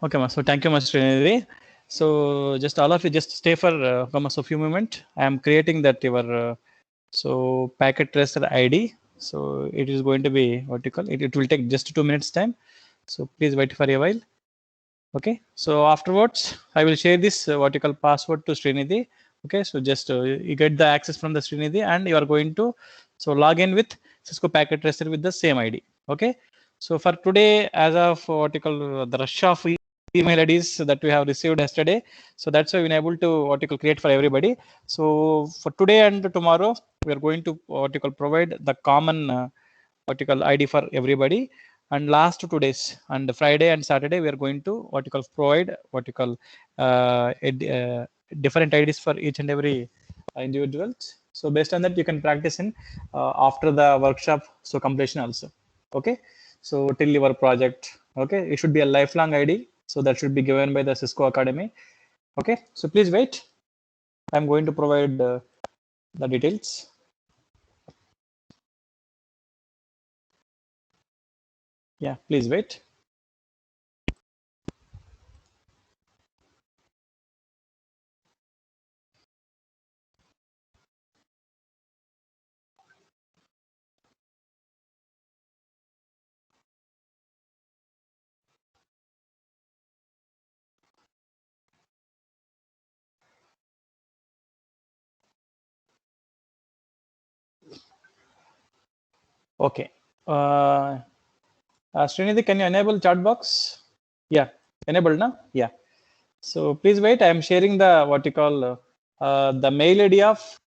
Okay, ma. So thank you, Mr. Srinidhi. So just all of you just stay for so few moment. I am creating that your so packet tracer ID. So it is going to be vertical. It will take just 2 minutes time. So please wait for a while. Okay. So afterwards, I will share this vertical password to Srinidhi. Okay. So just you get the access from the Srinidhi, and you are going to so log in with Cisco packet tracer with the same ID. Okay. So for today, as of vertical the rush of email IDs that we have received yesterday, so that's why we're able to vertical create for everybody. So for today and tomorrow, we are going to vertical provide the common vertical ID for everybody. And last 2 days, and Friday and Saturday, we are going to vertical provide vertical different IDs for each and every individuals. So based on that, you can practice in after the workshop so completion also. Okay. So till your project, okay, it should be a lifelong ID. So that should be given by the Cisco Academy. Okay. So please wait. I'm going to provide the details. Yeah, please wait. Okay. Srinidhi, can you enable chat box? Yeah, enabled now. Yeah. So please wait. I am sharing the what you call the mail ID of.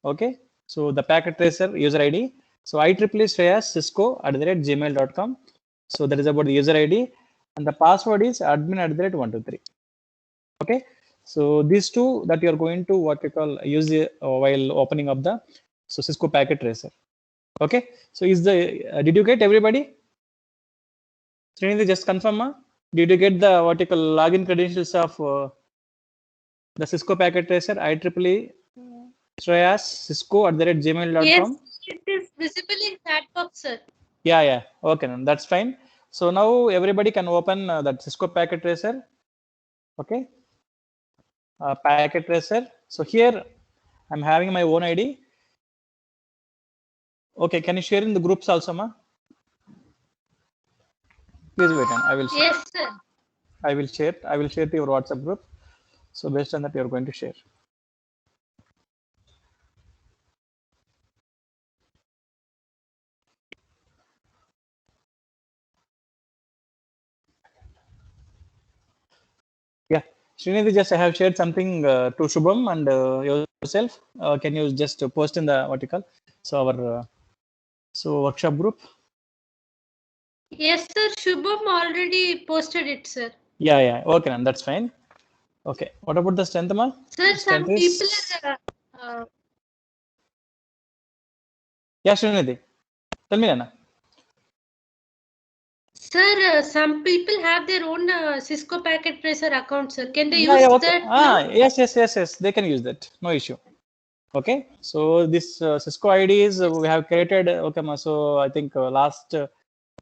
Okay. So the packet tracer user ID. So IEEE Shreyas Cisco @gmail.com. So that is about the user ID, and the password is admin@123. Okay. So these two that you are going to what you call use while opening up the so Cisco packet tracer. Okay. So is the did you get everybody? Srinidhi, just confirm. Did you get the vertical login credentials of the Cisco packet tracer IEEE Shreyas Cisco @gmail.com? Yes, it is visible in chat box, sir. Yeah, yeah. Okay, that's fine. So now everybody can open that Cisco packet tracer. Okay, packet tracer. So here I'm having my own ID. Okay, can you share in the groups also, ma? Please wait, and I will. Yes, sir. I will share. I will share to your WhatsApp group. So based on that, you are going to share. Yeah, Srinidhi, just I have shared something to Shubham and yourself. Can you just post in the article? So our so workshop group. Yes, sir. Shubham already posted it, sir. Yeah, yeah. Okay, then that's fine. Okay. What about the strength, ma? Sir, Strength some people is. are. Yeah, Srinidhi. Tell me, Nana. Sir, some people have their own Cisco packet tracer account, sir. Can they Yeah, use yeah. Okay. that now? Yes, yes, yes, yes. They can use that. No issue. Okay. So this Cisco IDs we have created. Okay, ma. So I think last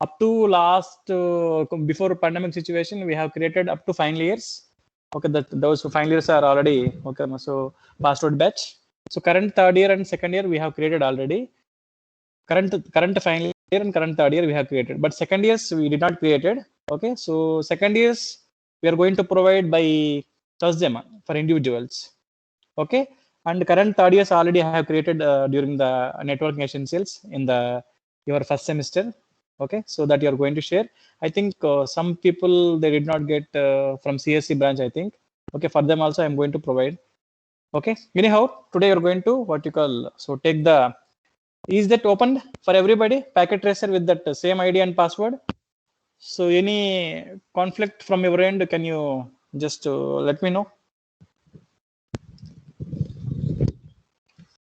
up to last before pandemic situation, we have created up to final years. Okay, that those final years are already okay. Ma. So password batch. So current third year and second year we have created already. Current final year and current third year we have created, but second years we did not created. Okay, so second years we are going to provide by Thursday for individuals. Okay, and current third years already I have created during the networking essentials in the your first semester. Okay, so that you are going to share. I think some people they did not get from CSC branch, I think. Okay, for them also I'm going to provide. Okay, anyhow, today you're going to what you call so take the is that opened for everybody? Packet tracer with that same ID and password. So any conflict from your end, can you just let me know?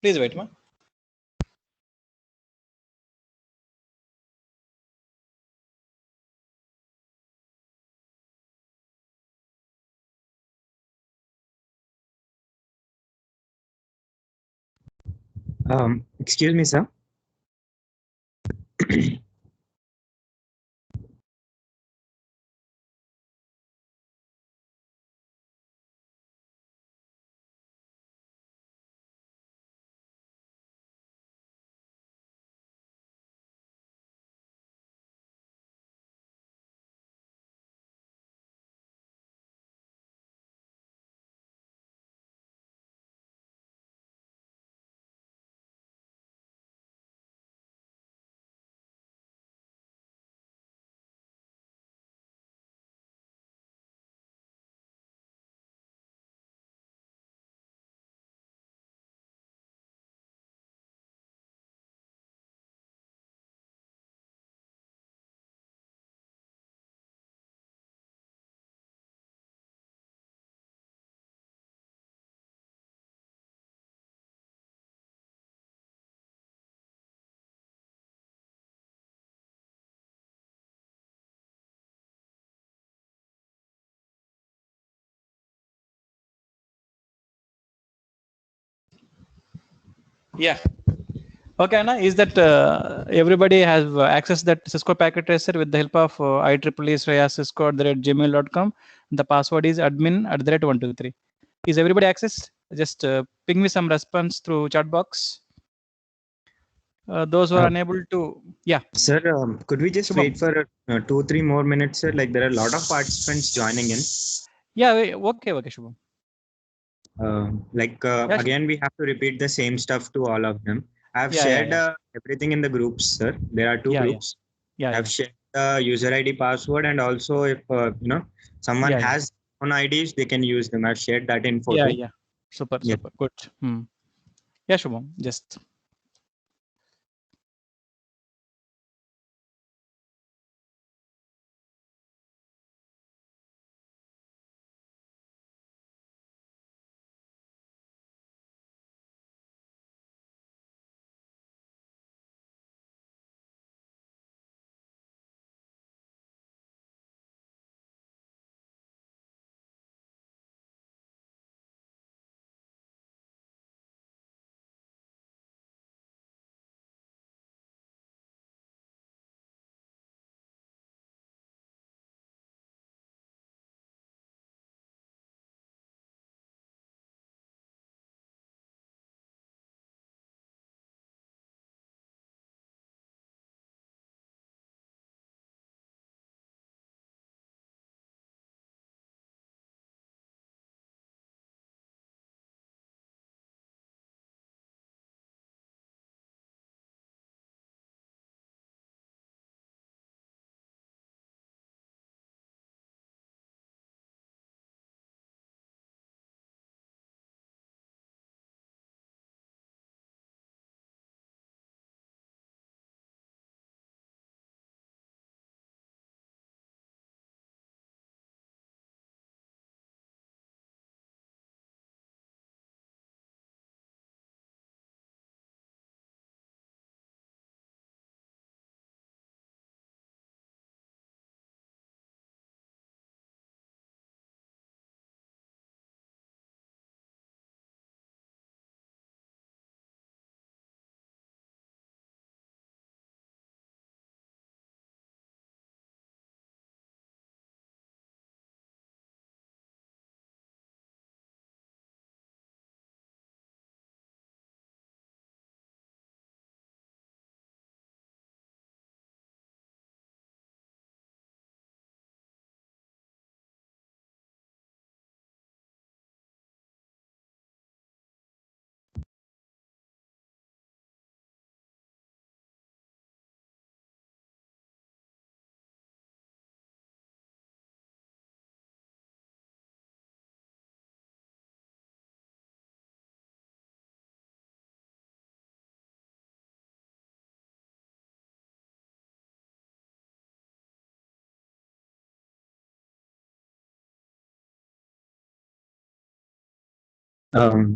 Please wait, ma. Excuse me, sir. Yeah. Okay, Anna, is that everybody has access that Cisco packet tracer with the help of IEEE Shreyas Cisco @gmail.com. The password is admin@123. Is everybody accessed? Just ping me some response through chat box. Those who are unable to, yeah. Sir, could we just Shubham. wait for 2-3 more minutes, sir? Like there are a lot of participants joining in. Yeah, okay, Shubham. Yeah, again, we have to repeat the same stuff to all of them. I've shared everything in the groups, sir. There are two groups. I've shared the user ID password, and also if someone has own IDs, they can use them. I've shared that info too. Yeah. Super, good. Yeah, Shubham, just.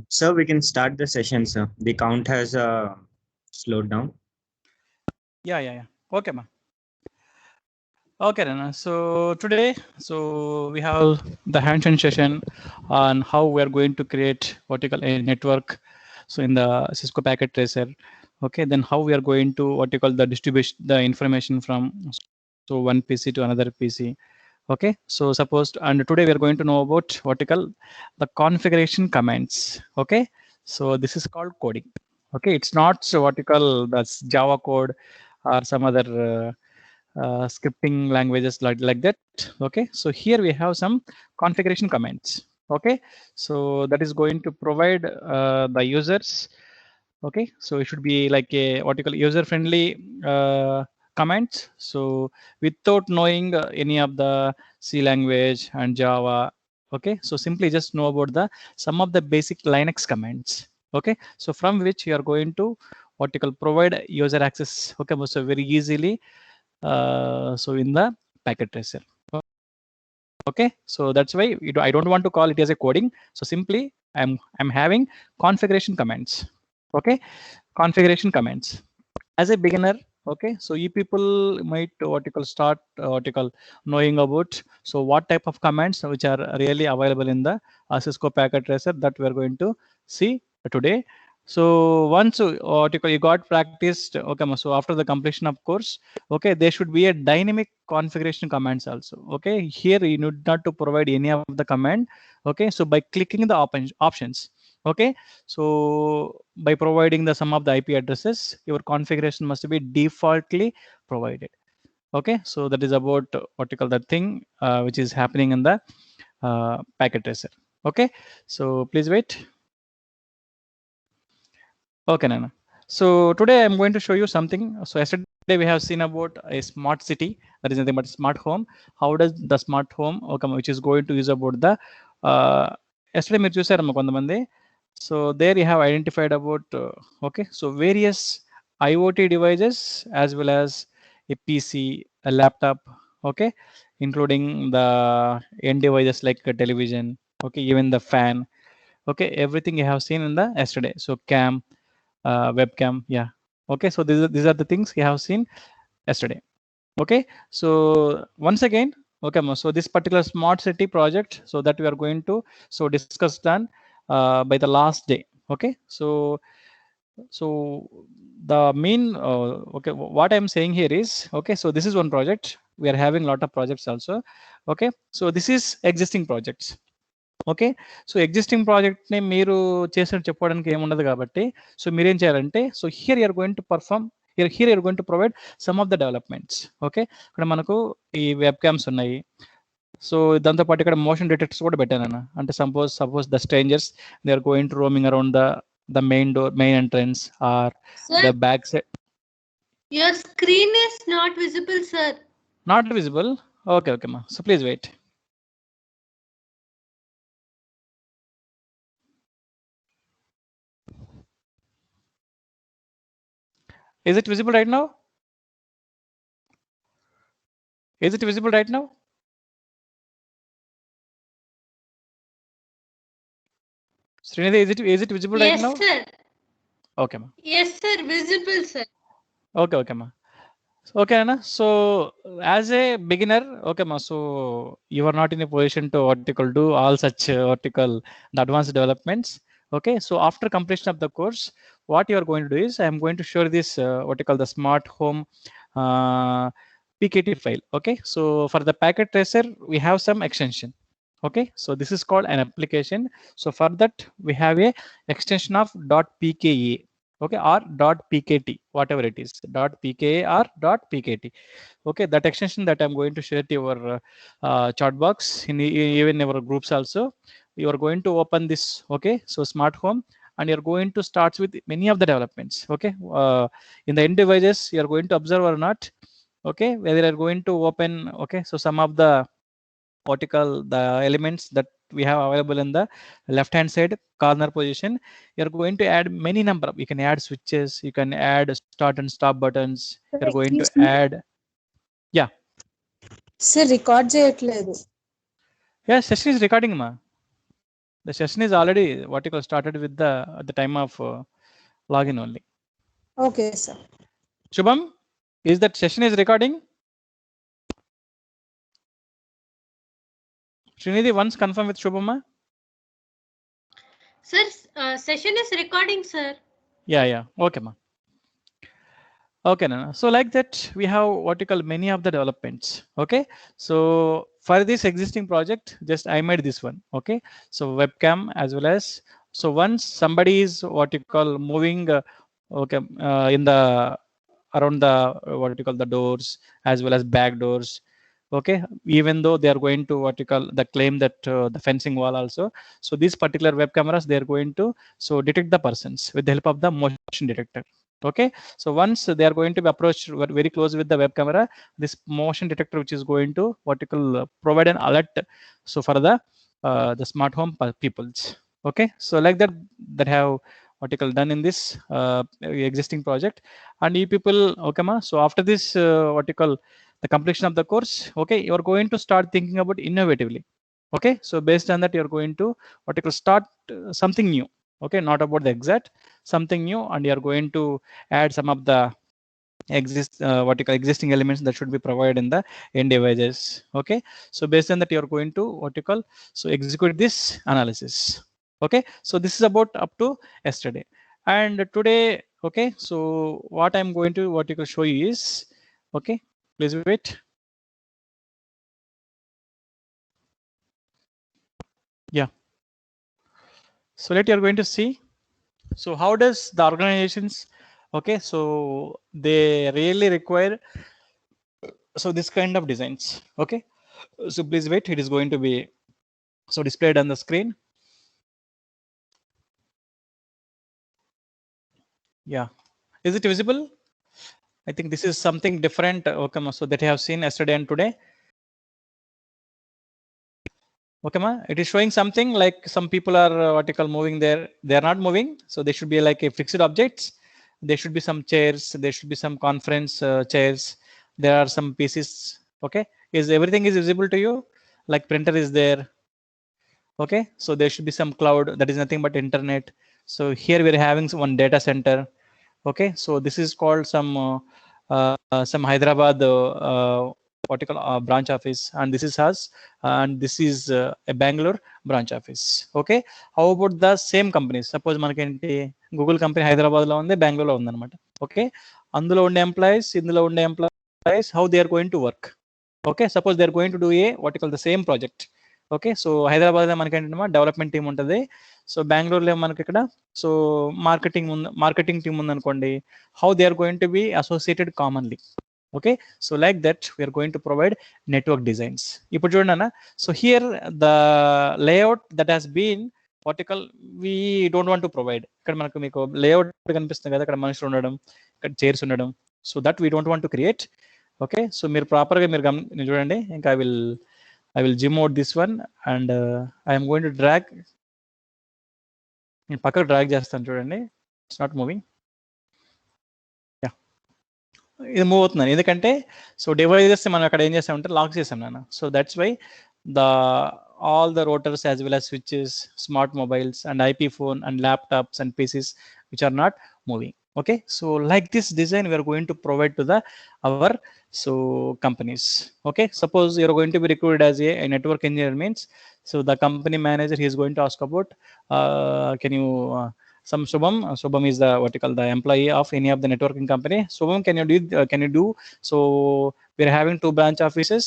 Sir, we can start the session, sir. The count has slowed down. Yeah. Okay, ma. Okay, Rana. So today, we have the hands-on session on how we are going to create what you call a network. So in the Cisco packet tracer, okay, then how we are going to what you call the distribution, the information from one PC to another PC. Okay, so suppose, and today we are going to know about what you call the configuration commands. Okay, so this is called coding. Okay, it's not so what you call that's Java code or some other scripting languages like that. Okay, so here we have some configuration commands. Okay, so that is going to provide the users. Okay, so it should be like a what you call user friendly commands. So without knowing any of the C language and Java. Okay, so simply just know about the some of the basic Linux commands. Okay, so from which you are going to what you call provide user access. Okay, so very easily. So in the packet tracer. Okay, so that's why I don't want to call it as a coding. So simply I'm having configuration commands. Okay, configuration commands as a beginner. Okay, so you people might what you call start what you call knowing about so what type of commands which are really available in the Cisco packet tracer that we are going to see today. So once what you got practiced, okay, so after the completion of course, okay, there should be a dynamic configuration commands also. Okay, here you need not to provide any of the command. Okay, so by clicking the options, okay, so by providing the sum of the IP addresses, your configuration must be defaultly provided. Okay, so that is about what you call that thing which is happening in the packet tracer. Okay, so please wait. Okay, Nana. So today I'm going to show you something. So yesterday we have seen about a smart city, that is nothing but smart home. How does the smart home, okay, which is going to use about the yesterday మీరు చూసారమ్మా కొంతమంది. So there you have identified about okay, so various IoT devices as well as a PC, a laptop, okay, including the end devices like a television, okay, even the fan, okay, everything you have seen in the yesterday. So cam, webcam, yeah, okay, so these are the things you have seen yesterday. Okay, so once again, okay, so this particular smart city project, so that we are going to so discuss done by the last day. Okay, so the main okay, what I'm saying here is, okay, so this is one project. We are having a lot of projects also. Okay, so this is existing projects. Okay, so existing ప్రాజెక్ట్ని మీరు చేసినట్టు చెప్పుకోవడానికి ఏముండదు కాబట్టి, so మీరేం చేయాలంటే, so here you're going to perform, here you're going to provide some of the developments. Okay, ఇక్కడ మనకు ఈ వెబ్ క్యామ్స్ ఉన్నాయి. సో దాంతోపాటు ఇక్కడ మోషన్ డిటెక్టర్స్ కూడా పెట్టాను. అంటే suppose the strangers they are going to roaming around the main door, main entrance or the back side. Your screen is not visible, sir. Not visible? Okay, okay, ma. So please wait. Is it visible right now? Is it visible right now? Srinidhi, is it visible right now? Yes, sir. Okay, ma. Yes, sir. Visible, sir. Okay, okay, ma. Okay, Anna. So as a beginner, okay, ma. So you are not in a position to do all such the advanced developments. Okay, so after completion of the course, what you are going to do is I am going to show this the smart home PKT file. Okay, so for the packet tracer, we have some extension. Okay, so this is called an application. So for that, we have a extension of .pka. Okay, or .pkt, whatever it is, .pka or .pkt. Okay, that extension that I'm going to share to your chat box in even our groups also. You are going to open this. Okay, so smart home, and you're going to start with many of the developments. Okay, in the end devices, you're going to observe or not. Okay, whether you're going to open. Okay, so some of the the elements that we have available in the left hand side corner position, you're going to add many number of, you can add switches, you can add start and stop buttons, you're going to add. Yeah, sir, record cheyatledu. Yeah, session is recording, ma. The session is already started with the at the time of login only. Okay, sir. Shubham, is that session is recording? Srinidhi, once confirm with Shubham. Sir, session is recording, sir. Yeah. Okay, ma. Okay, Nana. So like that, we have many of the developments. Okay, so for this existing project, just I made this one. Okay, so webcam as well as, so once somebody is moving in the around the the doors as well as back doors. Okay, even though they are going to the claim that the fencing wall also, so these particular web cameras, they are going to so detect the persons with the help of the motion detector. Okay, so once they are going to be approached very close with the web camera, this motion detector which is going to provide an alert so for the smart home peoples. Okay, so like that have done in this existing project. And you people, okay, ma, so after this the completion of the course, okay, you are going to start thinking about innovatively. Okay, so based on that, you are going to start something new. Okay, not about the exact, something new, and you are going to add some of the existing elements that should be provided in the end devices. Okay, so based on that, you are going to so execute this analysis. Okay, so this is about up to yesterday. And today, okay, so what I'm going to show you is, okay, please wait. Yeah. So let you're going to see. So how does the organizations, okay, so they really require so this kind of designs. Okay, so please wait, it is going to be so displayed on the screen. Yeah, is it visible? I think this is something different, okay, so that I have seen yesterday and today. Okay, ma, it is showing something like some people are what you call moving there. They are not moving, so they should be like a fixed objects. There should be some chairs. There should be some conference chairs. There are some pieces. Okay, is everything is visible to you? Like printer is there. Okay, so there should be some cloud. That is nothing but internet. So here we are having one data center. Okay, so this is called some Hyderabad what you call branch office, and this is us, and this is a Bangalore branch office. Okay, how about the same companies? Suppose manaki Google company Hyderabad lo undi, Bangalore lo undi anamata. Okay, అందులో ఉండే employees ఇందులో ఉండే employees how they are going to work. Okay, suppose they are going to do a what you call the same project. Okay, so హైదరాబాద్లో మనకి ఏంటంటే development team ఉంటుంది. So బెంగళూరులో మనకి ఇక్కడ సో మార్కెటింగ్ టీం ఉందనుకోండి. How they are going to be associated commonly. Okay, so like that we're going to provide network designs. ఇప్పుడు చూడండి అన్న, so here the layout that has been vertical we don't want to provide. ఇక్కడ మనకు మీకు layout కనిపిస్తుంది కదా, ఇక్కడ మనుషులు ఉండడం, ఇక్కడ చైర్స్ ఉండడం. So that we don't want to create. Okay, so మీరు ప్రాపర్గా మీరు చూడండి. ఇంకా I will zoom out this one, and I am going to drag. నేను పక్కకు డ్రాగ్ చేస్తాను చూడండి. It's not moving. యా, ఇది మూవ్ అవుతున్నాను ఎందుకంటే సో డివైజెస్ మనం అక్కడ ఏం చేస్తామంటే లాక్ చేసాం నాన్న. So that's why all the routers as well as switches, smart mobiles and IP phone and laptops and PCs which are not moving. Okay, so like this design we are going to provide to our so companies. Okay, suppose you are going to be recruited as a network engineer means, so the company manager he is going to ask about can you some Shubham is the what you call the employee of any of the networking company. Shubham, can you do so we are having 2 branch offices.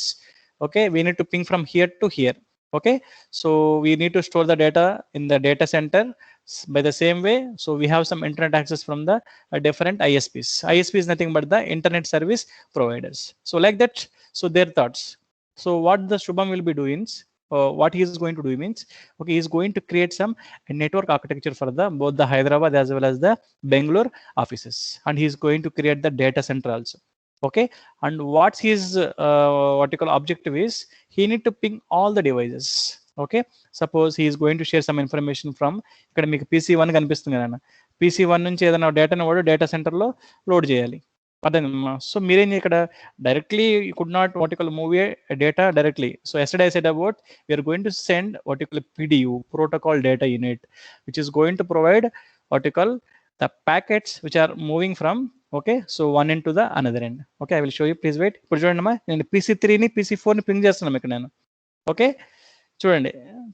Okay, we need to ping from here to here. Okay, so we need to store the data in the data center by the same way. So we have some internet access from the different ISPs. ISP is nothing but the internet service providers. So like that, so their thoughts. So what the Shubham will be doing, what he is going to do means, okay, he is going to create some network architecture for the both the Hyderabad as well as the Bangalore offices, and he is going to create the data center also. Okay, and what's his what you call objective is, he need to ping all the devices. Okay, suppose he is going to share some information from ఇక్కడ మీకు PC1 కనిపిస్తుంది కదా, PC1 నుంచి ఏదైనా డేటాను వాడు data సెంటర్లో load చేయాలి. అదే, సో మీరేం ఇక్కడ directly you could not what you call move a data directly. So yesterday I said about we are going to send what you call PDU, protocol data unit, which is going to provide what you call the packets which are moving from okay, so one end to the another end. Okay, I will show you, please wait. ఇప్పుడు చూడండి అమ్మా, నేను PC3 ని PC4 ని ping చేస్తున్నాను ఇక్కడ నేను. Okay, చూడండి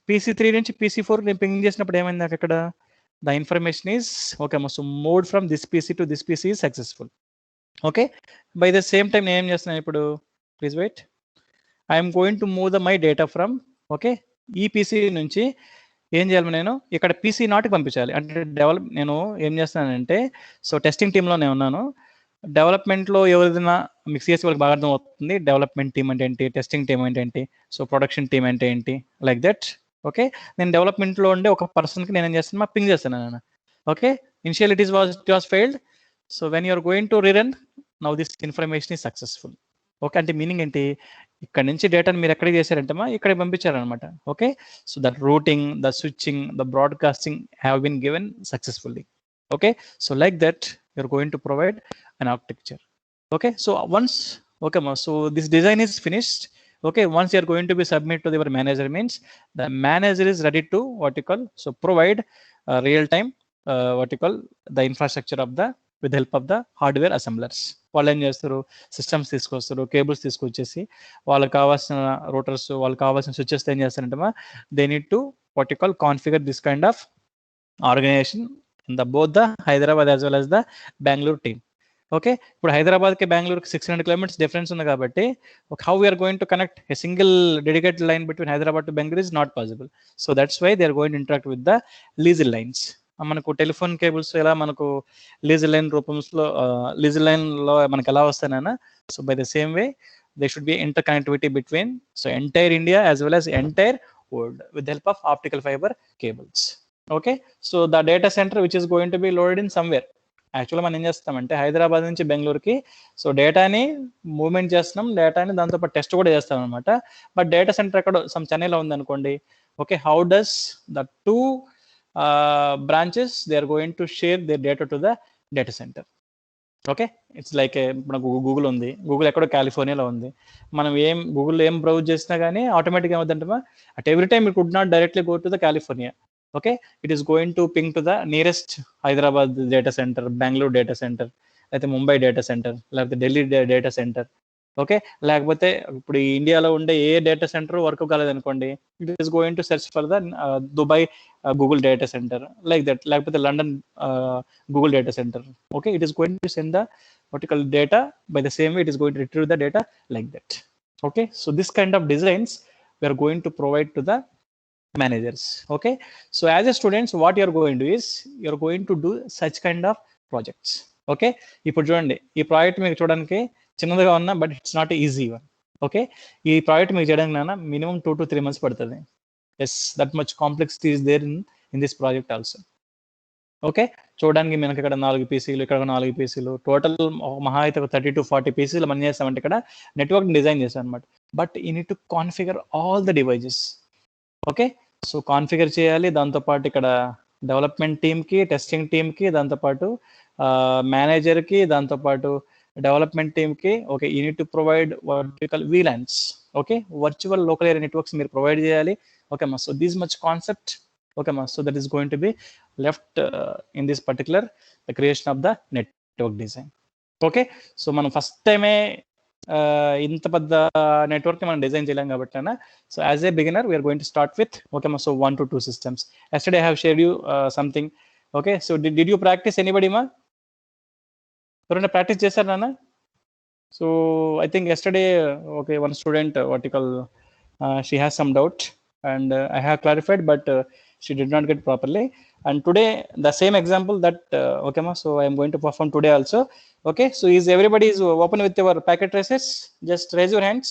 PC3 నుంచి PC4 నేను పింగ్ చేసినప్పుడు ఏమైంది నాకు ఇక్కడ the information is okay, so moved from this PC to this PC is successful. Okay, by the same time నేను ఏం చేస్తున్నాను ఇప్పుడు, please wait, I am going to move my data from okay ఈ PC నుంచి ఏం చేయాలి, నేను ఇక్కడ PC0కి పంపించాలి. అంటే నేను ఏం చేస్తున్నానంటే, సో టెస్టింగ్ టీంలో నేను ఉన్నాను. డెవలప్మెంట్లో ఎవరిదైనా మీకు సిఎస్సి వాళ్ళకి బాగా అర్థం అవుతుంది, డెవలప్మెంట్ టీం అంటే ఏంటి, టెస్టింగ్ టీం అంటే ఏంటి, సో ప్రొడక్షన్ టీం అంటే ఏంటి, లైక్ దట్. ఓకే, నేను డెవలప్మెంట్లో ఉండే ఒక పర్సన్కి నేను ఏం చేస్తున్నా, పింగ్ చేస్తున్నాను నేను. Okay, initial it was failed. So when you're going to rerun now this information is successful. Okay, అంటే మీనింగ్ ఏంటి, ఇక్కడ నుంచి డేటాను మీరు ఎక్కడికి చేశారంటే ఇక్కడ పంపించారనమాట. Okay, so the routing, the switching, the broadcasting have been given successfully. Okay, so like that you're going to provide an architecture. Okay, so once okay, so this design is finished. Okay, once you are going to be submit to your manager means the manager is ready to what you call so provide real time what you call the infrastructure of the with the help of the hardware assemblers. వాళ్ళు ఏం చేస్తారు, systems తీసుకొస్తారు, cables తీసుకొచ్చేసి వాళ్ళకి కావాల్సిన Reuters, వాళ్ళకి కావాల్సిన switches ఏం చేస్తారంటే they need to what you call configure this kind of organization in the both the Hyderabad as well as the Bangalore team. Okay, ఇప్పుడు హైదరాబాద్ కి బెంగళూరుకి 600 kilometers డిఫరెన్స్ ఉంది కాబట్టి how we are going to connect a single dedicated line between Hyderabad to Bangalore is not possible. So that's why they are going to interact with the leased lines. మనకు telephone cables ఎలా మనకు lease line రూపంలో lease line లో మనకు ఎలా వస్తానన్నా, so by the same way there should be interconnectivity between so entire India as well as entire world with the help of optical fiber cables. Okay, so the data center which is going to be loaded in somewhere, యాక్చువల్గా మనం ఏం చేస్తామంటే హైదరాబాద్ నుంచి బెంగళూరుకి so డేటాని movement చేస్తున్నాం, డేటాని దాంతో పాటు టెస్ట్ కూడా చేస్తాం అనమాట. బట్ డేటా సెంటర్ ఎక్కడ సమ్ చెన్నైలో ఉంది అనుకోండి. Okay, how does the two branches they are going to share their data to the data center. Okay, it's like మనకు గూగుల్ ఉంది, గూగుల్ ఎక్కడో కాలిఫోర్నియాలో ఉంది. మనం గూగుల్లో ఏం బ్రౌజ్ చేసినా కానీ ఆటోమేటిక్గా ఏమవుతుందంటే at every time it could not directly go to the California. Okay, it is going to ping to the nearest Hyderabad data centre, Bengaluru data centre, లేకపోతే ముంబై డేటా సెంటర్, లేకపోతే ఢిల్లీ డేటా సెంటర్. ఓకే, లేకపోతే ఇప్పుడు ఇండియాలో ఉండే ఏ డేటా సెంటర్ వర్క్ కాలేదనుకోండి, it is going to search for the Dubai Google data centre like that, లేకపోతే London Google data centre. Okay, it is going to send the vertical data by the same way it is going to retrieve the data like that. Okay, so this kind of designs we are going to provide to the managers. Okay, so as a students what you are going to do is you are going to do such kind of projects. Okay, ఇప్పుడు చూడండి ఈ project మీకు చూడడానికి చిన్నదిగా ఉన్నా but it's not easy one. Okay, ఈ project మీకు చేయడానికి నాన్న మినిమం 2 to 3 months పడుతుంది. Yes, that much complexity is there in this project also. Okay, చూడడానికి మనకి ఇక్కడ 4 పీసీలు, ఇక్కడ 4 పీసీలు, టోటల్ మహా అయితే 30 to 40 పీసీలు మనం చేస్తామంటే ఇక్కడ నెట్వర్క్ డిజైన్ చేస్తాం అనమాట. But you need to configure all the devices. Okay, so configure చేయాలి, దాంతోపాటు ఇక్కడ డెవలప్మెంట్ టీమ్కి, టెస్టింగ్ టీమ్కి, దాంతోపాటు మేనేజర్కి, దాంతోపాటు డెవలప్మెంట్ టీమ్కి. Okay, you need to provide vertical VLANs. Okay, virtual local area networks మీరు ప్రొవైడ్ చేయాలి. ఓకే మా, so this much concept. Okay ma, so that is going to be left in this particular the creation of the network design. Okay, so మనం first టైమే ఇంత పెద్ద network ని మనం design చేయలేం కాబట్టి అన్న, so as a beginner we're going to start with okay మా, so 1 to 2 systems. Yesterday I have shared you something. Okay, so did you practice anybody ma? ఎవరైనా ప్రాక్టీస్ చేశారు నాన్న? So I think yesterday okay one student vertical she has some doubt and I have clarified but she did not get properly. And today the same example that okay ma, so I am going to perform today also. Okay, so is everybody is open with your packet traces? Just raise your hands.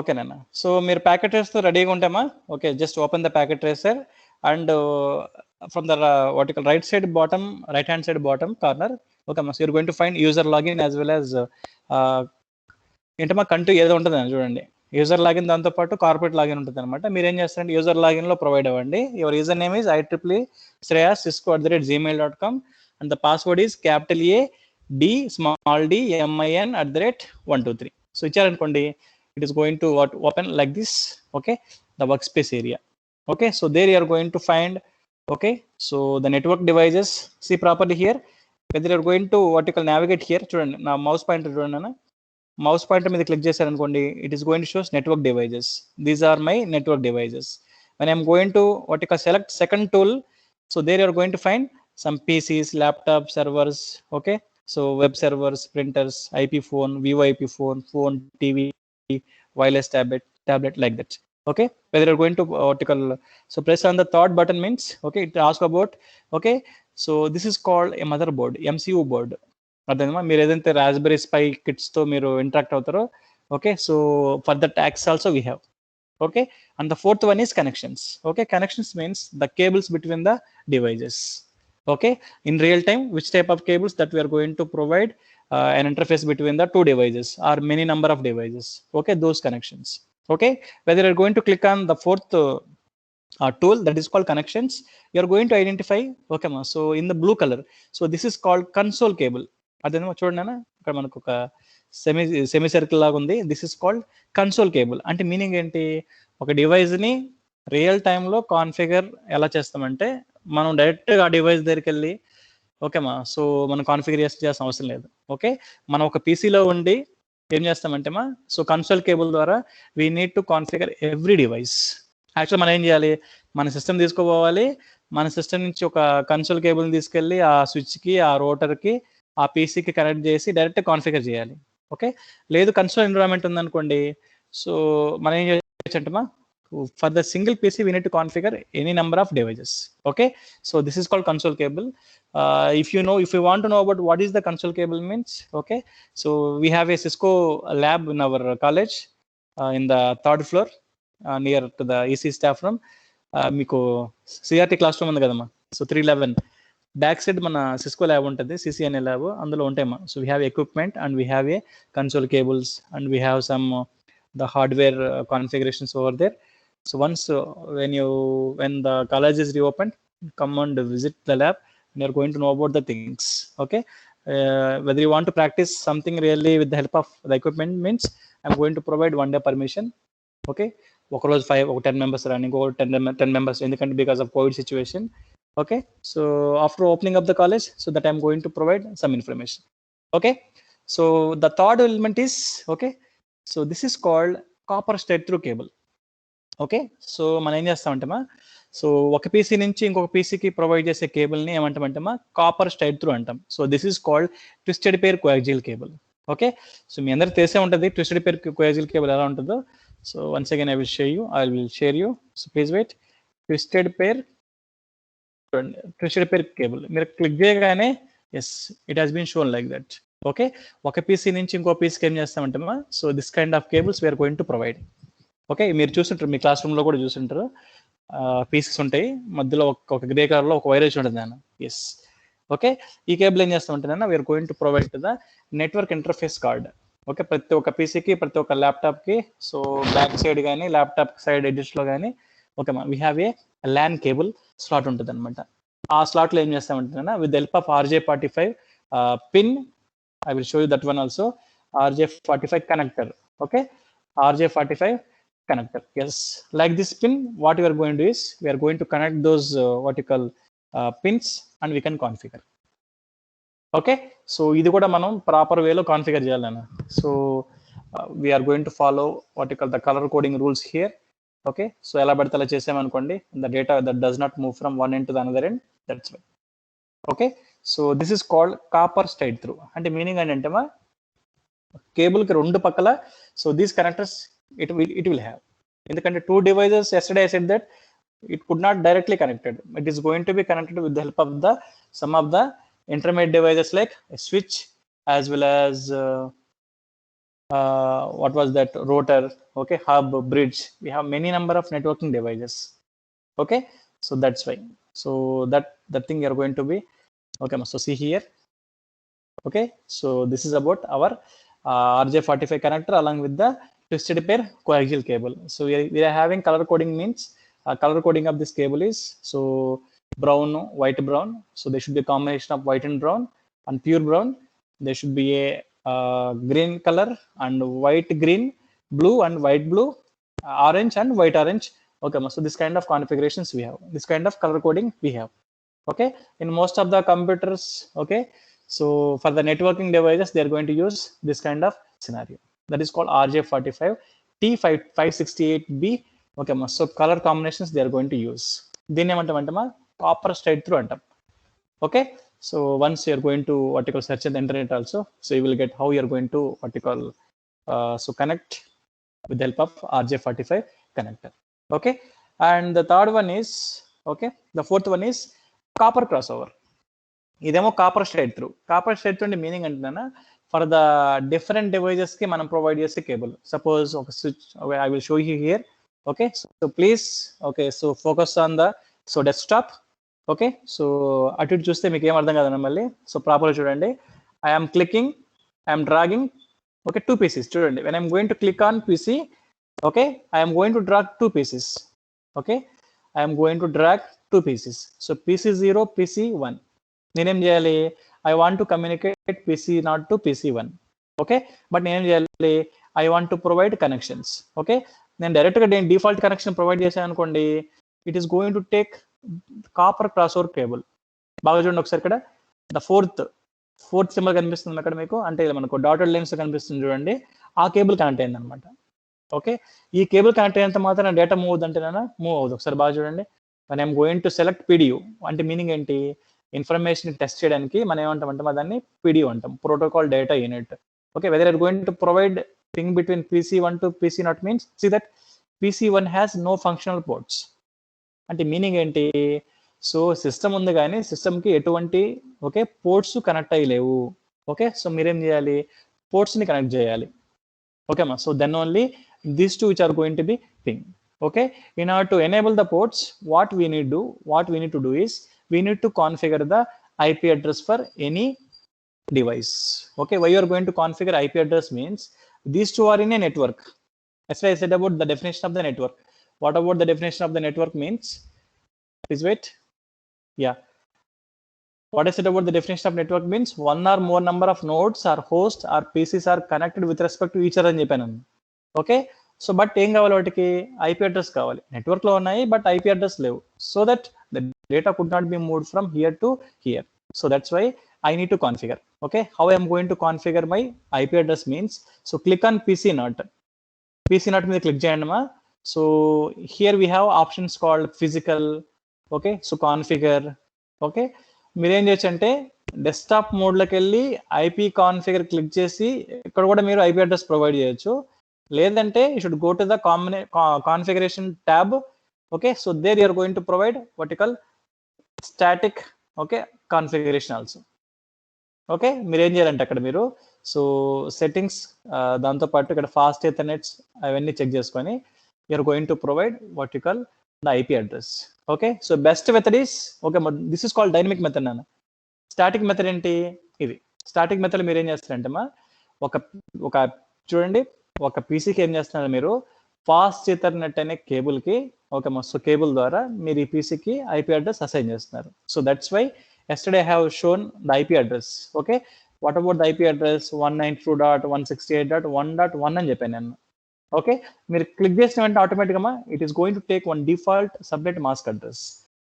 Okay nana, so meer packet tracer tho ready ga untama. Okay, just open the packet tracer and from the vertical right hand side bottom corner. Okay ma, so you are going to find user login as well as ఏంటమ్మా కంటూ ఏదో ఉంటుంది అని చూడండి. User login దాంతో పాటు corporate login ఉంటుంది అనమాట. మీరు ఏం చేస్తారంటే యూజర్ లాగిన్ లో ప్రొవైడ్ అవ్వండి. Your user name is IEEE.Shreyas@cisco@gmail.com and the password is capital ADDMIN@123. So ఇచ్చారనుకోండి, it is going to open like this. Okay, the work space area. Okay, so there you are going to find okay, so the network devices. See properly here whether you are going to vertical navigate here. చూడండి నా mouse pointer చూడండి అన్న, mouse pointer మీద click చేశారనుకోండి, it is going to shows network devices. These are my network devices. When I am going to what you call select second tool, so there you are going to find some PCs, laptop servers. Okay, so web servers, printers, IP phone, VoIP phone, TV, wireless tablet like that. Okay, whether you are going to what you call, so press on the third button means okay, it asks about okay, so this is called a motherboard, MCU board. అర్థమా, మీరు ఏదైతే Raspberry Pi kits తో మీరు interact అవుతారో. Okay, so for that యాక్స్ also we have. Okay, and the fourth one is connections. Okay, connections means the cables between the devices. Okay, in real time which type of cables that we are going to provide an interface between the two devices or many number of devices. Okay, those connections. Okay, whether you are going to click on the fourth tool that is called connections, you are going to identify okay ma, so in the blue color, so this is called console cable. అదేమో చూడండి అన్న, ఇక్కడ మనకు ఒక semi circle లాగా ఉంది. This is called console cable. అంటే meaning ఏంటి, ఒక డివైస్ ని రియల్ టైంలో కాన్ఫిగర్ ఎలా చేస్తామంటే మనం డైరెక్ట్గా ఆ డివైస్ దగ్గరికి వెళ్ళి ఓకేమా, సో మనం కాన్ఫిగర్ చేయాల్సిన అవసరం లేదు. ఓకే, మనం ఒక పీసీలో ఉండి ఏం చేస్తామంటే మా, సో కన్సోల్ కేబుల్ ద్వారా we need to configure every device. Actual మనం ఏం చేయాలి, మన సిస్టమ్ తీసుకోపోవాలి, మన సిస్టమ్ నుంచి ఒక కన్సోల్ కేబుల్ తీసుకెళ్ళి ఆ స్విచ్కి, ఆ రోటర్కి, ఆ పీసీకి కనెక్ట్ చేసి డైరెక్ట్ కాన్ఫిగర్ చేయాలి. ఓకే, లేదు కన్సోల్ ఎన్విరాన్మెంట్ ఉందనుకోండి, సో మనం ఏం చేయొచ్చు అంటమా, for the single PC we need to configure any number of devices. Okay, so this is called console cable. If you want to know about what is the console cable means, okay, so we have a Cisco lab in our college in the 3rd floor near to the EC staff room. మీకు CRT class room ఉంది కదమ్మా, so 311 back side మన Cisco lab ఉంటుంది, CCNA lab, అందులో ఉంటాయమ్మా. So we have equipment and we have a console cables and we have some the hardware configurations over there. So once when the college is reopened, come and visit the lab and you're going to know about the things. Okay, whether you want to practice something really with the help of the equipment means I'm going to provide 1 day permission. Okay, ఒక రోజు 5 or 10 members running, or 10 members ఎందుకంటే because of COVID situation. Okay, so after opening up the college, so that I'm going to provide some information. Okay, so the third element is, okay, so this is called copper straight through cable. Okay, so మనం ఏం చేస్తామంటమా, so ఒక PC నుంచి ఇంకొక పీసీకి provide చేసే కేబుల్ని ఏమంటామంటమా, కాపర్ స్ట్రైట్ త్రూ అంటాం. So this is called twisted pair coaxial cable. Okay, so మీ అందరికి తెలిసే ఉంటుంది ట్విస్టెడ్ పేర్ కోయాక్సియల్ కేబుల్ ఎలా ఉంటుందో. So once again I will share you. So please wait. Twisted pair cable మీరు క్లిక్ చేయగానే yes, it has been shown like that. Okay, ఒక PC నుంచి ఇంకో పీసీకి ఏం చేస్తామంటమా, so this kind of cables we are going to provide. Okay, మీరు చూస్తుంటారు, మీ క్లాస్ రూమ్లో కూడా చూస్తుంటారు, పీసెస్ ఉంటాయి, మధ్యలో ఒక గ్రే కలర్లో ఒక వైర్ వేసి ఉంటుంది నాన్న. ఎస్, ఓకే, ఈ కేబుల్ ఏం చేస్తామంటే నాన్న, we're going to provide to the network interface card. Okay, ప్రతి ఒక్క పీసీకి, ప్రతి ఒక్క ల్యాప్టాప్కి, సో బ్యాక్ సైడ్ కానీ ల్యాప్టాప్ సైడ్ ఎడ్జెస్ట్లో కానీ, ఓకే మా, we have a LAN cable slot ఉంటుంది అనమాట. ఆ స్లాట్లో ఏం చేస్తామంటే నాన్న, with help of RJ45 pin, I will show you that one also, RJ45 connector. Okay, RJ45 connector. Yes, like this pin, what we are going to do is we are going to connect those what you call pins and we can configure. Okay, so ఇది కూడా మనం proper వేలో configure చేయాలన్న. So we are going to follow what you call the color coding rules here. Okay, so ఎలా పడితే అలా చేసామనుకోండి, the data that does not move from one end to the another end, that's why. Okay, so this is called copper straight through. అంటే meaning ఏంటంటే మా కేబుల్కి రెండు పక్కల, so these connectors it will have, ఎందుకంటే 2 devices, yesterday I said that it could not directly connected, it is going to be connected with the help of the some of the intermediate devices like a switch as well as what was that, rotor, okay, hub, bridge. We have many number of networking devices. Okay, so that's why, so that thing you are going to be. Okay, so see here. Okay, so this is about our RJ45 connector along with the twisted pair coaxial cable. So we are having color coding means color coding of this cable is so brown, white, brown. So there should be a combination of white and brown and pure brown. There should be a green color and white green, blue and white blue, orange and white orange. Okay, so this kind of configurations we have, this kind of color coding we have. Okay, in most of the computers. Okay, so for the networking devices they are going to use this kind of scenario, that is called RJ45 T568B. Okay, so color combinations they are going to use. దీన్ని ఏమంటామంటమా, copper straight through అంటాం. Okay, so once you are going to what you call search in the internet also, so you will get how you are going to what you call so connect with the help of RJ45 connector. Okay, and the third one is, okay, the fourth one is copper cross over. ఇదేమో copper straight through. Copper straight through అంటే meaning అంటున్నా, for the different డివైజెస్కి మనం provide చేసే cable. Suppose ఒక switch, I will show you here. Okay, so please, okay, so focus on the so desktop. Okay, so అటు ఇటు చూస్తే మీకు ఏం అర్థం కాదన్న మళ్ళీ. సో ప్రాపర్గా చూడండి, I'm clicking, I'm dragging. Okay, 2 pieces చూడండి. When I'm going to click on PC, okay, I'm going to drag 2 pieces. Okay, I'm going to drag 2 pieces. So PC0, PC1. నేనేం చేయాలి, I want to communicate PC0 to PC1. Okay, but నేనేం చేయాలి, I want to provide connections. Okay, నేను డైరెక్ట్గా default connection provide చేశాను అనుకోండి, it is going to take copper cross over cable. బాగా చూడండి ఒకసారి, ఇక్కడ ద ఫోర్త్ సింబల్ కనిపిస్తుంది అక్కడ మీకు, అంటే మనకు డాటెడ్ లైన్స్ కనిపిస్తుంది చూడండి, ఆ కేబుల్ కనెక్ట్ అయింది అనమాట. ఓకే, ఈ కేబుల్ కనెక్ట్ అయినంత మాత్రం డేటా మూవ్ అవుతుంటేనా మూవ్ అవుతుంది. ఒకసారి బాగా చూడండి. మనం ఐఎమ్ గోయింగ్ టు సెలెక్ట్ పీడియూ అంటే మీనింగ్ ఏంటి, ఇన్ఫర్మేషన్ టెస్ట్ చేయడానికి మనం ఏమంటామంటే దాన్ని పీడియూ అంటాం, protocol data unit. Okay, whether are going to provide ping between PC1 to PC0 means see that PC1 has no functional ports. అంటే మీనింగ్ ఏంటి, so system ఉంది కానీ సిస్టమ్కి ఎటువంటి ఓకే పోర్ట్స్ కనెక్ట్ అయ్యలేవు. ఓకే, సో మీరేం చేయాలి, పోర్ట్స్ని కనెక్ట్ చేయాలి. ఓకే అమ్మా, so then only these two which are going to be ping. Okay, in order to enable the ports, what we need to do is we need to configure the IP address for any device. Okay, why you are going to configure IP address means these two are in a network. That's why I said about the definition of the network. What about the definition of the network means? Please wait. Yeah, what I said about the definition of network means one or more number of nodes or hosts or PCs are connected with respect to each other అని చెప్పాను. Okay, so but ఏం కావాలి, వాటికి IP address కావాలి. నెట్వర్క్లో ఉన్నాయి but IP address లేవు. So that the data could not be moved from here to here. So that's why I need to configure. Okay, how I am going to configure my IP address means, so click on PC0 మీద click చేయండి. So here we have options called physical. Okay, so configure. Okay, మీరు ఏం చేయొచ్చు అంటే desktop మోడ్లోకి వెళ్ళి IP configure click చేసి ఇక్కడ కూడా మీరు ఐపీ అడ్రస్ ప్రొవైడ్ చేయొచ్చు. లేదంటే you should go to the configuration tab. Okay, so there you are going to provide what you call static okay configuration also. Okay, మీరు ఏం చేయాలంటే అక్కడ మీరు సో సెట్టింగ్స్ దాంతోపాటు ఇక్కడ ఫాస్ట్ ఎథర్నెట్స్ అవన్నీ చెక్ చేసుకొని you're going to provide what you call the IP address. Okay, so best method is okay this is called dynamic method నాన్న. స్టాటిక్ మెథడ్ ఏంటి, ఇది స్టాటిక్ మెథడ్ మీరు ఏం చేస్తారంటే ఒక చూడండి, ఒక పీసీకి ఏం చేస్తున్నారు మీరు ఫాస్ట్ ఈథర్నెట్ అనే కేబుల్కి ఓకే సో కేబుల్ ద్వారా మీరు ఈ పీసీకి ఐపీ అడ్రస్ అసైన్ చేస్తున్నారు. So that's why yesterday I have shown the IP address. Okay, what about the IP address 192.168.1.1 అని చెప్పాను నేను. ఓకే, మీరు క్లిక్ చేసిన వెంటనే ఆటోమేటిక్గా it is going to take one default subnet mask address.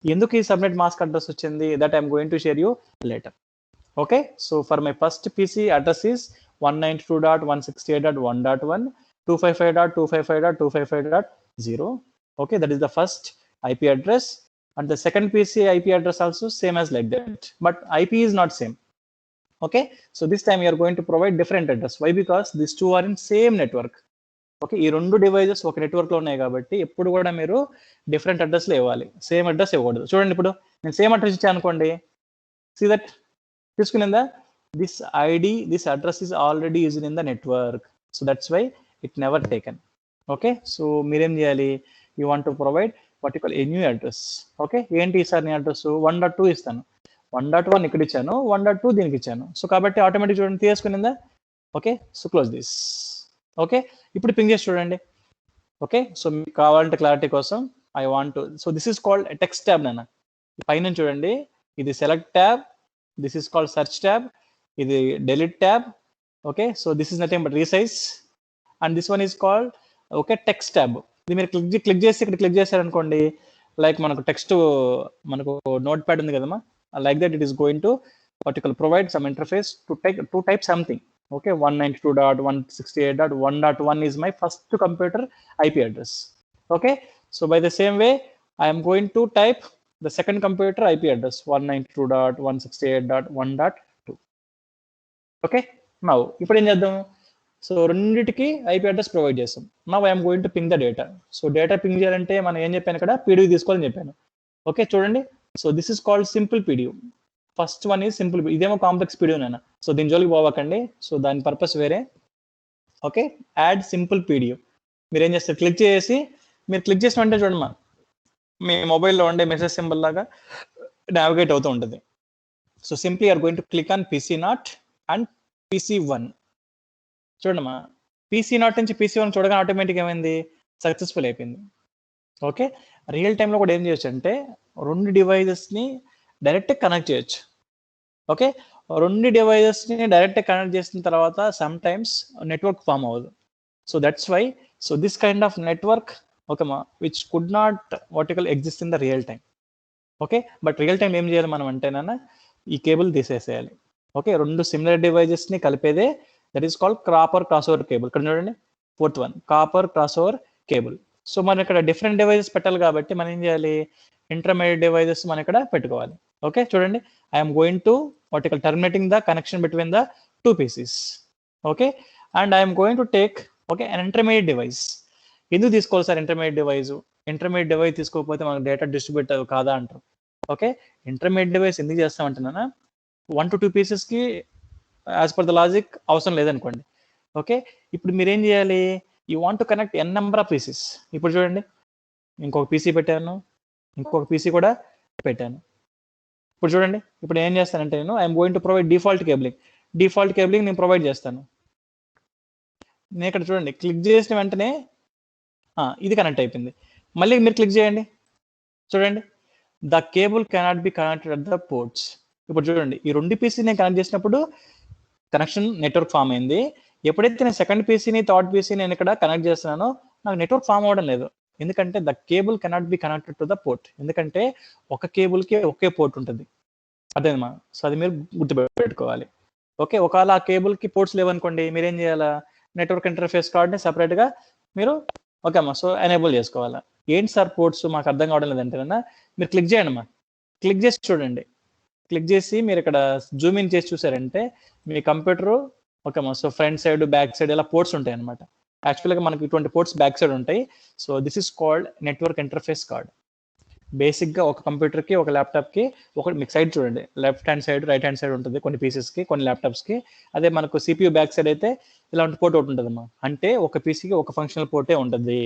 ఎందుకు ఈ సబ్నెట్ మాస్క్ అడ్రస్ వచ్చింది, that I'm going to share you later. Okay, so for my first PC address is 192.168.1.1 255.255.255.0. okay, that is the first IP address. And the second PC IP address also same as like that, but IP is not same. Okay, so this time you are going to provide different address. Why? Because these two are in same network. Okay, ఈ రెండు devices ఒక network లో ఉన్నాయి కాబట్టి ఎప్పుడు కూడా మీరు different address లో ఇవ్వాలి, సేమ్ అడ్రస్ ఇవ్వకూడదు. చూడండి, ఇప్పుడు నేను సేమ్ అడ్రస్ ఇచ్చాను అనుకోండి, సీ దట్ తీసుకునిందా, this ID this address is already used in the network. So that's why it never taken. Okay, so మీరేం చేయాలి, you want to provide what you call a new address. Okay, ఏంటి sir నీ address 1.2 ఇస్తాను, 1.1 ఇక్కడ ఇచ్చాను, 1.2 దీనికి ఇచ్చాను. So కాబట్టి ఆటోమేటిక్ చూడండి తీసుకునిందా. Okay, so close this. Okay, ఇప్పుడు పింగ్ చేసి చూడండి. ఓకే, సో మీకు కావాలంటే క్లారిటీ కోసం I want to, so this is called text tab నాన్న. పైన చూడండి, ఇది select tab, this is called search tab, ఇది delete tab. Okay, so this is nothing but resize, and this one is called okay text tab. ఇది మీరు click చేసి ఇక్కడ click చేశారనుకోండి, లైక్ మనకు టెక్స్ట్ మనకు నోట్ ప్యాడ్ ఉంది కదమ్మా, like that it is going to particular provide some interface to type something. Okay, 192.168.1.1 is my first computer IP address. Okay, so by the same way I am going to type the second computer IP address 192.168.1.2. okay, now ఇప్పుడు ఏం చేద్దాం, so రెండింటికి IP address provide చేస్తాం. Now I'm going to ping the data. So data ping చేయాలంటే మనం ఏం చెప్పాను ఇక్కడ, పీడియూ తీసుకోవాలని చెప్పాను. ఓకే, చూడండి, so this is called simple PDU. First one is simple, ఇదేమో కాంప్లెక్స్ పీడియూ నాన్న. సో దీని జోలికి పోవకండి, సో దాని పర్పస్ వేరే. ఓకే, యాడ్ సింపుల్ పీడియూ మీరు ఏం చేస్తారు, క్లిక్ చేసి మీరు క్లిక్ చేసిన వెంటనే చూడమ్మా మీ మొబైల్లో ఉండే మెసేజ్ సింబల్ లాగా నావిగేట్ అవుతూ ఉంటుంది. So simply are going to click on PC0 and PC1. చూడమ్మా, PC0 నుంచి PC1 చూడగానే ఆటోమేటిక్ ఏమైంది, సక్సెస్ఫుల్ అయిపోయింది. ఓకే, రియల్ టైంలో కూడా ఏం చేయొచ్చు అంటే రెండు డివైజెస్ని డైరెక్ట్ కనెక్ట్ చేయొచ్చు. ఓకే, రెండు డివైజెస్ని డైరెక్ట్ కనెక్ట్ చేసిన తర్వాత సమ్ టైమ్స్ నెట్వర్క్ ఫామ్ అవ్వదు. So that's why so this kind of network ఓకేమా which could not vertical exist in the real time. Okay, but real time ఏం చేయాలి మనం అంటేనా, ఈ కేబుల్ తీసేసేయాలి. ఓకే, రెండు సిమిలర్ డివైజెస్ని కలిపేదే that is called cross over cable. ఇక్కడ చూడండి, port 1 copper cross over cable. So మనం ఇక్కడ డిఫరెంట్ డివైజెస్ పెట్టాలి కాబట్టి మనం ఏం చేయాలి, ఇంటర్మీడియట్ డివైజెస్ మనం ఇక్కడ పెట్టుకోవాలి. ఓకే చూడండి, I'm going to terminating the connection between the 2 PCs. Okay and I'm going to take an intermediate device. ఎందుకు తీసుకోవాలి sir intermediate device? Intermediate device తీసుకోకపోతే మనకు డేటా డిస్ట్రిబ్యూట్ కాదా అంటారు. ఓకే ఇంటర్మీడియట్ డివైస్ ఎందుకు చేస్తామంటున్నా, 1 to 2 pieces కి యాజ్ పర్ ద లాజిక్ అవసరం లేదనుకోండి. ఓకే ఇప్పుడు మీరు ఏం చేయాలి, you want to connect n number of pieces. ఇప్పుడు చూడండి, ఇంకొక పీసీ పెట్టాను, ఇంకొక పీసీ కూడా పెట్టాను. ఇప్పుడు చూడండి, ఇప్పుడు ఏం చేస్తానంటే నేను I'm going to provide default cabling నేను ప్రొవైడ్ చేస్తాను. నేను ఇక్కడ చూడండి క్లిక్ చేసిన వెంటనే ఇది కనెక్ట్ అయిపోయింది. మళ్ళీ మీరు క్లిక్ చేయండి, చూడండి the cable cannot be connected at the ports. ఇప్పుడు చూడండి ఈ 2 పీసీ నేను కనెక్ట్ చేసినప్పుడు కనెక్షన్ నెట్వర్క్ ఫామ్ అయింది. ఎప్పుడైతే నేను సెకండ్ పీసీని థర్డ్ పీసీ నేను ఇక్కడ కనెక్ట్ చేస్తున్నానో నాకు నెట్వర్క్ ఫామ్ అవ్వడం లేదు. ఎందుకంటే the cable cannot be connected to the port. ఎందుకంటే ఒక కేబుల్కి ఒకే పోర్ట్ ఉంటుంది, అదేమా. సో అది మీరు గుర్తుపెట్టుకోవాలి. ఓకే ఒకవేళ ఆ కేబుల్కి పోర్ట్స్ లేవనుకోండి, మీరు ఏం చేయాలా, నెట్వర్క్ ఇంటర్ఫేస్ కార్డ్ని సపరేట్గా మీరు ఓకే అమ్మా సో ఎనేబుల్ చేసుకోవాలా. ఏంటి సార్ పోర్ట్స్ మాకు అర్థం కావడం లేదంటే మీరు క్లిక్ చేయండి అమ్మా, క్లిక్ చేసి చూడండి. క్లిక్ చేసి మీరు ఇక్కడ జూమ్ ఇన్ చేసి చూసారంటే మీ కంప్యూటర్ ఓకే అమ్మా so front side back side ఇలా పోర్ట్స్ ఉంటాయి అనమాట. యాక్చువల్గా మనకి ఇటువంటి పోర్ట్స్ బ్యాక్ సైడ్ ఉంటాయి. So this is called network interface card. బేసిక్గా ఒక కంప్యూటర్కి ఒక ల్యాప్టాప్కి మీకు సైడ్ చూడండి, left hand side right hand side ఉంటుంది కొన్ని పీసెస్కి కొన్ని ల్యాప్టాప్స్కి. అదే మనకు CPU బ్యాక్ సైడ్ అయితే ఇలాంటి పోర్ట్ ఒకటి ఉంటుంది అమ్మా. అంటే ఒక పీసీకి ఒక ఫంక్షనల్ పోర్టే ఉంటుంది.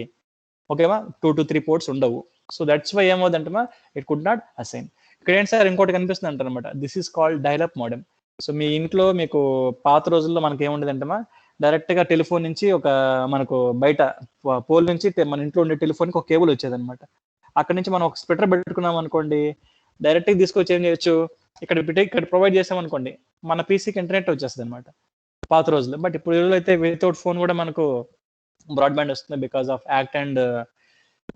ఓకేమా 2 to 3 పోర్ట్స్ ఉండవు. సో దట్స్ వై ఏమవుతుందంటమా ఇట్ కుడ్ నాట్ అసైన్. ఇక్కడ ఏంటి సార్ ఇంకోటి కనిపిస్తుంది అంటారనమాట, this is called dialup modem. So మీ ఇంట్లో మీకు పాత రోజుల్లో మనకి ఏముండేదంటమా, డైరెక్ట్గా టెలిఫోన్ నుంచి మనకు బయట పోల్ నుంచి మన ఇంట్లో ఉండే టెలిఫోన్కి ఒక కేబుల్ వచ్చేదనమాట. అక్కడ నుంచి మనం ఒక స్ప్లిటర్ పెట్టుకున్నాం అనుకోండి, డైరెక్ట్గా తీసుకొచ్చి ఏం చేయొచ్చు, ఇక్కడ ప్రొవైడ్ చేసాం అనుకోండి, మన పీసీకి ఇంటర్నెట్ వచ్చేస్తుంది అనమాట పాత రోజుల్లో. బట్ ఇప్పుడు అయితే వితౌట్ ఫోన్ కూడా మనకు బ్రాడ్బ్యాండ్ వస్తుంది because of act and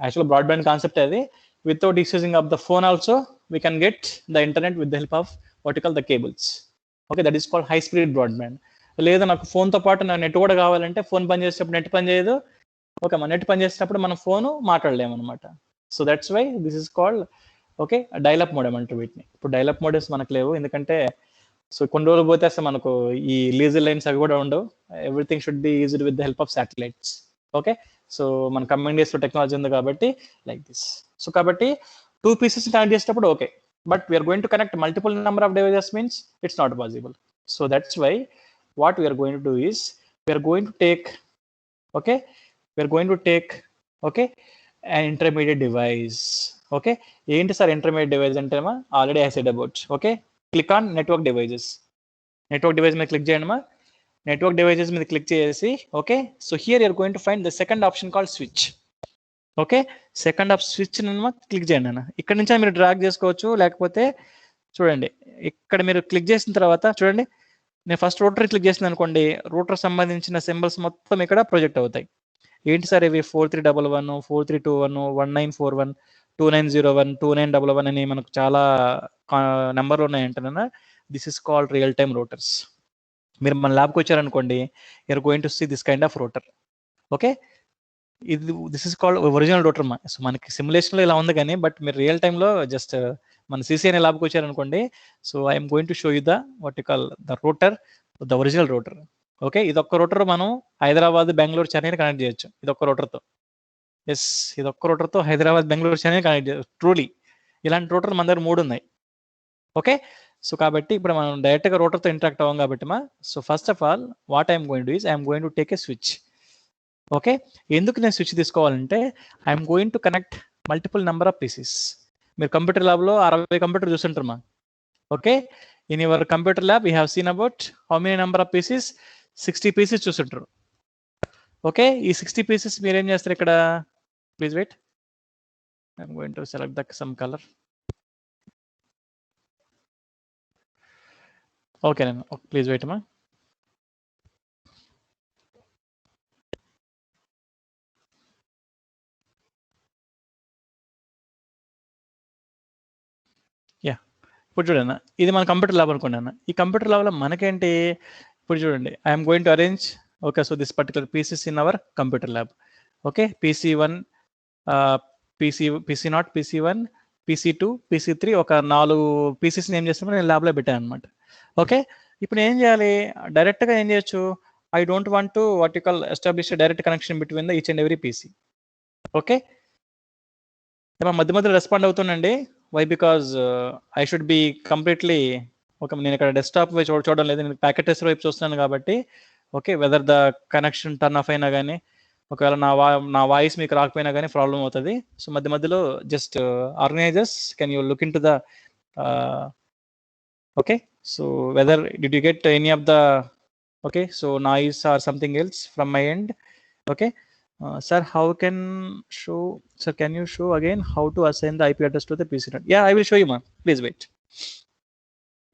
actual broadband concept అది. Without using of the phone also we can get the internet with the help of what you call the cables. Okay that is called high speed broadband. లేదా నాకు ఫోన్తో పాటు నాకు net కూడా కావాలంటే phone పని చేసేటప్పుడు నెట్ పని చేయదు. ఓకే మన నెట్ పని చేసేటప్పుడు మనం ఫోను మాట్లాడలేము అనమాట. So that's why this is called okay dial-up modem అంటారు వీటిని. ఇప్పుడు డైలప్ మోడెమ్స్ మనకు లేవు, ఎందుకంటే సో కొన్ని రోజులు పోతే అసలు మనకు ఈ లీజర్ లైన్స్ అవి కూడా ఉండవు. Everything should be used with the help of satellites. Okay so మన కమింగ్ డేస్ లో టెక్నాలజీ ఉంది కాబట్టి లైక్ దిస్. సో కాబట్టి 2 pieces కనెక్ట్ చేసేటప్పుడు okay, but we're going to connect multiple number of devices means it's not possible. So that's why what we're going to do is we're going to take an intermediate device. Okay ఏంటి sir intermediate device అంటే already I said about. Okay click on network devices. Network device మీద click చేయండి. Network devices మీద click చేసి okay so here you're going to find the second option called switch. Okay second of switch click చేయండి అన్న. ఇక్కడ నుంచి మీరు drag చేసుకోవచ్చు, లేకపోతే చూడండి ఇక్కడ మీరు క్లిక్ చేసిన తర్వాత చూడండి నేను ఫస్ట్ రూటర్ క్లిక్ చేసింది అనుకోండి, రూటర్ సంబంధించిన సింబల్స్ మొత్తం ఇక్కడ ప్రొజెక్ట్ అవుతాయి. ఏంటి సార్ ఇవి 4311 4321 1941 2901 2911 అని మనకు చాలా నెంబర్లు ఉన్నాయంటున్నా. This is called real time routers. మీరు మన ల్యాబ్కి వచ్చారనుకోండి, you are going to see this kind of router. Okay this is called original router. So మనకి సిమ్యులేషన్లో ఇలా ఉంది కానీ బట్ మీరు రియల్ టైంలో జస్ట్ మన CCNA ల్యాబ్కి వచ్చారనుకోండి, so I'm going to show you the what you call the router, the original router. Okay ఇదొక్క రూటర్ మనం హైదరాబాద్ బెంగళూరు చెన్నైని కనెక్ట్ చేయొచ్చు ఇదొక్క రూటర్తో. ఎస్ ఇదొక్క రూటర్తో హైదరాబాద్ బెంగళూరు చెన్నై కనెక్ట్ చేయొచ్చు. ట్రూలీ ఇలాంటి రూటర్లు మన దగ్గర 3 ఉన్నాయి. ఓకే సో కాబట్టి ఇప్పుడు మనం డైరెక్ట్గా రూటర్తో ఇంటరాక్ట్ అవ్వం కాబట్టి so first of all what I'm going to is I'm going to take a switch. Okay ఎందుకు నేను స్విచ్ తీసుకోవాలంటే I'm going to connect multiple number of pieces. మీరు కంప్యూటర్ ల్యాబ్లో 60 కంప్యూటర్ చూస్తుంటారు okay in your computer lab you have seen about how many number of pieces 60 pieces చూస్తుంటారు. Okay ఈ 60 pieces మీరు ఏం చేస్తారు ఇక్కడ, please wait I'm going to select the sum colour. Okay నేను ప్లీజ్ వెయిట్ అమ్మా. యా ఇప్పుడు చూడన్నా ఇది మన కంప్యూటర్ ల్యాబ్ అనుకోండి అన్న. ఈ కంప్యూటర్ ల్యాబ్లో మనకేంటి ఇప్పుడు చూడండి I'm going to arrange Okay, so this particular piece is in our computer lab. Okay, PC1, PC0, PC1, PC2, PC3 ఒక 4 పీసెస్ ఏం చేస్తామో నేను ల్యాబ్లో పెట్టాను అనమాట. ఓకే, ఇప్పుడు ఏం చేయాలి, డైరెక్ట్గా ఏం చేయొచ్చు, I don't want to vertical establish direct connection between the each and every PC. Okay, మధ్య మధ్యలో రెస్పాండ్ అవుతుండండి. Why, because I should be completely, ఒక నేను ఇక్కడ డెస్క్టాప్ వైపు చూడడం లేదు, నేను ప్యాకెట్ టెస్టర్ వైపు చూస్తున్నాను కాబట్టి. Okay, whether the connection turn off అయినా కానీ, ఒకవేళ నా వాయిస్ మీకు రాకపోయినా కానీ ప్రాబ్లం అవుతుంది. సో మధ్య మధ్యలో just organizers, can you look in to the okay, so whether did you get any of the okay, so noise or something else from my end. Okay, sir, how can show, sir, can you show again how to assign the IP address to the PC net? Yeah, I will show you, ma'am. Please wait.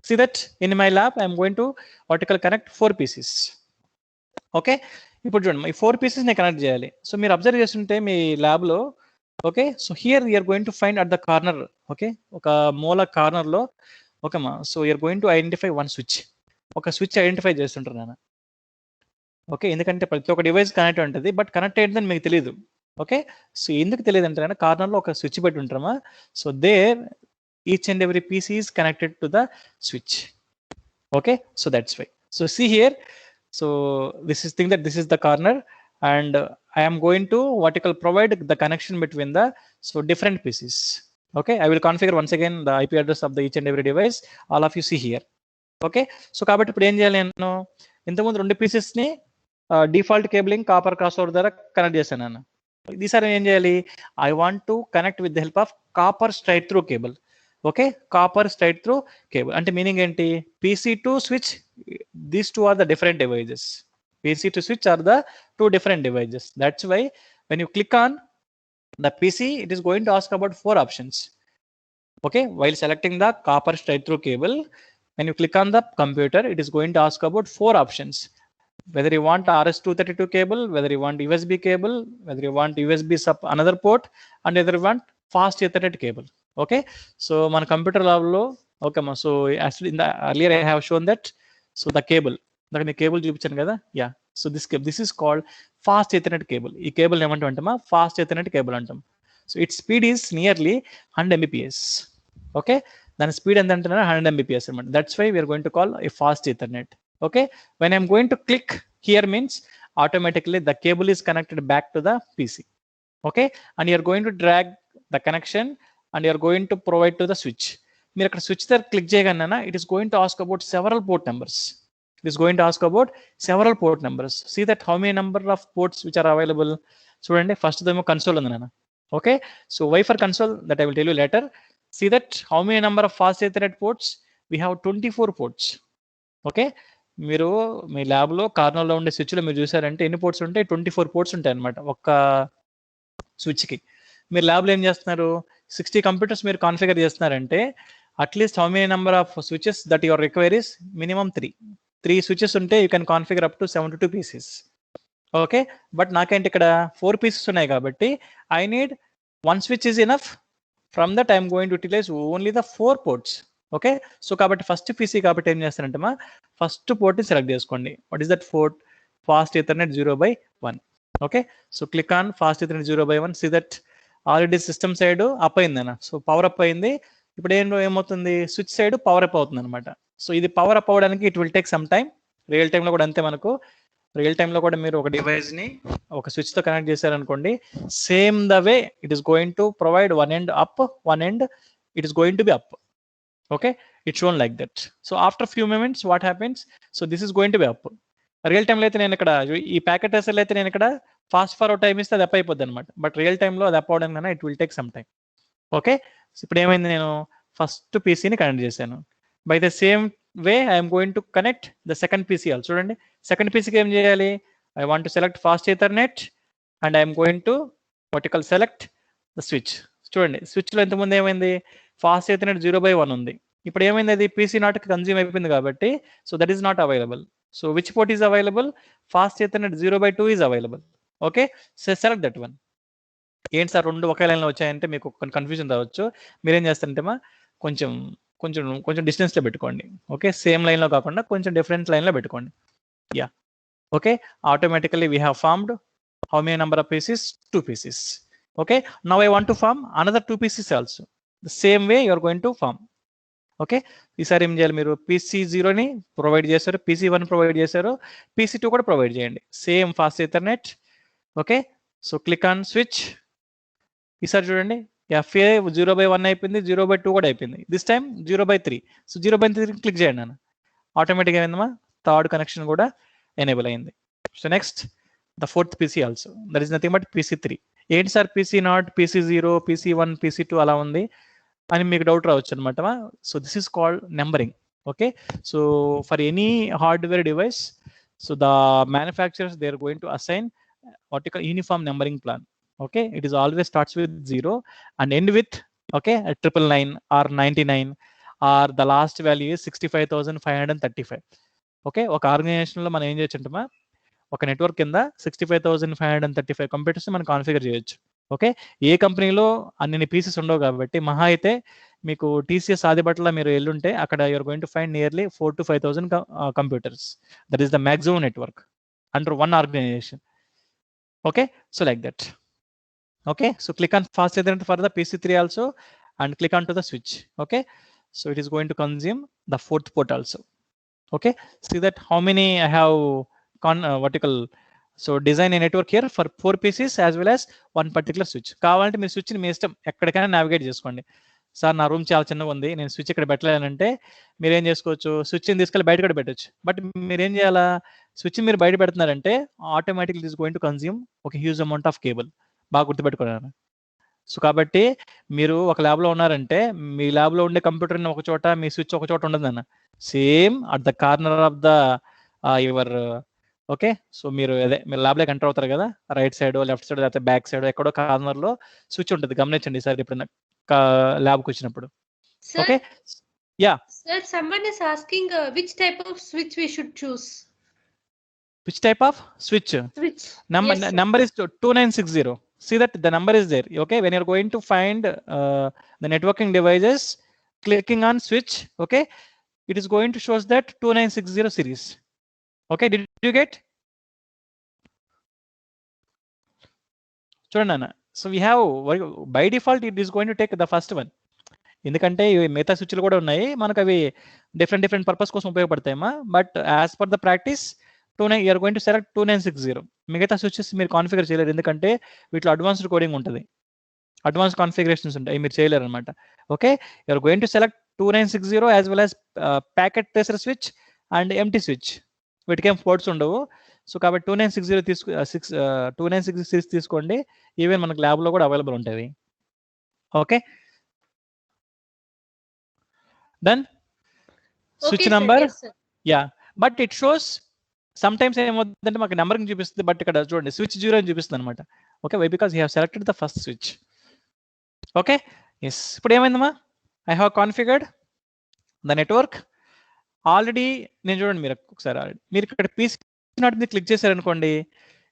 See that in my lab, I am going to vertical connect 4 pieces. Okay, ఇప్పుడు చూడండి, ఈ 4 pieces ని connect చేయాలి. So మీరు observe చేస్తుంటే మీ lab లో, okay, so here you're going to find at the corner, okay, ఒక మూల కార్నర్ లో, ఓకే మా, so you're going to identify one switch, ఒక స్విచ్ ఐడెంటిఫై చేస్తుంటారు నేను. ఓకే, ఎందుకంటే ప్రతి ఒక్క డివైస్ కనెక్ట్ ఉంటుంది, బట్ కనెక్ట్ అయ్యిందని మీకు తెలియదు. ఓకే, సో ఎందుకు తెలియదు అంటే కార్నర్లో ఒక స్విచ్ పెట్టి ఉంటామా, so there each and every PC is connected to the switch. Okay, so that's why. So see here, so this is think that this is the corner and I am going to vertical provide the connection between the so different pieces. Okay, I will configure once again the IP address of the each and every device. All of you see here. Okay, so కాబట్టి ఇప్పుడు ఏం చేయాలి, నేను ఇంతకుముందు 2 పీసెస్ని default cabling copper cross over ద్వారా connect చేశాను నేను. ఈసారి ఏం చేయాలి, I want to connect with the help of copper straight through cable. Okay, copper straight through cable అంటే మీనింగ్ ఏంటి, PC to switch, these 2 are the different devices. PC to switch are the 2 different devices. That's why when you click on the PC, it is going to ask about 4 options. Okay, while selecting the copper straight through cable, when you click on the computer, it is going to ask about 4 options. Whether you want RS-232 cable, whether you want USB cable, whether you want USB sub another port, and whether you want fast Ethernet cable. Okay, so మన computer lab లో, okay మా, so actually in the earlier I have shown that, so the cable, నాకు నేను cable చూపించాను కదా, yeah, so this is called fast ethernet cable. ఈ cable ఏమంటాం అంటామా, ఫాస్ట్ ఎథర్నెట్ కేబుల్ అంటాం. So it speed is nearly 100 Mbps. Okay, దాని speed ఎంత అంటున్నా 100 Mbps అనమాట. That's why we're going to call a fast ethernet. Okay, when I'm going to click here means automatically the cable is connected back to the PC. Okay, and you're going to drag the connection and you're going to provide to the switch. మీరు అక్కడ switch దగ్గర click చేయగానే it is going to ask about several port numbers. It is going to ask about several port numbers. See that how many number of ports which are available. చూడండి, first దేమో console ఉంది నాన్న. Okay, so why for console, that I will tell you later. See that how many number of fast Ethernet ports, we have 24 ports. Okay, మీరు మీ ల్యాబ్లో కార్నర్లో ఉండే స్విచ్లో మీరు చూసారంటే ఎన్ని పోర్ట్స్ ఉంటాయి, 24 పోర్ట్స్ ఉంటాయి అనమాట ఒక్క స్విచ్కి. మీరు ల్యాబ్లో ఏం చేస్తున్నారు, 60 కంప్యూటర్స్ మీరు కాన్ఫిగర్ చేస్తున్నారంటే at least how many number of switches that your requires, minimum 3 switches ఉంటే you can configure up to 72 pieces. Okay, but నాకేంటి ఇక్కడ 4 పీసెస్ ఉన్నాయి కాబట్టి I need 1 switch is enough. From that I'm going to utilise only the 4 ports. Okay, so కాబట్టి first PC కాబట్టి ఏం చేస్తారంటే మా ఫస్ట్ పోర్ట్ని సెలెక్ట్ చేసుకోండి. What is that port, fast ethernet 0/1. Okay, so click on fast ethernet 0/1. See that already system side up అయిందన్న, so power up అయింది. ఇప్పుడు ఏమవుతుంది, స్విచ్ సైడ్ పవర్ అప్ అవుతుంది అనమాట. సో ఇది పవర్ అప్ అవ్వడానికి it will take some time. Real టైంలో కూడా అంతే, మనకు రియల్ టైంలో కూడా మీరు ఒక డివైస్ని ఒక స్విచ్తో కనెక్ట్ చేశారనుకోండి, same the way it is going to provide one end up, one end it is going to be up. Okay, it's shown like that. So after few moments what happens, so this is going to be up. Real టైంలో అయితే నేను ఇక్కడ ఈ packet ట్రేసర్లో అయితే నేను ఇక్కడ fast forward time ఇస్తే అది అప్ అయిపోద్ది అనమాట. బట్ రియల్ టైంలో అది అప్ అవడం కన్నా it will take some time. Okay, ఇప్పుడు ఏమైంది, నేను ఫస్ట్ పీసీని కనెక్ట్ చేశాను. By the same way I'm going to connect the second PC all. చూడండి, సెకండ్ పీసీకి ఏం చేయాలి, I want to select fast Ethernet and I'm going to vertical select the switch. చూడండి, స్విచ్లో ఇంతకుముందు ఏమైంది, ఫాస్ట్ ఎథర్నెట్ 0/1 ఉంది. ఇప్పుడు ఏమైంది, అది పీసీ నాట్కి కన్జ్యూమ్ అయిపోయింది కాబట్టి so that is not available. So which port is available, fast Ethernet 0/2 is available. Okay, so select that one. ఏంటి సార్ 2 ఒకే లైన్లో వచ్చాయంటే మీకు కన్ఫ్యూజన్ రావచ్చు. మీరేం చేస్తారంటే కొంచెం కొంచెం కొంచెం డిస్టెన్స్లో పెట్టుకోండి. ఓకే, సేమ్ లైన్లో కాకుండా కొంచెం డిఫరెంట్ లైన్లో పెట్టుకోండి. Yeah, Okay, automatically we have formed how many number of pieces? 2 pieces. Okay, now I want to form another 2 pieces also. The same way you are going to form. Okay, ఈసారి ఏం చేయాలి, మీరు PC0ని provide చేశారు, PC1 provide చేశారు, PC2 కూడా provide చేయండి, same fast Ethernet. Okay, so click on switch. ఈసారి చూడండి, FA 0/1 అయిపోయింది, 0/2 కూడా అయిపోయింది, దిస్ టైమ్ 0/3. సో 0/3 క్లిక్ చేయండి అన్న, ఆటోమేటిక్గా ఏందమ్మా థర్డ్ కనెక్షన్ కూడా ఎనేబుల్ అయింది. So next the fourth PC also, that is nothing but PC3. ఏంటి sir PC0, PC0, PC1, PC2 అలా ఉంది అని మీకు డౌట్ రావచ్చు అనమాట. So this is called numbering. Okay, so for any hardware device, so the manufacturers they are going to assign what you call uniform numbering plan. Okay, it is always starts with 0 and end with, okay, 999 or 99, or the last value is 65,535. Okay, ఒక ఆర్గనైజేషన్లో మనం ఏం చేయొచ్చు అంటమా, ఒక network కింద 65,535 computers మనం configure చేయొచ్చు. Okay, ఏ కంపెనీలో అన్ని పీసెస్ ఉండవు కాబట్టి మహా అయితే మీకు TCS ఆదిబట్ల మీరు ఎల్లుంటే అక్కడ you're going to find nearly 4,000 to 5,000 computers. That is the maximum network under one organization. Okay, so like that. Okay, so click on fast ethernet for the PC3 also and click on to the switch. Okay, so it is going to consume the fourth port also. Okay, see that how many I have vertical, so design a network here for 4 PCs as well as one particular switch. కావాలంటే మీరు స్విచ్ని మీ ఇష్టం ఎక్కడికైనా navigate చేసుకోండి. Sir నా room చాలా చిన్నగా ఉంది, నేను స్విచ్ ఇక్కడ పెట్టలేనంటే మీరు ఏం చేసుకోవచ్చు, స్విచ్ని తీసుకెళ్ళి బయట కూడా పెట్టచ్చు. బట్ మీరు ఏం చేయాలా, స్విచ్ మీరు బయట పెడుతున్నారంటే automatically it is going to consume ఒక హ్యూజ్ అమౌంట్ ఆఫ్ కేబుల్. బాగా గుర్తుపెట్టుకున్నాను. సో కాబట్టి మీరు ఒక ల్యాబ్లో ఉన్నారంటే మీ ల్యాబ్లో ఉండే కంప్యూటర్ ఒక చోట, మీ స్విచ్ ఒక చోట ఉండదు అన్న, same at the corner of the your. Okay, so మీరు ల్యాబ్లోకి ఎంటర్ అవుతారు కదా, రైట్ సైడ్, లెఫ్ట్ సైడ్, లేకపోతే బ్యాక్ సైడ్ ఎక్కడో కార్నర్లో స్విచ్ ఉంటుంది, గమనించండి సార్ ఎప్పుడైనా ల్యాబ్కి వచ్చినప్పుడు. Okay, yeah Sir, someone is asking which type of switch we should choose. Which type of switch? Switch. Number, Yes, sir. number is 2960. See that the number is there. Okay, when you're going to find the networking devices, clicking on switch, okay, it is going to show us that 2960 series. Okay, did you get? చూడండి, so we have, by default it is going to take the first one. ఎందుకంటే మిగతా స్విచ్లు కూడా ఉన్నాయి మనకు, అవి different purpose కోసం ఉపయోగపడతాయమ్మా. But as per the practice 29 you are going to select 2960. మిగతా స్విచెస్ మీరు కాన్ఫిగర్ చేయలేరు, ఎందుకంటే వీటిలో అడ్వాన్స్డ్ కోడింగ్ ఉంటుంది, అడ్వాన్స్ కాన్ఫిగరేషన్స్ ఉంటాయి, మీరు చేయలేరు అనమాట. Okay, you're going to select 2960 as well as packet tracer switch and empty switch. వీటికేం పోర్ట్స్ ఉండవు. సో కాబట్టి 2960 సిరీస్ తీసుకోండి, ఈవెన్ మనకు ల్యాబ్లో కూడా అవైలబుల్ ఉంటుంది. Okay, then switch number, yeah, but it shows sometimes ఏమవుతుందంటే మాకు నెంబరింగ్ చూపిస్తుంది, బట్ ఇక్కడ చూడండి స్విచ్ 0 అని చూపిస్తుంది అనమాట. Okay, why because you have selected the first switch. Okay, yes, ఇప్పుడు ఏమైందమ్మా, I have configured the network already. నేను చూడండి, మీరు ఒకసారి మీరు ఇక్కడ PC0 మీద క్లిక్ చేశారనుకోండి,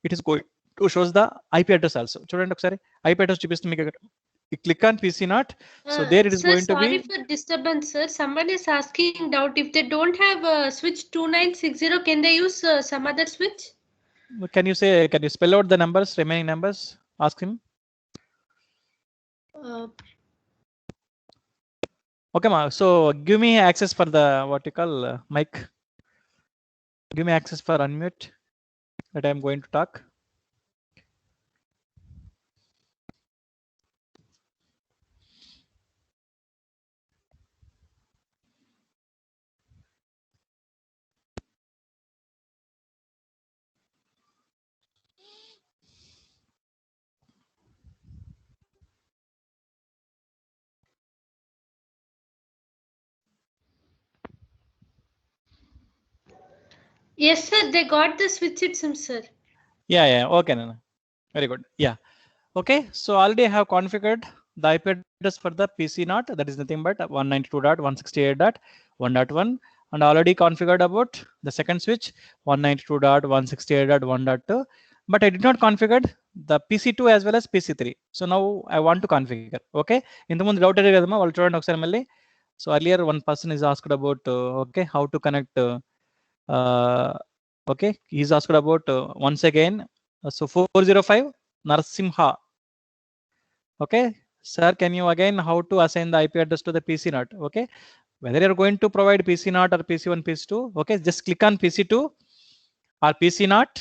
it is going to shows the IP address also. చూడండి ఒకసారి IP అడ్రస్ చూపిస్తుంది మీకు. Click on PC0, so there it is sir, going to be. Sorry for disturbance, sir. Someone is asking doubt, if they don't have switch 2960, can they use some other switch? Can you spell out the numbers, remaining numbers? Ask him. Okay ma, so give me access for the what you call mic. Give me access for unmute that I am going to talk. Yes, sir, they got the switch, it seems, sir. Yeah, okay, Nana. Very good. Yeah, okay, so already I have configured the IP address for the PC0, that is nothing but 192.168.1.1, and already configured about the second switch 192.168.1.2, but I did not configure the PC2 as well as PC3. So now I want to configure. Okay, ఇంతకుముందు doubt అడిగారు కదమ్మా, వాళ్ళు చూడండి ఒకసారి మళ్ళీ. So earlier one person is asked about okay, how to connect Okay, he's asked about once again. So 405 Narsimha. Okay, sir, can you again how to assign the IP address to the PC NOT? Okay, whether you're going to provide PC NOT or PC1, PC2. Okay, just click on PC2 or PC NOT.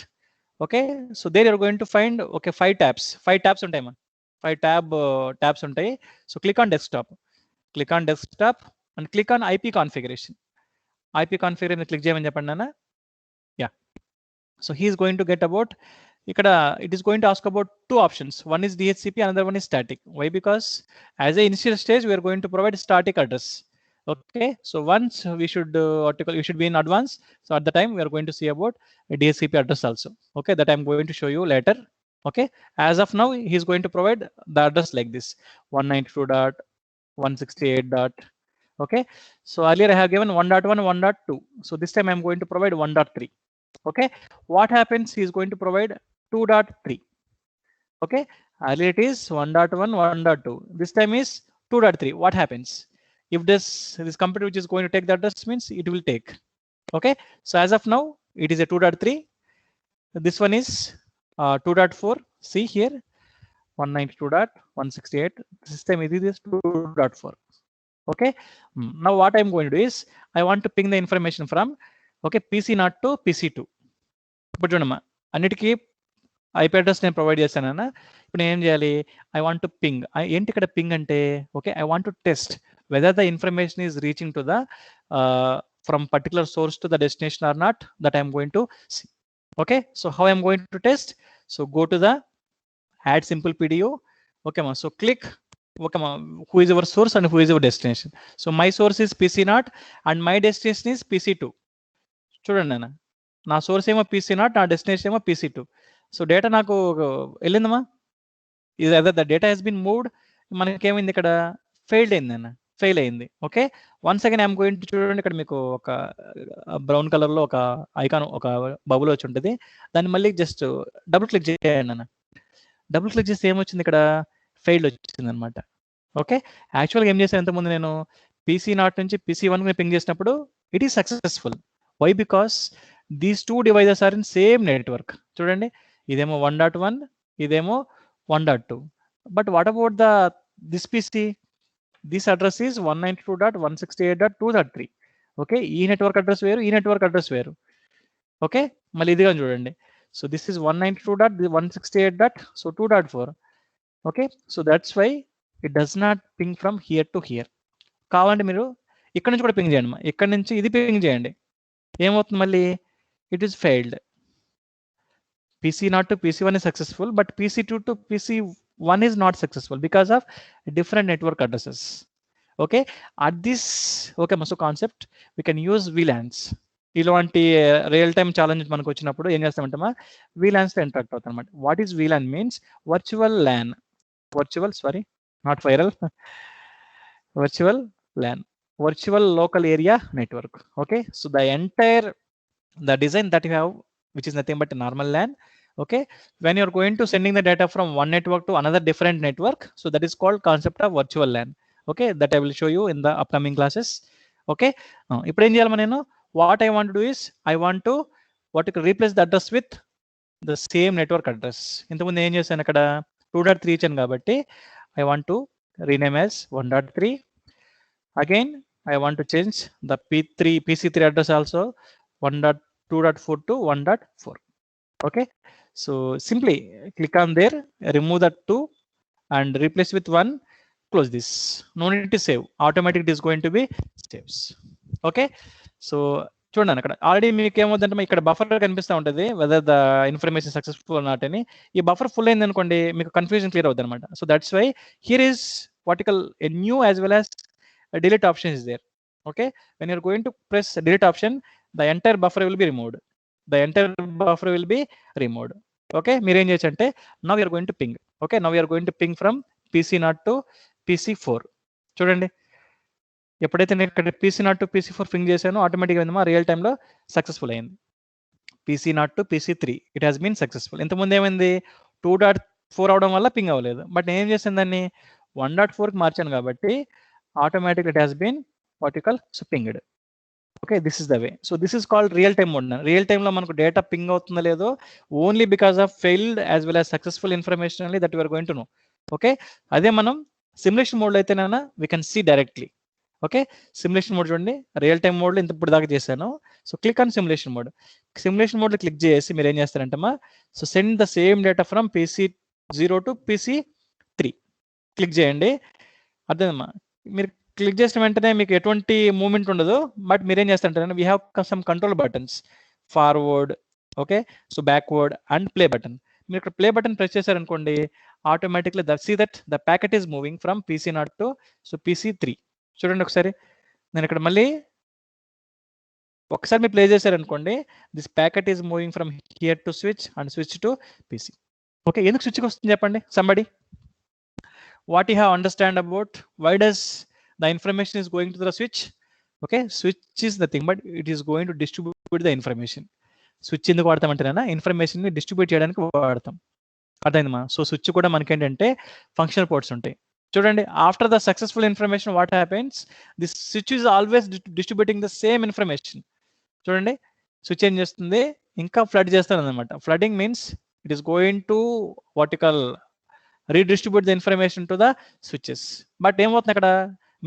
Okay, so there you're going to find five tabs on time. Five tabs on time. So click on desktop. Click on desktop and click on IP configuration. IP configuration click చేయమని చెప్పండి నాన్న. Yeah. So he is going to get about it is going to ask about two options. One is DHCP, another one is static. Why? Because as a initial stage we are going to provide static address. Okay, so once we should be in advance. So at the time we are going to see about a DHCP address also. Okay, that I'm going to show you later. Okay, as of now he is going to provide the address like this 192.168. Okay, so earlier I have given 1.1, 1.2. So this time I'm going to provide 1.3. Okay, what happens? He is going to provide 2.3. Okay, earlier it is 1.1, 1.2. This time is 2.3. What happens? If this computer which is going to take the address means it will take. Okay, so as of now it is a 2.3. This one is 2.4. See here 192.168. This time it is 2.4. Okay, now what I'm going to do is I want to ping the information from PC NOT to PC2. ఇప్పుడు చూడమ్మా అన్నిటికీ IP address నేను provide చేశానన్నా. ఇప్పుడు నేను ఏం చేయాలి? I want to ping. ఏంటి ఇక్కడ పింగ్ అంటే I want to test whether the information is reaching to the from particular source to the destination or not, that I'm going to see. Okay, so how I'm going to test? So go to the add simple PDO. ఓకేమా, so click who is our source and who is our destination. So my source is PC NOT and my destination is PC2. చూడండి అన్న, నా source ఏమో PC NOT, నా destination ఏమో PC2. So data నాకు వెళ్ళిందమ్మా. ఇది అదే the data has been moved. మనకేమైంది ఇక్కడ? ఫెయిల్డ్ అయింది అన్న, ఫెయిల్ అయింది. Okay, once again I'm going to చూడండి, ఇక్కడ మీకు ఒక బ్రౌన్ కలర్ లో ఒక ఐకాన్, ఒక బబుల్ వచ్చి ఉంటుంది. దాన్ని మళ్ళీ జస్ట్ డబుల్ క్లిక్ చేయండి అన్న. డబుల్ క్లిక్ చేస్తే ఏమొచ్చింది? ఇక్కడ ఫెయిల్డ్ వచ్చింది అనమాట. ఓకే, యాక్చువల్గా ఏం చేశాను ఇంతకుముందు నేను PC NOT నుంచి PC1 పింగ్ చేసినప్పుడు it is successful. Why? Because these two devices are in same network. చూడండి, ఇదేమో 1.1, ఇదేమో 1.2. But what about this PC? This address is 192.168.2.3. Okay, ఈ నెట్వర్క్ అడ్రస్ వేరు, ఈ నెట్వర్క్ అడ్రస్ వేరు. ఓకే, మళ్ళీ ఇదిగా చూడండి. So this is 192.168.2.4. Okay, so that's why it does not ping from here to here. కావాలంటే మీరు ఇక్కడ నుంచి కూడా పింగ్ చేయండి. ఇక్కడ నుంచి ఇది పింగ్ చేయండి. ఏమవుతుంది మళ్ళీ? It is failed. PC NOT to PC1 is successful, but PC2 to PC1 is not successful because of different network addresses. Okay, at this so concept we can use VLANs. ఇలాంటి real time challenge మనకు వచ్చినప్పుడు ఏం చేస్తామంటే VLANs తో interact అవుతాం అన్నమాట. What is VLAN means? Virtual LAN. Virtual LAN, virtual local area network. Okay, so the design that you have, which is nothing but a normal LAN. Okay, when you're going to sending the data from one network to another different network, so that is called concept of virtual LAN. Okay, that I will show you in the upcoming classes. Okay, ఇప్పుడు ఏం చేయాలి నేను? what I want to do is I want to replace the address with the same network address. ఇంతకుముందు ఏం చేశాను? అక్కడ 2.3 ఇచ్చాను కాబట్టి I want to rename as 1.3. Again I want to change the PC3 address also 1.2.4 to 1.4. Okay, so simply click on there, remove that 2 and replace with 1. Close this. No need to save. Automatically it is going to be saves. Okay, so చూడండి అక్కడ already మీకు ఏమవుతుందంటే ఇక్కడ buffer కనిపిస్తూ ఉంటుంది weather the information successful not అని. ఈ buffer full అయింది అనుకోండి మీకు కన్ఫ్యూజన్ క్లియర్ అవుతుంది అనమాట. So that's why here is vertical a new as well as a delete option is there. Okay, when you're going to press delete option, the entire buffer will be removed. Okay, మీరు ఏం చేయొచ్చు అంటే now we are going to ping. Okay, now we are going to ping from PC NOT to PC4. చూడండి, ఎప్పుడైతే నేను ఇక్కడ PC NOT to PC4 ping చేశానో ఆటోమేటిక్గా ఏందమ్మా రియల్ టైంలో సక్సెస్ఫుల్ అయింది. PC NOT to PC3 it has been successful. ఇంతకుముందు ఏమైంది? 2.4 అవడం వల్ల పింగ్ అవ్వలేదు. బట్ నేను ఏం చేశాను దాన్ని 1.4కి మార్చాను కాబట్టి automatic it has been vertical so pinged. Okay, this is the way. So this is called real time mode. Real time lo manaku data ping avutunda ledo only because of failed as well as successful information only that we are going to know. Okay, ade manam simulation mode lo aithe nana we can see directly. Okay, simulation mode చూడండి, real time mode లో ఇంత ఇప్పుడు దాకా చేశాను. So click on simulation mode. Simulation mode లో click చేసి మీరు ఏం చేస్తారంటమ్మా, so send the same data from PC0 to PC3 click చేయండి. అర్థమమ్మా, మీరు క్లిక్ చేసిన వెంటనే మీకు ఎటువంటి మూవ్మెంట్ ఉండదు. బట్ మీరేం చేస్తారంటే we have some control buttons, forward, okay, so backward and play button. మీరు ఇక్కడ ప్లే బటన్ ప్రెస్ చేశారనుకోండి, automatically see that the packet is moving from PC0 to so PC3. చూడండి ఒకసారి, నేను ఇక్కడ మళ్ళీ ఒకసారి మీరు ప్లే చేశారనుకోండి, this packet is moving from here to switch and switch to PC. Okay, ఎందుకు స్విచ్కి వస్తుంది చెప్పండి somebody? What you have understand about why does the information is going to the switch? Okay, switch is nothing but it is going to distribute the information. Switch ఎందుకు వాడతామంటేనా, information ని distribute చేయడానికి వాడతాం. అర్థమైందమ్మా? So switch కూడా మనకి ఏంటంటే functional ports ఉంటాయి. చూడండి, after the successful information what happens, this switch is always distributing the same information. చూడండి, స్విచ్ ఏం చేస్తుంది, ఇంకా ఫ్లడ్ చేస్తాను అనమాట. Flooding means it is going to vertical redistribute the information to the switches. But ఏమవుతుంది అక్కడ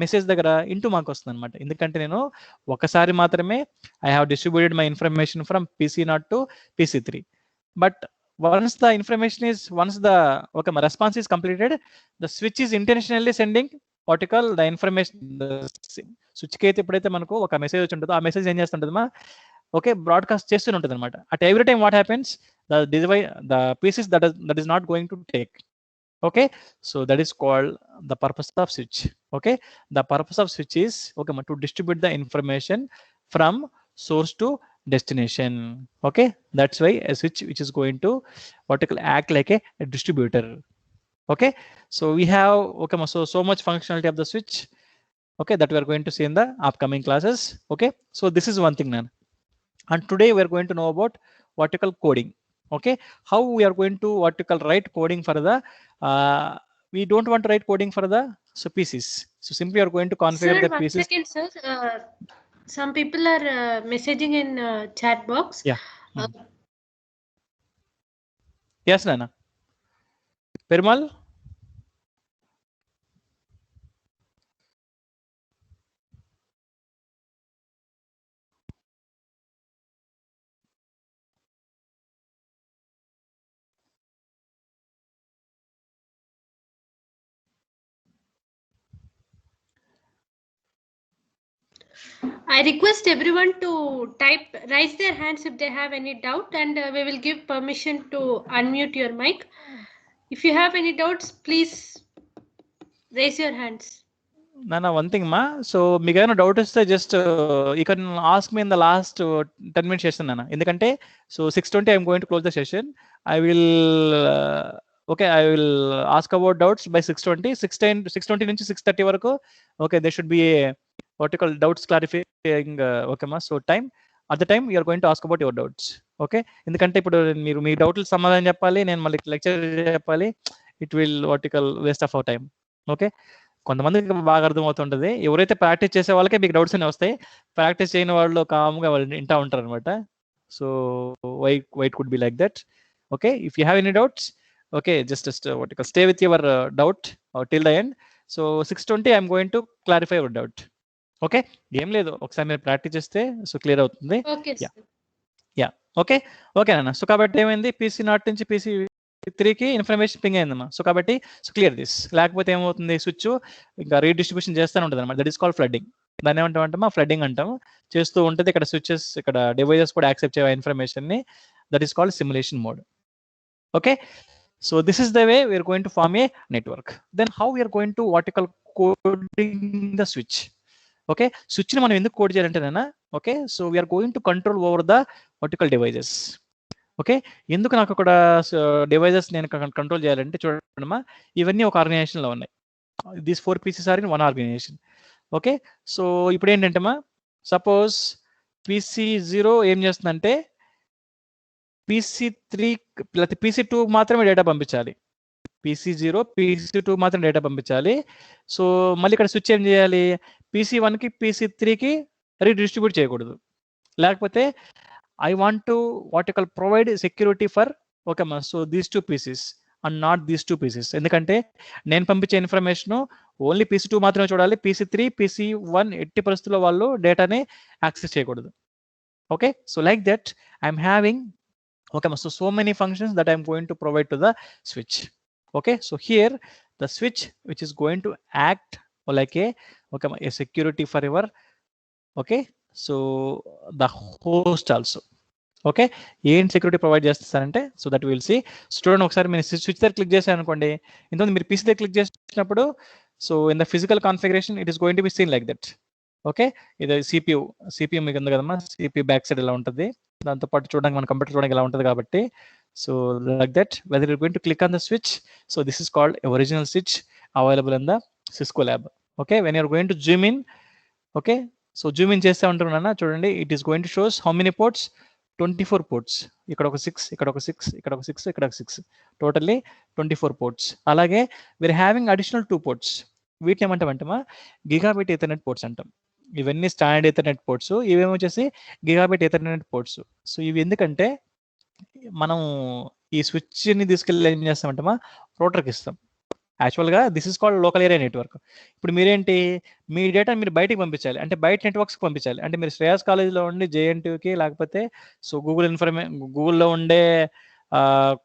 మెసేజ్ దగ్గర into mark వస్తుంది అనమాట. ఎందుకంటే నేను ఒకసారి మాత్రమే I have distributed my information from PC0 to PC3. But once the information is okay, my response is completed, the switch is intentionally sending vertical the information. Switch కి అయితే ఎప్పుడైతే మనకు ఒక మెసేజ్ వచ్చి ఉంటుందో ఆ మెసేజ్ ఏం చేస్తుంటుందమ్మా, ఓకే, బ్రాడ్కాస్ట్ చేస్తూనే ఉంటుంది అనమాట. At every time what happens, the pieces that is not going to take. Okay, so that is called the purpose of switch. Okay, the purpose of switch is okay to distribute the information from source to destination. Okay, that's why a switch which is going to vertical act like a distributor. Okay, so we have okay so much functionality of the switch, okay, that we are going to see in the upcoming classes. Okay, so this is one thing now, and today we are going to know about vertical coding. Okay, how we are going to vertical write coding for the we don't want to write coding for the so PCs. So simply you are going to configure the PCs. Second, sir. Some people are messaging in chat box. Yeah. Yes, Nana. Perumal. I request everyone to raise their hands if they have any doubt, and we will give permission to unmute your mic. If you have any doubts, please raise your hands. Nana, one thing ma, so మీకు ఏమైనా doubt వస్తే just you can ask me in the last 10 minutes session Nana. ఎందుకంటే so 6:20 I am going to close the session. I will okay, I will ask about doubts by 6:20. 6:20 నుంచి 6:30 వరకు okay, there should be a vertical doubts clarifying okay ma, so time at the time you are going to ask about your doubts. Okay, ఎందుకంటే ఇప్పుడు మీరు మీ డౌట్లు సమాధానం చెప్పాలి, నేను మళ్ళీ లెక్చర్ చెప్పాలి, it will vertical waste of our time. Okay, కొంతమందికి బాగా అర్థమవుతుంటది, ఎవరైతే ప్రాక్టీస్ చేసే వాళ్ళకే మీకు డౌట్స్ అనే వస్తాయి, ప్రాక్టీస్ చేయని వాళ్ళు కామ్గా వాళ్ళు వింటా ఉంటారు అనమాట. So why it could be like that. Okay, if you have any doubts, okay, just vertical stay with your doubt till the end. So 6:20 I am going to clarify your doubt. Okay, ఏం లేదు, ఒకసారి మీరు practice చేస్తే so clear అవుతుంది. Yeah okay okay అన్న. So కాబట్టి ఏమైంది, PC0 నుంచి PC3కి ఇన్ఫర్మేషన్ పింగ్ అయిందమ్మా. సో కాబట్టి సో క్లియర్ దిస్, లేకపోతే ఏమవుతుంది, స్విచ్ ఇంకా రీడిస్ట్రిబ్యూషన్ చేస్తూనే ఉంటుంది అనమాట. That is called flooding. దాన్ని ఏమంటాం ఫ్లడ్డింగ్ అంటాం, చేస్తూ ఉంటుంది. ఇక్కడ స్విచెస్ ఇక్కడ డివైజెస్ కూడా యాక్సెప్ట్ చేయ ఇన్ఫర్మేషన్ ని, that is called simulation mode. Okay, so this is the way we are going to form a network. Then how we are going to vertical coding the switch. Okay, switch ని మనం ఎందుకు code చేయాలంటేనా, okay, so we are going to control over the vertical devices. Okay, ఎందుకు నాకు అక్కడ devices నేను control చేయాలంటే చూడమ్మా, ఇవన్నీ ఒక ఆర్గనైజేషన్ లో ఉన్నాయి. These 4 pieces are in one organization. Okay, so ఇప్పుడు ఏంటంటే సపోజ్ PC0 ఏం చేస్తుందంటే PC3 లేకపోతే PC2 మాత్రమే డేటా పంపించాలి. PC0 PC2 మాత్రం డేటా పంపించాలి. సో మళ్ళీ ఇక్కడ స్విచ్ ఏం చేయాలి, PC1కి PC3కి రీడిస్ట్రిబ్యూట్ చేయకూడదు. లేకపోతే I want to what you call provide security for okay మా so these 2 pieces and not these 2 pieces. ఎందుకంటే నేను పంపించే ఇన్ఫర్మేషన్ ఓన్లీ PC2 మాత్రమే చూడాలి. PC3 PC1 ఎట్టి పరిస్థితుల్లో వాళ్ళు డేటాని యాక్సెస్ చేయకూడదు. Okay, so like that I'm having okay so many functions that I'm going to provide to the switch. Okay, so here the switch which is going to act like a security for your okay so the host also. Okay, ఏం security provide చేస్తారంటే so that will see. Student ఒకసారి మీరు switch దగ్గర click చేశారు అనుకోండి, ఇంతకుముందు మీరు PC దగ్గర క్లిక్ చేసినప్పుడు so in the physical configuration it is going to be seen like that. Okay, ఇది CPU మీకు ఉంది కదమ్మా, CPU బ్యాక్ సైడ్ ఇలా ఉంటుంది, దాంతోపాటు చూడడానికి మన కంప్యూటర్ చూడడానికి ఇలా ఉంటుంది కాబట్టి so like that whether you going to click on the switch so this is called original switch available in the Cisco lab. Okay, when you're going to zoom in okay so zoom in చేస్తే ఉంటున్నా చూడండి, it is going to shows how many ports 24 ports. ఇక్కడ ఒక 6, ఇక్కడ ఒక 6, ఇక్కడ ఒక 6, ఇక్కడ ఒక 6, టోటల్లీ 24 పోర్ట్స్. అలాగే వీఆర్ హ్యావింగ్ అడిషనల్ 2 పోర్ట్స్. వీటిని ఏమంటామంటమా గిగాబిట్ ఈథర్నెట్ పోర్ట్స్ అంటాం. ఇవన్నీ స్టాండర్డ్ ఈథర్నెట్ పోర్ట్స్, ఇవేమో వచ్చేసి గిగాబిట్ ఈథర్నెట్ పోర్ట్స్. సో ఇవి ఎందుకంటే మనం ఈ స్విచ్ని తీసుకెళ్ళి ఏం చేస్తామంటమా రూటర్కి ఇస్తాం. యాక్చువల్గా this is called local area network. ఇప్పుడు మీరేంటి మీ డేటా మీరు బయటికి పంపించాలి అంటే బయట నెట్వర్క్స్కి పంపించాలి అంటే మీరు శ్రేయాస్ కాలేజ్లో ఉండి JNTUకి లేకపోతే సో గూగుల్లో ఉండే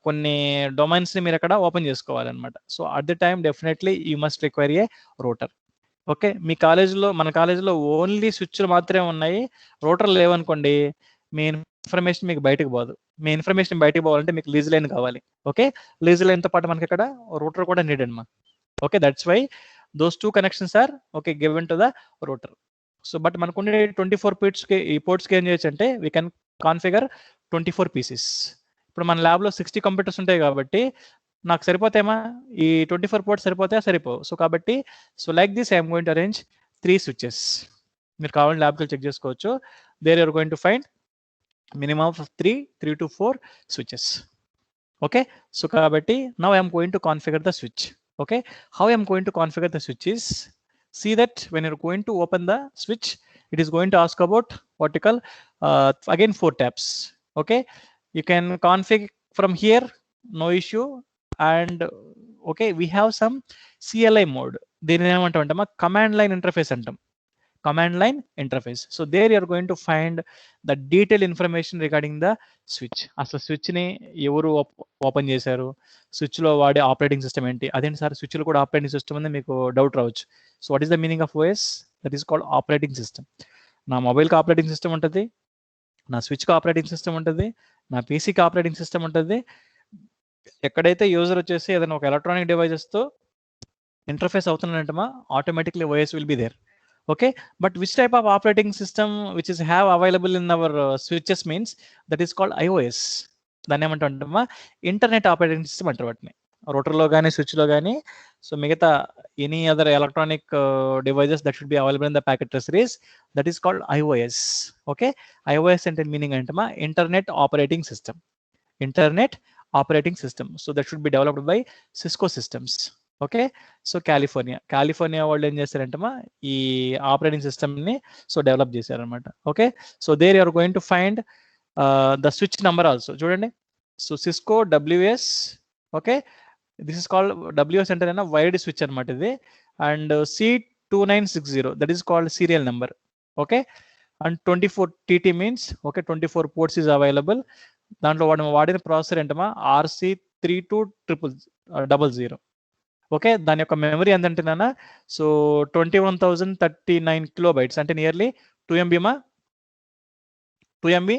కొన్ని డొమైన్స్ని మీరు అక్కడ ఓపెన్ చేసుకోవాలన్నమాట. So at the time definitely you must require a router. Okay, మీ కాలేజీలో మన కాలేజీలో ఓన్లీ స్విచ్లు మాత్రమే ఉన్నాయి, రూటర్లు లేవనుకోండి మీ ఇన్ఫర్మేషన్ మీకు బయటకు పోదు. మీ ఇన్ఫర్మేషన్ బయటకు పోవాలంటే మీకు లీజ్ లైన్ కావాలి. ఓకే, లీజ్ లైన్తో పాటు మనకి ఇక్కడ రూటర్ కూడా నీడెడ్ మా. Okay, that's why those 2 connections are okay given to the router. So but మనకు ఉండే 24 పోర్ట్స్కి ఈ పోర్ట్స్కి ఏం చేయొచ్చు అంటే వీ కెన్ కాన్ఫిగర్ 24 పీసెస్. ఇప్పుడు మన ల్యాబ్లో 60 కంప్యూటర్స్ ఉంటాయి కాబట్టి నాకు సరిపోతామా ఈ 24 పోర్ట్స్ సరిపోతాయా? సరిపోవు. సో కాబట్టి so like this I'm going to arrange 3 switches. మీరు కావాలని ల్యాబ్కి చెక్ చేసుకోవచ్చు. There you're going to find minimum of 3 to 4 switches. Okay, so kabatti now I am going to configure the switch. Okay, how I am going to configure the switch is, see that when you're going to open the switch it is going to ask about vertical again 4 tabs. Okay, you can configure from here, no issue. And okay, we have some CLI mode, దీని ఏమంటామంటే command line interface అంటాం. Command line interface. So there you are going to find the detailed information regarding the switch. అసలు స్విచ్ని ఎవరు open చేశారు, స్విచ్లో వాడే operating system ఏంటి, అదేంటి sir స్విచ్లో కూడా ఆపరేటింగ్ సిస్టమ్ అని మీకు డౌట్ రావచ్చు. So what is the meaning of OS? That is called operating system. నా మొబైల్కి ఆపరేటింగ్ సిస్టమ్ ఉంటుంది, నా స్విచ్కి ఆపరేటింగ్ సిస్టమ్ ఉంటుంది, నా PCకి ఆపరేటింగ్ సిస్టమ్ ఉంటుంది. ఎక్కడైతే యూజర్ వచ్చేసి ఏదైనా ఒక ఎలక్ట్రానిక్ డివైజెస్తో ఇంటర్ఫేస్ అవుతున్నట్టమా automatically OS will be there. Okay, but which type of operating system which is have available in our switches means that is called iOS. దాన్ని ఏమంటామా ఇంటర్నెట్ ఆపరేటింగ్ సిస్టమ్ అంటారు వాటిని. రూటర్లో కానీ స్విచ్లో కానీ సో మిగతా any other electronic devices that should be available in the packet tracer is that is called iOS. Okay, iOS అంటే meaning ఏంటమా internet operating system. Internet operating system. So that should be developed by Cisco systems. Okay, so California వాళ్ళు ఏం చేస్తారంటమా ఈ operating సిస్టమ్ని so develop చేశారనమాట. Okay, so there you're going to find the switch number also. చూడండి, so Cisco WS. Okay, this is called WS అంటే wide switch అనమాట ఇది. And C2960 that is called serial number. Okay, and 24 TT means okay 24 ports is available. దాంట్లో వాడిన processor ఏంటమా RC32000. Okay, దాని యొక్క memory ఎంతంటేనా సో 21,039 kilobytes అంటే నియర్లీ 2 MB మా 2 MB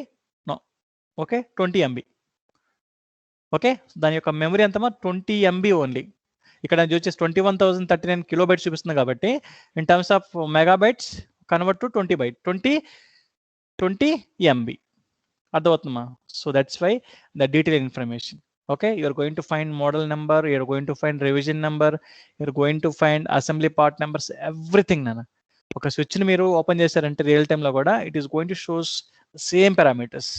no okay 20 MB. Okay, దాని యొక్క మెమరీ ఎంతమా 20 MB ఓన్లీ. ఇక్కడ వచ్చేసి 21,039 kilobytes చూపిస్తుంది కాబట్టి in terms of megabytes convert to 20 MB. అర్థమవుతుందమ్మా? So that's why the detail information. Okay, you are going to find model number, you are going to find revision number, you are going to find assembly part numbers, everything nana. ఒక స్విచ్ని మీరు open చేశారంటే real టైంలో కూడా it is going to shows same parameters.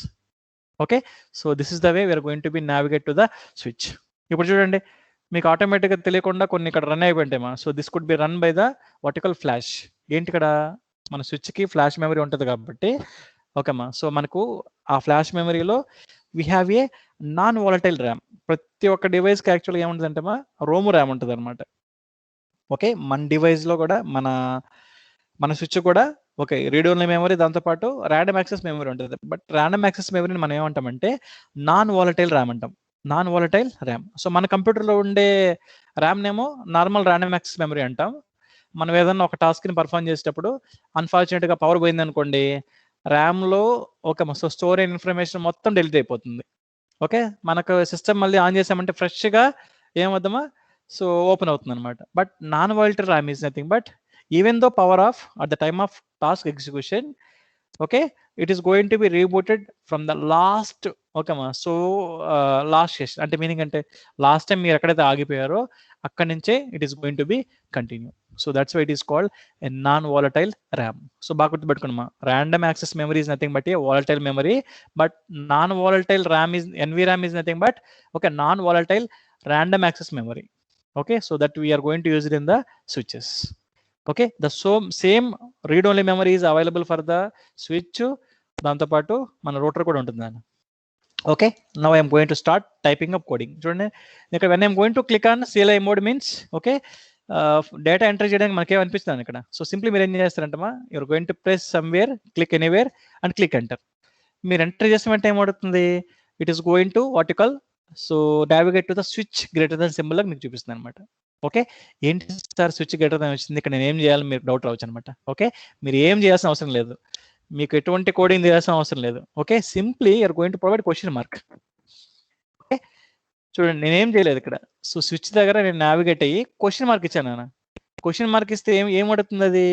Okay, so this is the way we are going to be navigate to the switch. ఇప్పుడు చూడండి, మీకు ఆటోమేటిక్గా తెలియకుండా కొన్ని ఇక్కడ రన్ అయిపోయింటాయమా. So this could be run by the vertical flash. ఏంటి ఇక్కడ మన స్విచ్కి ఫ్లాష్ మెమరీ ఉంటుంది కాబట్టి ఓకేమ్మా. సో మనకు ఆ ఫ్లాష్ మెమరీలో we have A non volatile RAM. ప్రతి ఒక్క డివైస్కి యాక్చువల్గా ఏముంటుంది అంటే రోమ్ ర్యామ్ ఉంటుంది అనమాట. ఓకే, మన డివైస్లో కూడా మన స్విచ్ కూడా ఓకే రీడ్ ఓన్లీ మెమరీ, దాంతోపాటు ర్యాండమ్ యాక్సెస్ మెమరీ ఉంటుంది. బట్ ర్యాండమ్ యాక్సెస్ మెమరీని మనం ఏమంటామంటే నాన్ వాలటైల్ ర్యామ్ అంటాం. Non volatile RAM. సో మన కంప్యూటర్లో ఉండే ర్యామ్నేమో నార్మల్ ర్యాండమ్ యాక్సెస్ మెమరీ అంటాం. మనం ఏదన్నా ఒక టాస్క్ని పర్ఫామ్ చేసేటప్పుడు అన్ఫార్చునేట్గా పవర్ పోయింది అనుకోండి, ర్యామ్లో ఓకే సో స్టోర్ అయిన ఇన్ఫర్మేషన్ మొత్తం డెలీట్ అయిపోతుంది. ఓకే, మనకు సిస్టమ్ మళ్ళీ ఆన్ చేసామంటే ఫ్రెష్గా ఏమవుతామా సో ఓపెన్ అవుతుంది అనమాట. But non volatile RAM is nothing but even though power off at the time of task execution, okay it is going to be rebooted from the last. ఓకేమా, so last session అంటే meaning అంటే last time మీరు ఎక్కడైతే ఆగిపోయారో అక్కడి నుంచే it is going to B continue. So that's why it is called a non volatile RAM. So బాగా గుర్తుపెట్టుకున్నామా, random access memory is nothing but a volatile memory, but non volatile RAM is NVRAM is nothing but okay non volatile random access memory. Okay, so that we're going to use it in the switches. Okay, the same read only memory is available for the switch, దాంతోపాటు మన router కూడా ఉంటుంది దాన్ని. Okay, now I'm going to start typing up coding. చూడండి ఇక్కడ when I'm going to click on CLI mode means okay data enter చేయడానికి మనకేం అనిపిస్తుంది ఇక్కడ. సో సింప్లీ మీరు ఏం చేస్తారంటమా, you're going to press somewhere, click anywhere and click enter. మీరు ఎంటర్ చేసినట్టు ఏమవుతుంది, it is going to vertical so navigate to the switch greater than symbol మీకు చూపిస్తుంది అనమాట. ఓకే, ఏంటి సార్ స్విచ్ గ్రేటర్ దెన్ వచ్చింది, ఇక్కడ నేను ఏం చేయాలి మీరు డౌట్ రావచ్చు అనమాట. ఓకే, మీరు ఏం చేయాల్సిన అవసరం లేదు, మీకు ఎటువంటి కోడింగ్ చేయాల్సిన అవసరం లేదు. Okay, simply you're going to provide question mark. Okay, చూడండి నేనేం చేయలేదు ఇక్కడ. సో స్విచ్ దగ్గర నేను నావిగేట్ అయ్యి క్వశ్చన్ మార్క్ ఇచ్చాను నాన్న. క్వశ్చన్ మార్క్ ఇస్తే ఏం అడుగుతుంది అది,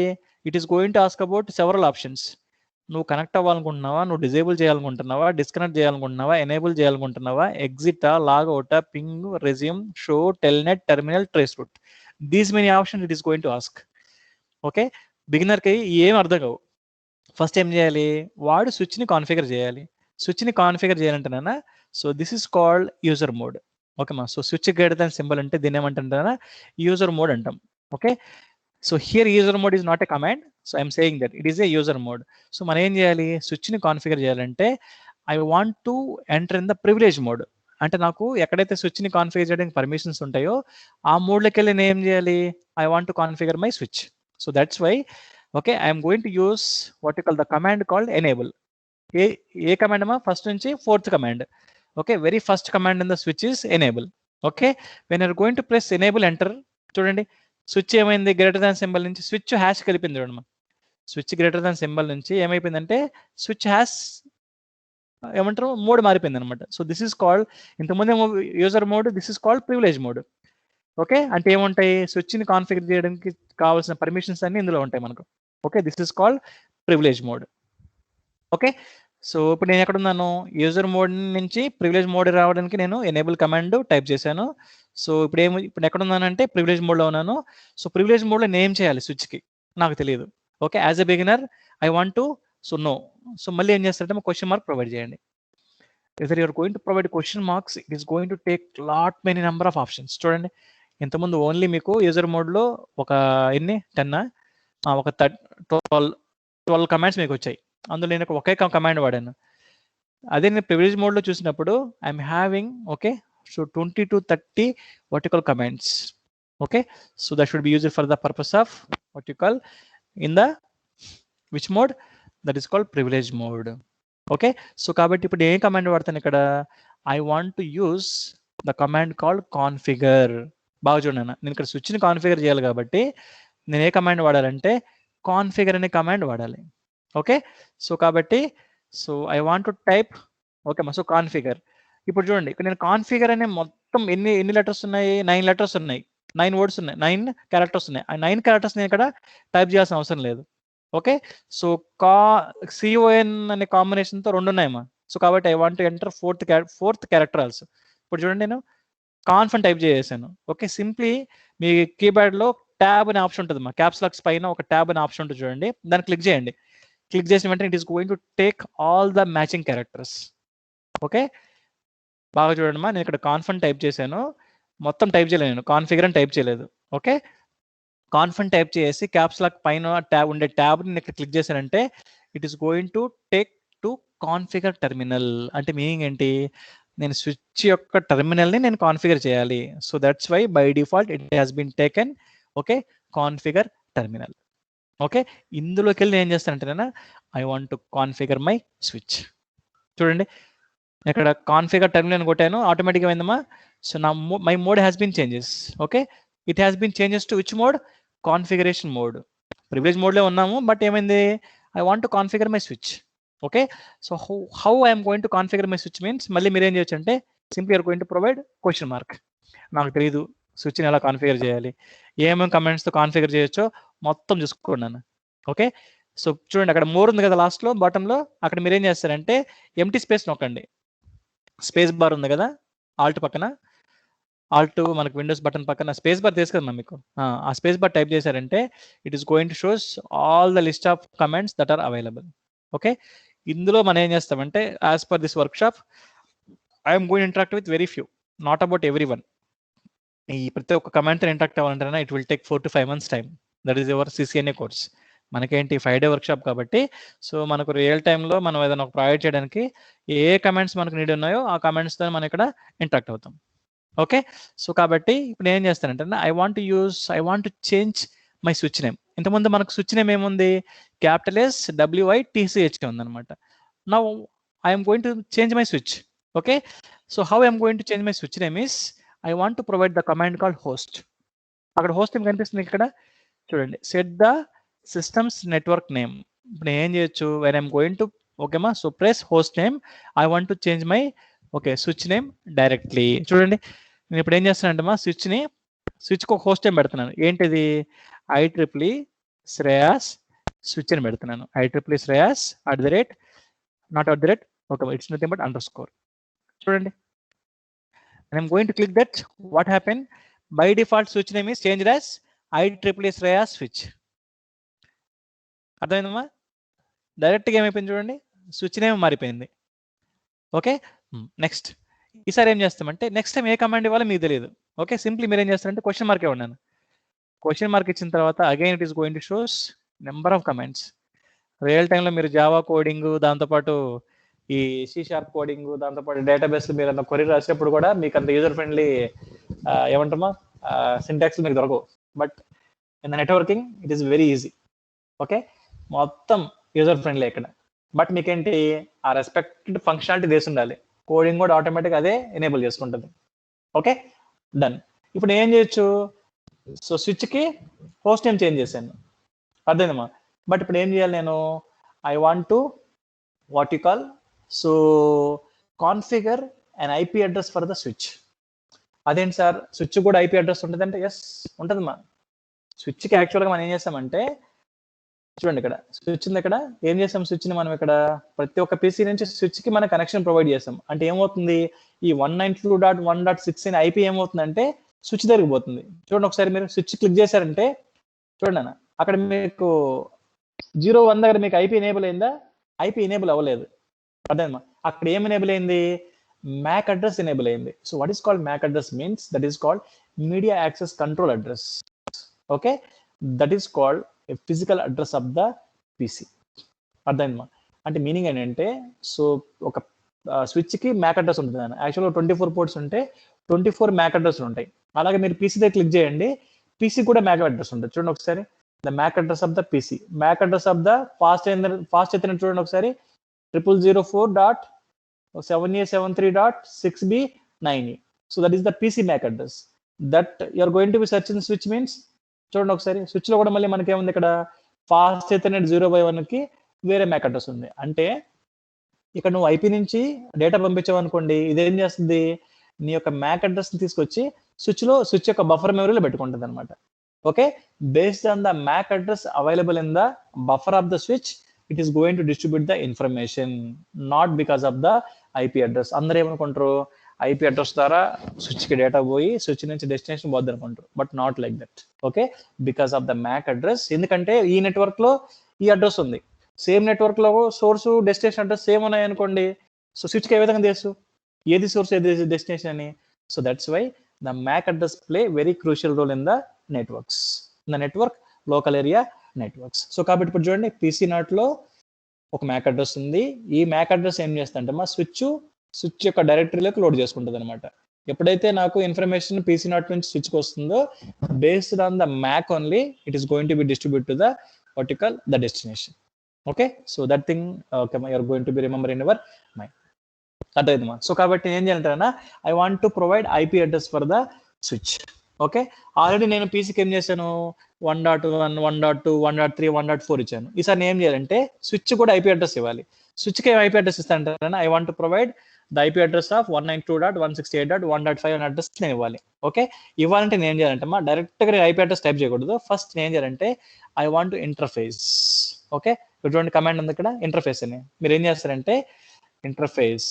it is going to ask about several options. నువ్వు కనెక్ట్ అవ్వాలనుకుంటున్నావా, నువ్వు డిజేబుల్ చేయాలనుకుంటున్నావా, డిస్కనెక్ట్ చేయాలనుకుంటున్నావా, ఎనేబుల్ చేయాలనుకుంటున్నావా, ఎగ్జిటా, లాగౌటా, ping, resume, show, telnet, terminal, trace route, these many options it is going to ask. Okay, బిగినర్కి ఏం అర్థం కావు. ఫస్ట్ ఏం చేయాలి, వాడు స్విచ్ని కాన్ఫిగర్ చేయాలి. స్విచ్ని కాన్ఫిగర్ చేయాలంటేనా so this is called user mode. ఓకేమా, so switch greater than symbol అంటే దీన్ని ఏమంటారా యూజర్ మోడ్ అంటాం. Okay, so here user mode is not a command, so I'm saying that it is a user mode. So మనం ఏం చేయాలి, స్విచ్ని configure చేయాలంటే I want to enter in the privilege mode. అంటే నాకు ఎక్కడైతే స్విచ్ని కాన్ఫిగర్ చేయడానికి పర్మిషన్స్ ఉంటాయో ఆ మోడ్లోకి వెళ్ళి నేను ఏం చేయాలి, I want to configure my switch. So that's why okay I'm going to use what you call the command called enable. ఏ కమాండ్ అమ్మా, ఫస్ట్ నుంచి 4th command. Okay, very first command in the switch is enable. Okay, when you're going to press enable enter, చూడండి switch ఏమైంది, greater than symbol నుంచి switch hash కలిపింది చూడమ్మా. Switch greater than symbol నుంచి ఏమైపోయిందంటే switch hash ఏమంటారు mode మారిపోయింది అనమాట. సో దిస్ ఈస్ కాల్డ్, ఇంతకుముందు ఏమో user mode, this is called privilege mode. Okay, అంటే ఏముంటాయి, స్విచ్ని కాన్ఫిగర్ చేయడానికి కావాల్సిన పర్మిషన్స్ అన్ని ఇందులో ఉంటాయి మనకు. Okay, this is called privilege mode. Okay, so ఇప్పుడు నేను ఎక్కడ ఉన్నాను, యూజర్ మోడ్ నుంచి ప్రివిలేజ్ మోడ్ రావడానికి నేను ఎనేబుల్ కమాండ్ టైప్ చేశాను. సో ఇప్పుడు ఎక్కడ ఉన్నానంటే ప్రివిలేజ్ మోడ్లో ఉన్నాను. సో ప్రివిలేజ్ మోడ్లో నేను ఏం చేయాలి స్విచ్కి నాకు తెలియదు. Okay, as a beginner I want to so know. So మళ్ళీ ఏం చేస్తారంటే క్వశ్చన్ మార్క్ ప్రొవైడ్ చేయండి. If you're going to provide question marks it is going to take lot many number of options. చూడండి ఇంతకుముందు ఓన్లీ మీకు user మోడ్లో ఒక ఎన్ని 10 ఒక 12 కమాండ్స్ మీకు వచ్చాయి. అందులో నేను ఒకే కమాండ్ వాడాను. అదే నేను ప్రివిలేజ్ మోడ్లో చూసినప్పుడు I'm having okay so 20 to 30 what you call commands. Okay, so that should be used for the purpose of what you call in the which mode, that is called privilege mode. Okay, so kabatti ippudu A command వాడతాను ఇక్కడ, I want to use the command called configure. బాగా చూడండి నేను ఇక్కడ స్విచ్ని configure చేయాలి కాబట్టి నేను ఏ command వాడాలంటే కాన్ఫిగర్ అనే కమాండ్ వాడాలి. ఓకే, సో కాబట్టి so I want to type okay so configure. ఇప్పుడు చూడండి ఇక్కడ నేను కాన్ఫిగర్ అనే మొత్తం ఎన్ని లెటర్స్ ఉన్నాయి, 9 లెటర్స్ ఉన్నాయి, 9 వర్డ్స్ ఉన్నాయి, 9 క్యారెక్టర్స్ ఉన్నాయి. ఆ 9 క్యారెక్టర్స్ నేను ఇక్కడ టైప్ చేయాల్సిన అవసరం లేదు. ఓకే, సో CON అనే కాంబినేషన్తో 2 ఉన్నాయమ్మా. సో కాబట్టి I want to enter 4th character also. ఇప్పుడు చూడండి నేను కాన్ఫ్ అని టైప్ చేసేసాను. ఓకే, సింప్లీ మీ కీబోర్డ్లో ట్యాబ్ అనే ఆప్షన్ ఉంటుంది మా క్యాప్స్ లాక్స్ పైన ఒక ట్యాబ్ అనే ఆప్షన్ ఉంటుంది చూడండి, దాన్ని క్లిక్ చేయండి. క్లిక్ చేసిన వెంటనే it is going to take all the matching characters. Okay, బాగా చూడండి మా నేను ఇక్కడ కాన్ఫ్ అని టైప్ చేశాను, మొత్తం టైప్ చేయలేదు, నేను కాన్ఫిగర్ అని టైప్ చేయలేదు. ఓకే, కాన్ఫిన్ టైప్ చేసి క్యాప్స్ లాక్ పైన ట్యాబ్ ఉండే ట్యాబ్ని ఇక్కడ క్లిక్ చేశానంటే it is going to take to configure terminal. అంటే మీనింగ్ ఏంటి, నేను స్విచ్ యొక్క టెర్మినల్ని నేను కాన్ఫిగర్ చేయాలి. So that's why by default it has been taken okay configure terminal. Okay, ఇందులోకి వెళ్ళి నేను ఏం చేస్తానంటే I want to configure my switch. చూడండి ఇక్కడ కాన్ఫిగర్ టెర్మినల్ కొట్టాను, ఆటోమేటిక్గా అయిందమ్మా. సో నా my mode has been changes. Okay, it has been changes to which mode, configuration mode. Privilege మోడ్లో ఉన్నాము, బట్ ఏమైంది, I want to configure my switch. Okay, so how I'm going to configure my switch means మళ్ళీ మీరు ఏం చేయొచ్చు అంటే simply are going to provide question mark. నాకు తెలియదు స్విచ్ని ఎలా కాన్ఫిగర్ చేయాలి, ఏమేమి కమెంట్స్తో కాన్ఫిగర్ చేయొచ్చో మొత్తం చూసుకున్నాను. ఓకే, సో చూడండి అక్కడ మోర్ ఉంది కదా లాస్ట్లో బాటంలో, అక్కడ మీరు ఏం చేస్తారంటే ఎంటీ స్పేస్ నొక్కండి. స్పేస్ బార్ ఉంది కదా ఆల్ట్ పక్కన, ఆల్ట్ మనకు విండోస్ బటన్ పక్కన స్పేస్ బార్ తెలుసు కదా మీకు, ఆ స్పేస్ బార్ టైప్ చేశారంటే it is going to shows all the list of comments that are available. Okay, ఇందులో మనం ఏం చేస్తామంటే as per this workshop I'm going interact with very few, not about every one. ఈ ప్రతి ఒక్క కమెంట్తో interact అవ్వాలంటే it will take 4 to 5 months time. That is your CCNA course. మనకేంటి 5 day వర్క్ షాప్ కాబట్టి, సో మనకు real టైంలో మనం ఏదైనా ఒక ప్రొవైడ్ చేయడానికి ఏ కమెంట్స్ మనకు నీడ్ ఉన్నాయో ఆ కమెంట్స్తో మనం ఇక్కడ ఇంటరాక్ట్ అవుతాం. ఓకే, సో కాబట్టి ఇప్పుడు ఏం చేస్తానంటే I want to change my switch name. ఇంతకుముందు మనకు స్విచ్ నేమ్ ఏముంది, క్యాపిటల్ S WITCH ఉందన్నమాట. Now I'm going to change my switch. Okay, so how I'm going to change my switch name is I want to provide the command called host. అక్కడ host name కనిపిస్తుంది ఇక్కడ చూడండి, set the systems network name. ఇప్పుడు ఏం చేయొచ్చు, when I'm going to ఓకేమా, so press host name, I want to change my okay switch name directly. చూడండి నేను ఇప్పుడు ఏం చేస్తానంటే మా స్విచ్కి ఒక హోస్ట్ నేమ్ పెడుతున్నాను. ఏంటిది, IEEE శ్రేయాస్ స్విచ్ అని పెడుతున్నాను. IEEE Shreyas @ not @ okay, it's nothing but _. చూడండి and I'm going to click that, what happened, by default switch name is changed as IEEE Shreyas switch. అర్థమైందమ్మా, డైరెక్ట్గా ఏమైపోయింది చూడండి, స్విచ్ నేమ్ మారిపోయింది. ఓకే, నెక్స్ట్ ఈసారి ఏం చేస్తామంటే నెక్స్ట్ టైం ఏ కమాండ్ ఇవ్వాలో మీకు తెలియదు. ఓకే, సింప్లీ మీరు ఏం చేస్తారంటే క్వశ్చన్ మార్క్ ఇవ్వన్నాను. క్వశ్చన్ మార్క్ ఇచ్చిన తర్వాత again it is going to shows number of comments. Real టైంలో మీరు జావా కోడింగ్, దాంతోపాటు ఈ C# కోడింగ్, దాంతోపాటు డేటాబేస్ మీరు అన్న క్వరీ రాసేటప్పుడు కూడా మీకు అంత యూజర్ ఫ్రెండ్లీ ఏమంటామా సింటాక్స్ మీకు దొరకవు. But in the networking it is very easy. Okay, మొత్తం యూజర్ ఫ్రెండ్లీ ఇక్కడ. బట్ మీకేంటి ఆ రెస్పెక్టెడ్ ఫంక్షనాలిటీ చేసి ఉండాలి. కోడింగ్ కూడా ఆటోమేటిక్ అదే ఎనేబుల్ చేసుకుంటుంది. Okay, done. ఇప్పుడు ఏం చేయొచ్చు, సో స్విచ్కి హోస్ట్ నేమ్ చేంజ్ చేశాను, అర్థమైందమ్మా. బట్ ఇప్పుడు ఏం చేయాలి నేను, I want to what you call so configure an IP address for the switch. అదేంటి సార్ స్విచ్ కూడా IP అడ్రస్ ఉంటుందంటే ఎస్ ఉంటుందమ్మా. స్విచ్కి యాక్చువల్గా మనం ఏం చేస్తామంటే చూడండి ఇక్కడ స్విచ్ ఉంది, ఇక్కడ ఏం చేస్తాం, స్విచ్ని మనం ఇక్కడ ప్రతి ఒక్క PC నుంచి స్విచ్కి మనం కనెక్షన్ ప్రొవైడ్ చేస్తాం. అంటే ఏమవుతుంది, ఈ 192.1.6 అనే IP ఏమవుతుందంటే స్విచ్ దగ్గరికి పోతుంది. చూడండి ఒకసారి మీరు స్విచ్ క్లిక్ చేశారంటే చూడండి అన్న, అక్కడ మీకు 0.1 దగ్గర మీకు IP ఎనేబుల్ అయిందా, IP ఎనేబుల్ అవ్వలేదు. అర్థమా, అక్కడ ఏం ఎనేబుల్ అయింది, MAC అడ్రస్ ఎనేబుల్ అయింది. So what is called MAC address means that is called media access control address. Okay, that is called physical address of the PC. అర్థమైందమ్మా, అంటే meaning ఏంటంటే so ఒక స్విచ్కి MAC address ఉంటుంది. యాక్చువల్గా 24 ports ఉంటే 24 MAC అడ్రస్లు ఉంటాయి. అలాగే మీరు PC దగ్గర క్లిక్ చేయండి, PC కూడా MAC అడ్రస్ ఉంటుంది. చూడండి ఒకసారి the MAC address of the PC, MAC address of the fast ethernet చూడండి ఒకసారి 0004.7A73.6B9E. So that is the PC MAC address that you are going to be search in switch means. చూడండి ఒకసారి స్విచ్లో కూడా మళ్ళీ మనకి ఏముంది, ఇక్కడ ఫాస్ట్ ఎథర్నెట్ 0/1కి వేరే MAC అడ్రస్ ఉంది. అంటే ఇక్కడ నువ్వు IP నుంచి డేటా పంపించావు అనుకోండి, ఇదేం చేస్తుంది, నీ యొక్క MAC అడ్రస్ని తీసుకొచ్చి స్విచ్ యొక్క బఫర్ మెమరీలో పెట్టుకుంటుంది అనమాట. Okay, based on the MAC address available in the buffer of the switch it is going to distribute the information, not because of the IP address. అందరూ ఏమనుకుంటారు, IP అడ్రస్ ద్వారా స్విచ్కి data పోయి switch నుంచి destination పోద్ది అనుకుంటారు. But not like that. Okay, because of the MAC address. ఎందుకంటే ఈ నెట్వర్క్లో ఈ అడ్రస్ ఉంది, సేమ్ నెట్వర్క్లో సోర్స్ డెస్టినేషన్ అడ్రస్ సేమ్ ఉన్నాయి అనుకోండి, సో స్విచ్కి ఏ విధంగా తెలుసు ఏది సోర్స్ ఏది డెస్టినేషన్ అని. So that's why the MAC address play very crucial role in the networks. In the network local area networks. So కాబట్టి ఇప్పుడు చూడండి పీసీ నాట్లో ఒక మ్యాక్ అడ్రస్ ఉంది. ఈ మ్యాక్ అడ్రస్ ఏం చేస్తుందంటే మా స్విచ్ యొక్క డైరెక్టరీలోకి లోడ్ చేసుకుంటుంది అనమాట. ఎప్పుడైతే నాకు ఇన్ఫర్మేషన్ పీసీ నాట్ నుంచి స్విచ్కి వస్తుందో based on the MAC only it is going to be distribute to the vertical the destination. Okay, so that thing okay you're going to be remember in your mind. అర్థమైందమ్మా. So కాబట్టి ఏం చేయాలంటారా, I want to provide IP address for the switch. Okay, already నేను పీసీకి ఏం చేశాను 1.1, 1.2, 1.3, 1.4 ఇచ్చాను. ఈసారి నేను ఏం చేయాలంటే స్విచ్ కూడా ఐపీ అడ్రస్ ఇవ్వాలి. స్విచ్కి ఐపీ అడ్రస్ ఇస్తానంటారా, I want to provide the IP address of 192.168.1.5 అనే అడ్రస్ నేను ఇవ్వాలి. ఓకే, ఇవ్వాలంటే నేను ఏం చేయాలంటే మా డైరెక్ట్గా నేను ఐపీ అడ్రస్ టైప్ చేయకూడదు. ఫస్ట్ నేను ఏం చేయాలంటే I want to interface. Okay, ఇటువంటి కమాండ్ ఉంది ఇక్కడ ఇంటర్ఫేస్ అని. మీరు ఏం చేస్తారంటే ఇంటర్ఫేస్.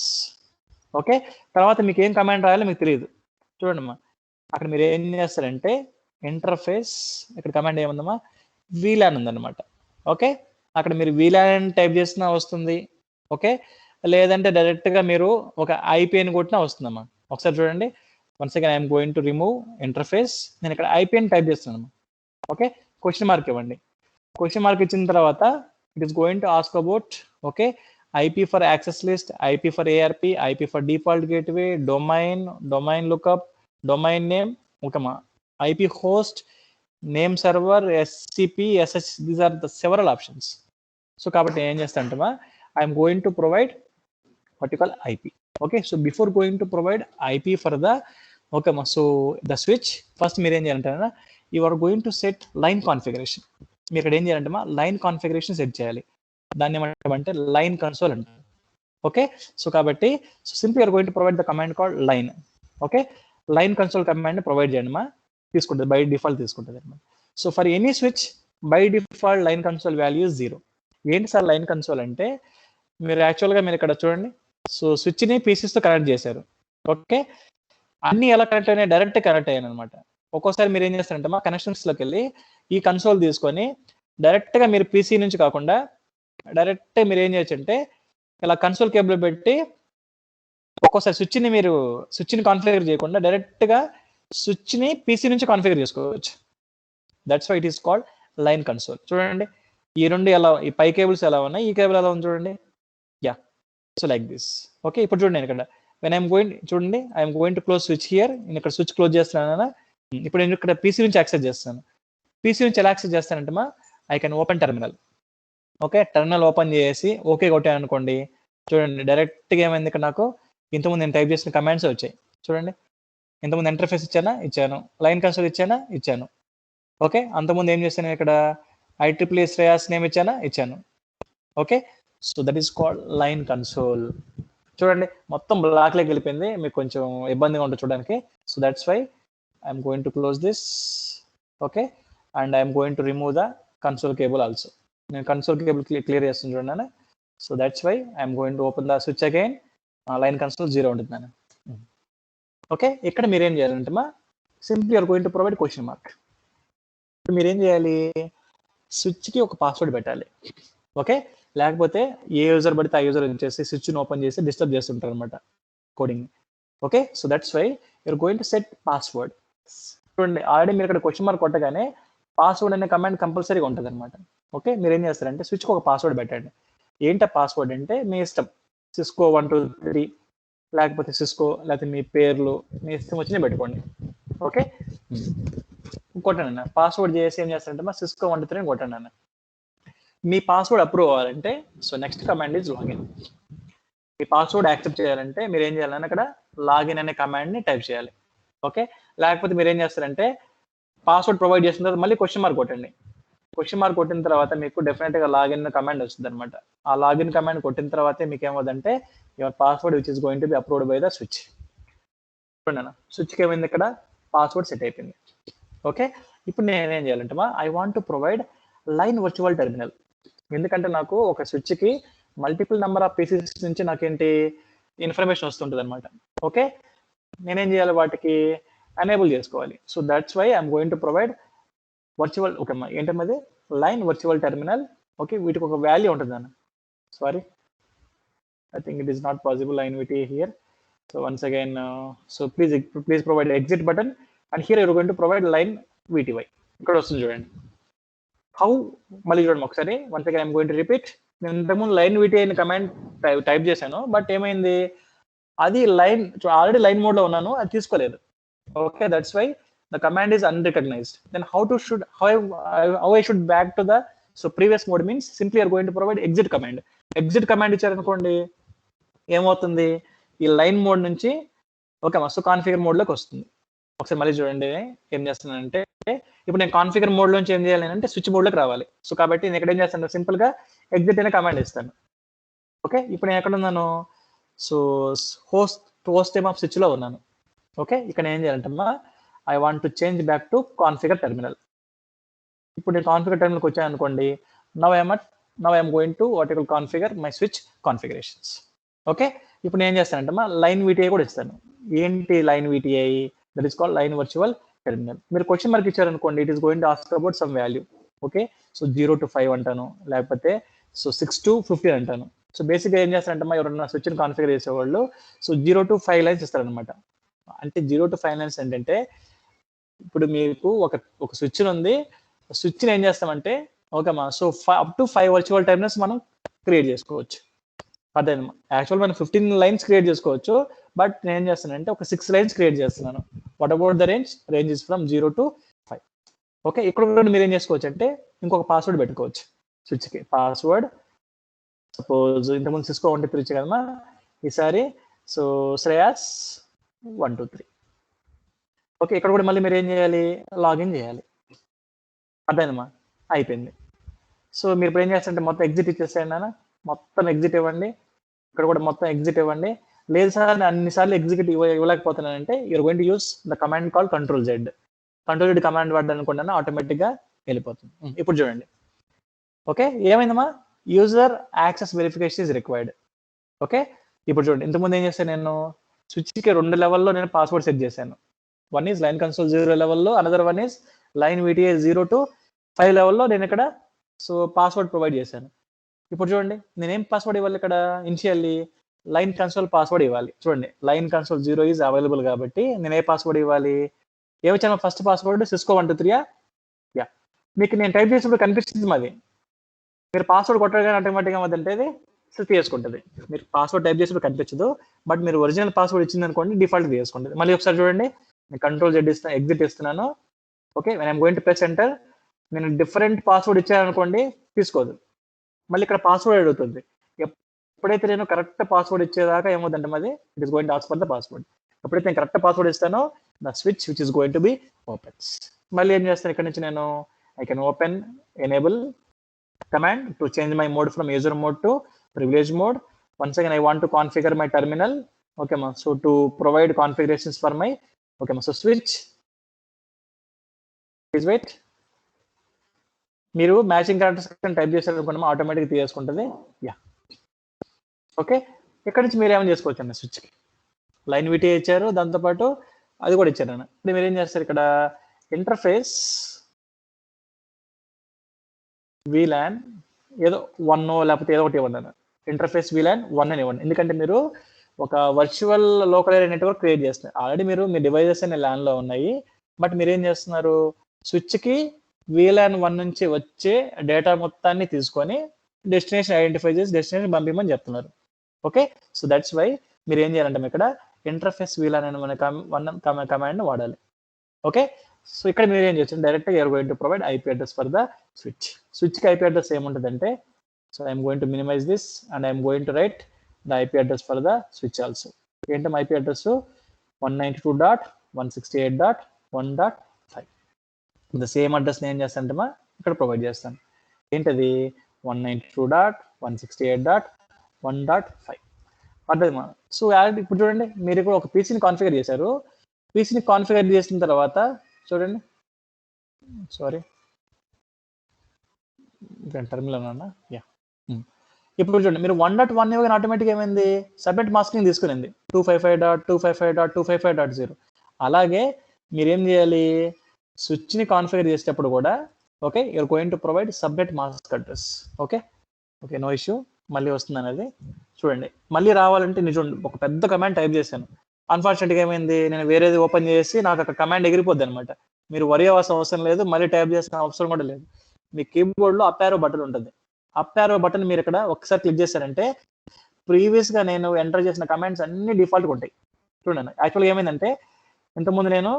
ఓకే, తర్వాత మీకు ఏం కమాండ్ రాయాలో మీకు తెలియదు. చూడండి అమ్మా, అక్కడ మీరు ఏం చేస్తారంటే ఇంటర్ఫేస్, ఇక్కడ కమాండ్ ఏముందమ్మా VLAN ఉందన్నమాట. ఓకే, అక్కడ మీరు VLAN టైప్ చేసినా వస్తుంది. ఓకే, లేదంటే డైరెక్ట్గా మీరు ఒక IP అని కొట్టినా వస్తుందమ్మా. ఒకసారి చూడండి, once again I'm going to remove interface. నేను ఇక్కడ IP అని టైప్ చేస్తున్నాను. ఓకే, క్వశ్చన్ మార్క్ ఇవ్వండి. క్వశ్చన్ మార్క్ ఇచ్చిన తర్వాత it is going to ask about okay IP for access list, IP for ARP, IP for default gateway, domain lookup, domain name, okay ma, IP host, name server, SCP, SH, these are the several options. So kabatti em chestantama I am going to provide what you call IP. Okay, so before going to provide IP for the okay ma, so the switch first meer em cheyalantana you are going to set line configuration. మీరు ఇక్కడ ఏం చేయాలంటే మా line configuration set చేయాలి. దాన్ని ఏమంటామంటే line console అంటారు. Okay, so కాబట్టి so simply are going to provide the command called line. Okay, line console command provide చేయండి మా, తీసుకుంటుంది బై డిఫాల్ట్ తీసుకుంటుంది అనమాట. So for any switch by default line console value 0. ఏంటి సార్ లైన్ కన్సోల్ అంటే, మీరు యాక్చువల్గా మీరు ఇక్కడ చూడండి, సో స్విచ్ని పీసెస్తో కనెక్ట్ చేశారు. ఓకే, అన్ని ఎలా కనెక్ట్ అయినాయి, డైరెక్ట్ కనెక్ట్ అయ్యాను అనమాట. ఒక్కోసారి మీరు ఏం చేస్తారంటే మా కనెక్షన్స్లోకి వెళ్ళి ఈ కన్సోల్ తీసుకొని డైరెక్ట్గా మీరు పీసీ నుంచి కాకుండా డైరెక్ట్ మీరు ఏం చేయొచ్చు అంటే ఇలా కన్సోల్ కేబుల్ పెట్టి ఒక్కోసారి స్విచ్ని కాన్ఫిగర్ చేయకుండా డైరెక్ట్గా స్విచ్ని పీసీ నుంచి కాన్ఫిగర్ చేసుకోవచ్చు. That's why it is called line console. చూడండి ఈ రెండు ఎలా, ఈ పై కేబుల్స్ ఎలా ఉన్నాయి, ఈ కేబుల్ ఎలా ఉంది చూడండి. Yeah, so like this. Okay, ఇప్పుడు చూడండి ఇక్కడ వెన్ ఐఎమ్ గోయింగ్, చూడండి I'm going to close switch here. నేను ఇక్కడ స్విచ్ క్లోజ్ చేస్తున్నాను. ఇప్పుడు నేను ఇక్కడ పీసీ నుంచి యాక్సెస్ చేస్తాను. పీసీ నుంచి ఎలా యాక్సెస్ చేస్తానంటే మా I can open terminal. Okay, terminal open చేసి ఓకే కొట్టాను అనుకోండి, చూడండి డైరెక్ట్గా ఏమైంది ఇక్కడ నాకు ఇంతకుముందు నేను టైప్ చేసిన కమాండ్స్ వచ్చాయి. చూడండి ఇంతకుముందు ఇంటర్ఫేస్ ఇచ్చాను, లైన్ కన్సోల్ ఇచ్చాను. ఓకే, అంతకుముందు ఏం చేశాను ఇక్కడ IEEE శ్రేయాస్ నేమ్ ఇచ్చాను. Okay, so that is called line console. చూడండి మొత్తం బ్లాక్లోకి వెళ్ళిపోయింది, మీకు కొంచెం ఇబ్బందిగా ఉంటుంది చూడడానికి. So that's why I'm going to close this. Okay, and I'm going to remove the console cable also. నేను కన్సోల్ కేబుల్ క్లియర్ చేస్తాను చూడండి. So that's why I'm going to open the switch again. Line console 0 ఉంటుంది నాన్న. Okay, ఇక్కడ మీరేం చేయాలంటే మా simply are going to provide question mark. మీరేం చేయాలి, స్విచ్కి ఒక పాస్వర్డ్ పెట్టాలి. ఓకే, లేకపోతే ఏ యూజర్ పడితే ఆ యూజర్ వచ్చేసి స్విచ్ని ఓపెన్ చేసి డిస్టర్బ్ చేస్తుంటారు అనమాట coding. Okay, so that's why you're going to set password. చూడండి ఆల్రెడీ మీరు ఇక్కడ క్వశ్చన్ మార్క్ కొట్టగానే పాస్వర్డ్ అనే కమాండ్ కంపల్సరీగా ఉంటుంది అనమాట. ఓకే, మీరు ఏం చేస్తారంటే స్విచ్కి ఒక పాస్వర్డ్ పెట్టండి. ఏంటి పాస్వర్డ్ అంటే మీ ఇష్టం, సిస్కో 123 లేకపోతే సిస్కో, లేకపోతే మీ పేర్లు మీ ఇష్టం వచ్చినా పెట్టుకోండి. ఓకే, కొట్టండి అన్న పాస్వర్డ్ చేసి ఏం చేస్తారంటే మా సిస్కో 123 కొట్టండి అన్న. మీ పాస్వర్డ్ అప్రూవ్ అవ్వాలంటే so next command is login. Me password accept చేయాలంటే మీరు ఏం చేయాలని అక్కడ లాగిన్ అనే కమాండ్ని టైప్ చేయాలి. ఓకే, లేకపోతే మీరు ఏం చేస్తారంటే పాస్వర్డ్ ప్రొవైడ్ చేసిన తర్వాత మళ్ళీ క్వశ్చన్ మార్క్ కొట్టండి. క్వశ్చన్ మార్క్ కొట్టిన తర్వాత మీకు డెఫినెట్గా లాగిన్ కమాండ్ వస్తుంది అనమాట. ఆ లాగిన్ కమాండ్ కొట్టిన తర్వాతే మీకు ఏమవుతుందంటే your password which is going to B approved by the switch. చూడండి స్విచ్కి ఏమైంది ఇక్కడ పాస్వర్డ్ సెట్ అయిపోయింది. ఓకే, ఇప్పుడు నేనేం చేయాలంటే మా I want to provide line virtual terminal. ఎందుకంటే నాకు ఒక స్విచ్కి మల్టిపుల్ నెంబర్ ఆఫ్ పీసెస్ నుంచి నాకేంటి ఇన్ఫర్మేషన్ వస్తుంటుంది అనమాట. ఓకే, నేనేం చేయాలి, వాటికి ఎనేబుల్ చేసుకోవాలి. So that's why I'm going to provide virtual. Okay అమ్మా, ఏంటమ్మది లైన్ వర్చువల్ టెర్మినల్. ఓకే, వీటికి ఒక వాల్యూ ఉంటుంది అన్న. Sorry, I think it is not possible line VTY here. So once again, so please provide exit button, and here you're going to provide line VTY. ఇక్కడ వస్తుంది చూడండి. How మళ్ళీ చూడండి ఒకసారి, once again I'm going to repeat. నేను ఇంతకుముందు line విటి అని command type చేశాను, బట్ ఏమైంది, అది లైన్ ఆల్రెడీ లైన్ మోడ్ లో ఉన్నాను, అది తీసుకోలేదు. Okay, that's why the command is unrecognized. Then how I should back to the previous mode means simply are going to provide exit command. Exit command ఇచ్చారనుకోండి ఏమవుతుంది, ఈ line mode నుంచి okay మస్తు configure mode లోకి వస్తుంది. ఒకసారి మళ్ళీ చూడండి ఏం చేస్తున్నానంటే, ఇప్పుడు నేను కాన్ఫిగర్ మోడ్ లోంచి ఏం చేయాలి అంటే స్విచ్ మోడ్ లోకి రావాలి. సో కాబట్టి నేను ఇక్కడ ఏం చేస్తాను, సింపుల్ గా ఎగ్జిట్ అనే కమాండ్ ఇస్తాను. ఓకే, ఇప్పుడు నేను ఎక్కడ ఉన్నాను, so host name of switch లో ఉన్నాను. ఓకే, ఇక్కడ ఏం చేయాలంటమ్మా, I want to change back to configure terminal. ఇప్పుడు నేను కాన్ఫిగర్ టెర్మినల్కి వచ్చాను అనుకోండి, now I'm going to what you configure my switch configurations. Okay, ఇప్పుడు నేను ఏం చేస్తానంటమ్మా, లైన్ విటిఐ కూడా ఇస్తాను. ఏంటి line VTI, that is called line virtual terminal. మీరు క్వశ్చన్ మార్క్ ఇచ్చారనుకోండి, it is going to ask about some value. Okay, so 0 to 5 అంటాను, లేకపోతే సో 6 to 15 అంటాను. సో బేసిక్గా ఏం చేస్తారంటమ్మా, ఎవరైనా స్విచ్ని కాన్ఫిగర్ చేసేవాళ్ళు సో 0 to 5 లైన్స్ ఇస్తారనమాట. అంటే 0 to 5 లైన్స్ ఏంటంటే, ఇప్పుడు మీకు ఒక స్విచ్ ఉంది, స్విచ్ని ఏం చేస్తామంటే ఓకేమా, so up to 5 virtual terminals మనం క్రియేట్ చేసుకోవచ్చు. అదే యాక్చువల్ మనం 15 లైన్స్ క్రియేట్ చేసుకోవచ్చు, బట్ నేను ఏం చేస్తానంటే ఒక 6 లైన్స్ క్రియేట్ చేస్తున్నాను. What about the range is from 0 to 5. Okay, ఇక్కడ కూడా మీరు ఏం చేసుకోవచ్చు అంటే ఇంకొక పాస్వర్డ్ పెట్టుకోవచ్చు స్విచ్కి. పాస్వర్డ్ సపోజ్ ఇంతకుముందు సిస్కో 123 ఇచ్చే కదమ్మా, ఈసారి సో శ్రేయాస్ 123. ఓకే, ఇక్కడ కూడా మళ్ళీ మీరు ఏం చేయాలి, లాగిన్ చేయాలి. అదేనమ్మా, అయిపోయింది. సో మీరు ఇప్పుడు ఏం చేస్తారంటే మొత్తం ఎగ్జిట్ ఇచ్చేసేయండి నాన్న, మొత్తం ఎగ్జిట్ ఇవ్వండి. ఇక్కడ కూడా మొత్తం ఎగ్జిట్ ఇవ్వండి. లేదు సార్ నేను అన్నిసార్లు ఎగ్జిక్యూట్ ఇవ్వలేకపోతున్నానంటే you're going to use the command call control Z. Control Z command వాడాను అనుకుంటున్నా, ఆటోమేటిక్గా వెళ్ళిపోతుంది. ఇప్పుడు చూడండి, ఓకే ఏమైందమ్మా, user access verification is required. Okay, ఇప్పుడు చూడండి, ఇంతకుముందు ఏం చేశాను, నేను స్విచ్కి 2 లెవెల్లో నేను పాస్వర్డ్ సెట్ చేశాను. వన్ ఈజ్ లైన్ కన్సోల్ 0 లెవెల్లో, another one is line VTI 0 to 5 లెవెల్లో నేను ఇక్కడ సో పాస్వర్డ్ ప్రొవైడ్ చేశాను. ఇప్పుడు చూడండి, నేనేం పాస్వర్డ్ ఇవ్వాలి ఇక్కడ, ఇనిషియల్లీ లైన్ కన్సోల్ పాస్వర్డ్ ఇవ్వాలి. చూడండి, లైన్ కన్సోల్ 0 ఈజ్ అవైలబుల్ కాబట్టి నేను ఏ పాస్వర్డ్ ఇవ్వాలి, ఏమొచ్చాను ఫస్ట్ పాస్వర్డ్ సిస్కో 123. యా, మీకు నేను టైప్ చేసినప్పుడు కనిపిస్తుంది మాది, మీరు పాస్వర్డ్ కొట్టగానే ఆటోమేటిక్గా మాది అంటే అది తీసుకుంటుంది. మీరు పాస్వర్డ్ టైప్ చేసినప్పుడు కనిపించదు, బట్ మీరు ఒరిజినల్ పాస్వర్డ్ ఇచ్చింది అనుకోండి డిఫాల్ట్ తీసుకుంటుంది. మళ్ళీ ఒకసారి చూడండి, నేను కంట్రోల్ జెడ్ ఇస్తాను, ఎగ్జిట్ ఇస్తున్నాను. Okay, I'm going to press enter. నేను డిఫరెంట్ పాస్వర్డ్ ఇచ్చాను అనుకోండి తీసుకోదు, మళ్ళీ ఇక్కడ పాస్వర్డ్ అడుగుతుంది. ఎప్పుడైతే నేను కరెక్ట్ పాస్వర్డ్ ఇచ్చేదాకా ఏమవుతుందంటే మాది it is going to ask for the password. ఎప్పుడైతే నేను కరెక్ట్ పాస్వర్డ్ ఇస్తానో the switch which is going to be opens. మళ్ళీ ఏం చేస్తాను, ఇక్కడ నుంచి నేను I can open enable command to change my mode from user mode to privilege mode. Once again I want to configure my terminal. Okay మా, so to provide configurations for my okay మా, so switch please wait. మీరు matching characters type చేశారనుకోండి ఆటోమేటిక్గా తీసుకుంటుంది. Yeah, okay, ఇక్కడ నుంచి మీరు ఏమైనా చేసుకోవచ్చు అన్న, స్విచ్కి లైన్ విటీ ఇచ్చారు, దాంతోపాటు అది కూడా ఇచ్చారు అన్న. ఇప్పుడు మీరు ఏం చేస్తారు, ఇక్కడ ఇంటర్ఫేస్ VLAN ఏదో 1 లేకపోతే ఏదో ఒకటి ఇవ్వండి అన్న. ఇంటర్ఫేస్ VLAN 1 అని ఇవ్వండి, ఎందుకంటే మీరు ఒక virtual local area network create చేస్తున్నారు. ఆల్రెడీ మీ డివైజెస్ అనే ల్యాన్లో ఉన్నాయి, బట్ మీరు ఏం చేస్తున్నారు, స్విచ్కి VLAN 1 నుంచి వచ్చే డేటా మొత్తాన్ని తీసుకొని డెస్టినేషన్ ఐడెంటిఫై చేసి డెస్టినేషన్ పంపించమని చెప్తున్నారు. ఓకే, సో దట్స్ వై మీరు ఏం చేయాలంటే ఇక్కడ ఇంటర్ఫేస్ VLAN అని మన కమాండ్ వాడాలి. ఓకే, సో ఇక్కడ మీరు ఏం చేయొచ్చు, డైరెక్ట్గా you're going to provide IP address for the switch. స్విచ్కి ఐపీ అడ్రస్ ఏముంటుందంటే, so I'm going to minimise this and I'm going to write the IP address for the switch also. ఏంటంటే IP address 192.168.1.5. The same address నేను ఏం చేస్తానంటే ఇక్కడ provide చేస్తాను. ఏంటది 192.168.1.5 అర్థం. సో ఇప్పుడు చూడండి, మీరు కూడా ఒక పీసీని కాన్ఫిగర్ చేశారు. పీసీని కాన్ఫిగర్ చేసిన తర్వాత చూడండి, సారీ టర్మినల్ అన్నా. యా, ఇప్పుడు చూడండి, మీరు 1.1 ఇవ్వగానే ఆటోమేటిక్గా ఏమైంది, సబ్నెట్ మాస్కింగ్ తీసుకునింది 255.255.255.0. అలాగే మీరేం చేయాలి, స్విచ్ని కాన్ఫిగర్ చేసేటప్పుడు కూడా okay you're going to provide subnet mask address. Okay okay, no issue. మళ్ళీ వస్తుంది అనేది చూడండి. మళ్ళీ రావాలంటే నేను చూడండి ఒక పెద్ద కమాండ్ టైప్ చేశాను, అన్ఫార్చునేట్గా ఏమైంది, నేను వేరేది ఓపెన్ చేసి నాకు అక్కడ కమాండ్ ఎగిరిపోద్ది అనమాట. మీరు వరి అవ్వాల్సిన అవసరం లేదు, మళ్ళీ టైప్ చేసిన అవసరం కూడా లేదు. మీ కీబోర్డ్ లో అప్ యారో బటన్ ఉంటుంది. అప్ యారో బటన్ మీరు ఇక్కడ ఒకసారి క్లిక్ చేశారంటే ప్రీవియస్ గా నేను ఎంటర్ చేసిన కమాండ్స్ అన్ని డిఫాల్ట్ గా ఉంటాయి. చూడండి యాక్చువల్గా ఏమైందంటే ఇంతకుముందు నేను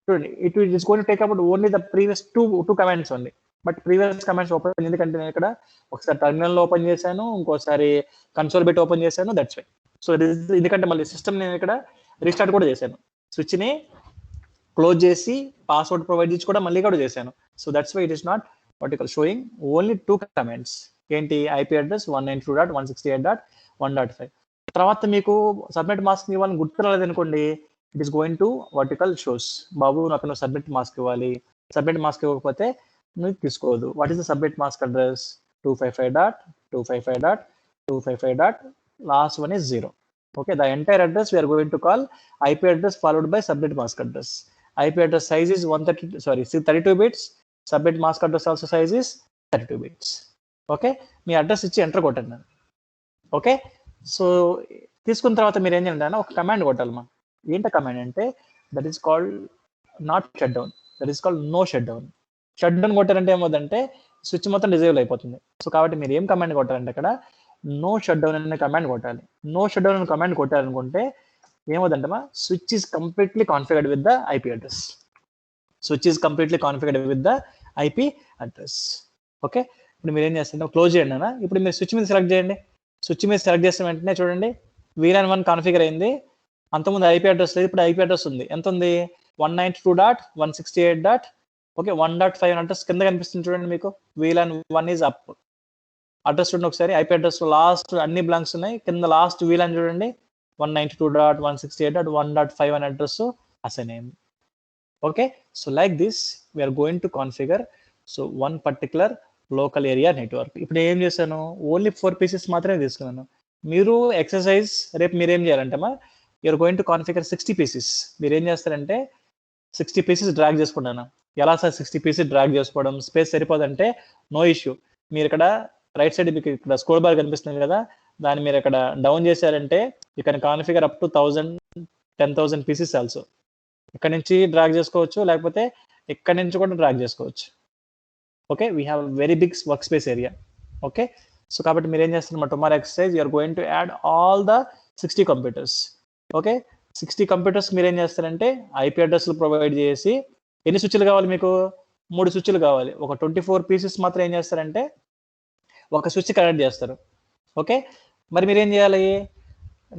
చూడండి it is going to take about only the previous two commands ఉంది. బట్ ప్రీవియస్ కమాండ్స్ ఓపెన్ ఎందుకంటే నేను ఇక్కడ ఒకసారి టర్మినల్ ఓపెన్ చేశాను, ఇంకోసారి కన్సోల్ బిట్ ఓపెన్ చేశాను, దట్స్ వై. సో ఎందుకంటే మళ్ళీ సిస్టమ్ నేను ఇక్కడ రీస్టార్ట్ కూడా చేశాను, స్విచ్ ని క్లోజ్ చేసి పాస్వర్డ్ ప్రొవైడ్ చేసి కూడా మళ్ళీ కూడా చేశాను. So that's why it is not vertical showing only 2 commands. ఏంటి? IP address 192.168.1.5. తర్వాత మీకు సబ్మిట్ మాస్క్ ఇవ్వాలని గుర్తు రాలేదు అనుకోండి, it is going to vertical shows. బాబు నాకు నువ్వు సబ్మిట్ మాస్క్ ఇవ్వాలి, సబ్మిట్ మాస్క్ ఇవ్వకపోతే నువ్వు తీసుకోవద్దు. What is the submit mask address? 255.255.255. Last one is 0. Okay, the entire address we are going to call IP address followed by subnet mask address. IP address size is 32 bits. Subnet mask address also size is 32 bits. Okay, me address ఇచ్చి enter కొట్టండి. Okay, so తీసుకున్న తర్వాత మీరు ఏం చేయాలంటే ఒక command కొట్టాలమ్మా. ఏంట command అంటే that is called not shut down, that is called no shut down. Shut down కొట్టారంటే ఏమవుతుందంటే స్విచ్ మొత్తం డిజేబుల్ అయిపోతుంది. సో కాబట్టి మీరు ఏం కమాండ్ కొట్టాలంటే అక్కడ నో షట్ డౌన్ అనే కమాండ్ కొట్టాలి. నో షట్ డౌన్ అనే కమాండ్ కొట్టాలనుకుంటే ఏమవుతుందంటే switch is completely configured with the IP address. Switch is completely configured with the IP address. Okay, ఇప్పుడు మీరు ఏం చేస్తారంటే క్లోజ్ చేయండి అన్న. ఇప్పుడు మీరు స్విచ్ మీద సెలెక్ట్ చేయండి. స్విచ్ మీద సెలెక్ట్ చేసిన వెంటనే చూడండి VLAN 1 కాన్ఫిగర్ అయింది. అంతకుముందు ఐపీ అడ్రస్ లేదు, ఇప్పుడు ఐపీ అడ్రస్ ఉంది. ఎంత ఉంది? 192.168. ఓకే, 1.5 అడ్రస్ కింద కనిపిస్తుంది చూడండి మీకు. VLAN 1 is up. అడ్రస్ చూడండి ఒకసారి, ఐపీ అడ్రస్ లాస్ట్ అన్ని బ్లాంక్స్ ఉన్నాయి, కింద లాస్ట్ VLAN చూడండి 192.168.1.5 అనే అడ్రస్ అసైన్ అయింది. Okay, so like this we're going to configure so one particular local area network. ఇప్పుడు ఏం చేశాను? ఓన్లీ 4 pieces మాత్రమే తీసుకున్నాను. మీరు ఎక్సర్సైజ్ రేపు మీరు ఏం చేయాలంటమ్మా, you're going to configure 60 pieces. మీరు ఏం చేస్తారంటే 60 pieces డ్రాగ్ చేసుకుంటాను. ఎలా సార్ 60 pieces డ్రాగ్ చేసుకోవడం? స్పేస్ సరిపోదంటే నో ఇష్యూ. మీరు ఇక్కడ రైట్ సైడ్ మీకు ఇక్కడ స్క్రోల్ బార్ కనిపిస్తుంది కదా, దాన్ని మీరు ఇక్కడ డౌన్ చేశారంటే you can configure up to 10,000 pieces also. ఇక్కడ నుంచి డ్రాగ్ చేసుకోవచ్చు, లేకపోతే ఇక్కడ నుంచి కూడా డ్రాగ్ చేసుకోవచ్చు. Okay, we have very big work space area. Okay, so కాబట్టి మీరు ఏం చేస్తున్నారు? Tomorrow exercise you're going to add all the 60 computers. Okay, 60 computers మీరు ఏం చేస్తారంటే ఐపీ అడ్రస్లు ప్రొవైడ్ చేసి, ఎన్ని స్విచ్లు కావాలి మీకు? 3 స్విచ్లు కావాలి. ఒక 24 pieces మాత్రం ఏం చేస్తారంటే ఒక స్విచ్ కనెక్ట్ చేస్తారు. ఓకే, మరి మీరు ఏం చేయాలి?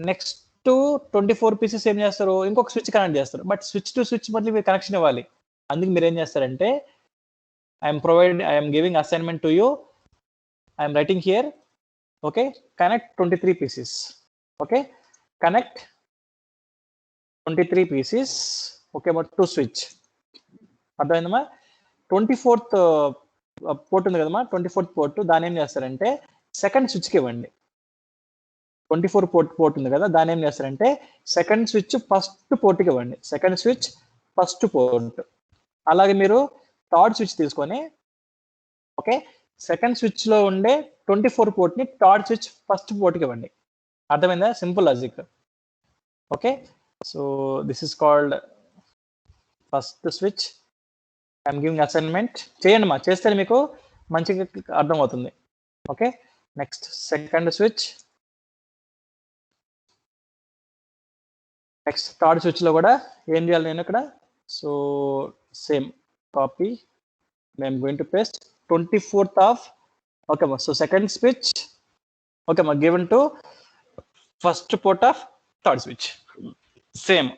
నెక్స్ట్ 24 pieces ఏం చేస్తారు? ఇంకొక స్విచ్ కనెక్ట్ చేస్తారు. బట్ స్విచ్ టు స్విచ్ మళ్ళీ మీరు కనెక్షన్ ఇవ్వాలి. అందుకు మీరు ఏం చేస్తారంటే I'm giving assignment to you. I'm writing here. Okay, connect 23 pieces. Okay, connect 23 pieces. Okay, but to switch. అర్థమైందమ్మా? 24th పోర్ట్ ఉంది కదమ్మా, 24th పోర్ట్, దాన్ని ఏం చేస్తారంటే సెకండ్ స్విచ్కి ఇవ్వండి. 24 పోర్ట్ ఉంది కదా, దాన్ని ఏం చేస్తారంటే సెకండ్ స్విచ్ ఫస్ట్ పోర్ట్కి ఇవ్వండి. Second switch first port. అలాగే మీరు థర్డ్ స్విచ్ తీసుకొని, ఓకే, సెకండ్ స్విచ్ లో ఉండే 24 పోర్ట్ ని థర్డ్ స్విచ్ ఫస్ట్ పోర్ట్కి ఇవ్వండి. అర్థమైందా? Simple logic. Okay, so this is called first switch. I'm giving assignment. చేయండి మా, చేస్తే మీకు మంచిగా అర్థమవుతుంది. Okay, next second switch. Next third switch లో కూడా ఏం చేయాలి నేను ఇక్కడ? So same copy, I'm going to paste 24th of. Okay మా, సో సెకండ్ స్విచ్ ఓకే మా given to first port of third switch same.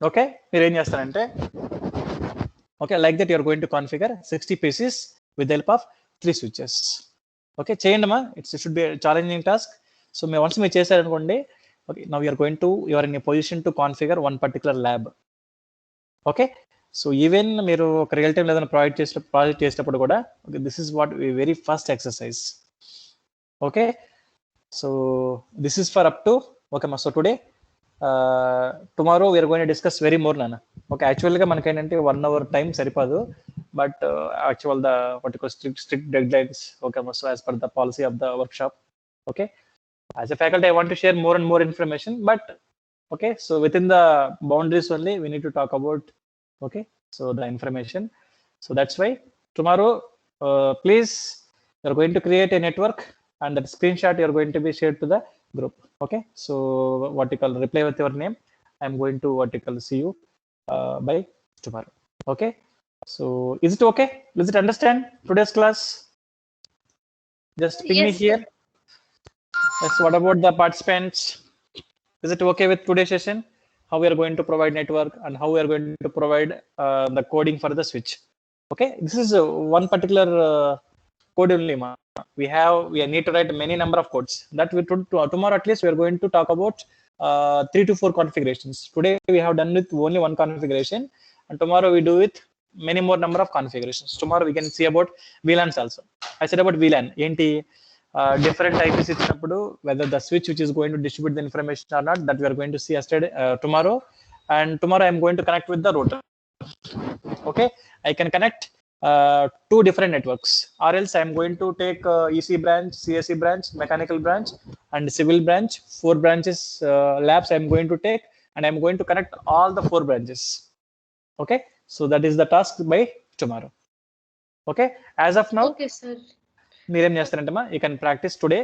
Okay, మీరు ఏం చేస్తారంటే okay like that you're going to configure 60 pieces with the help of 3 switches. Okay, చేయండి అమ్మా. It should be challenging task. So మీరు once మీరు చేశారనుకోండి, okay, now you're going to you're in a position to configure one particular lab. Okay, so even మీరు ఒక real time ఏదైనా project చేసేటప్పుడు కూడా this is what very first exercise. Okay, so this is for up to. Okay మా, so today tomorrow we're going to discuss very more నాన్న. Okay, యాక్చువల్గా మనకి ఏంటంటే 1 hour టైం సరిపోదు, but actual the particular strict deadlines. Okay మా, so as per the policy of the workshop. Okay, as a faculty I want to share more and more information, but okay, so within the boundaries only we need to talk about. Okay, So the information. So that's why tomorrow, please, you're going to create a network, and that screenshot you're going to be shared to the group. Okay, so what you call reply with your name. I'm going to what you call see you by tomorrow. Okay, so is it okay? Does it understand today's class? Just ping me Yes, here. sir. Yes, what about the participants? Is it okay with today's session? How we are going to provide network and how we are going to provide the coding for the switch? Okay, this is one particular code only. We need to write many number of codes. That we tomorrow at least we are going to talk about 3 to 4 configurations. Today we have done with only one configuration, and tomorrow we do with many more number of configurations. Tomorrow we can see about VLANs also. I said about VLAN. Enti different IPs ఇచ్చినప్పుడు whether the switch which is going to distribute the information or not, that we are going to see yesterday, tomorrow. And tomorrow I am going to connect with the router. Okay, I can connect 2 different networks, or else I am going to take EC branch, CSE branch, mechanical branch, and civil branch. 4 branches labs I am going to take, and I am going to connect all the 4 branches. Okay, so that is the task by tomorrow. Okay, as of now, Okay, sir. మీరేం చేస్తారంటమ్మా, you can practise today.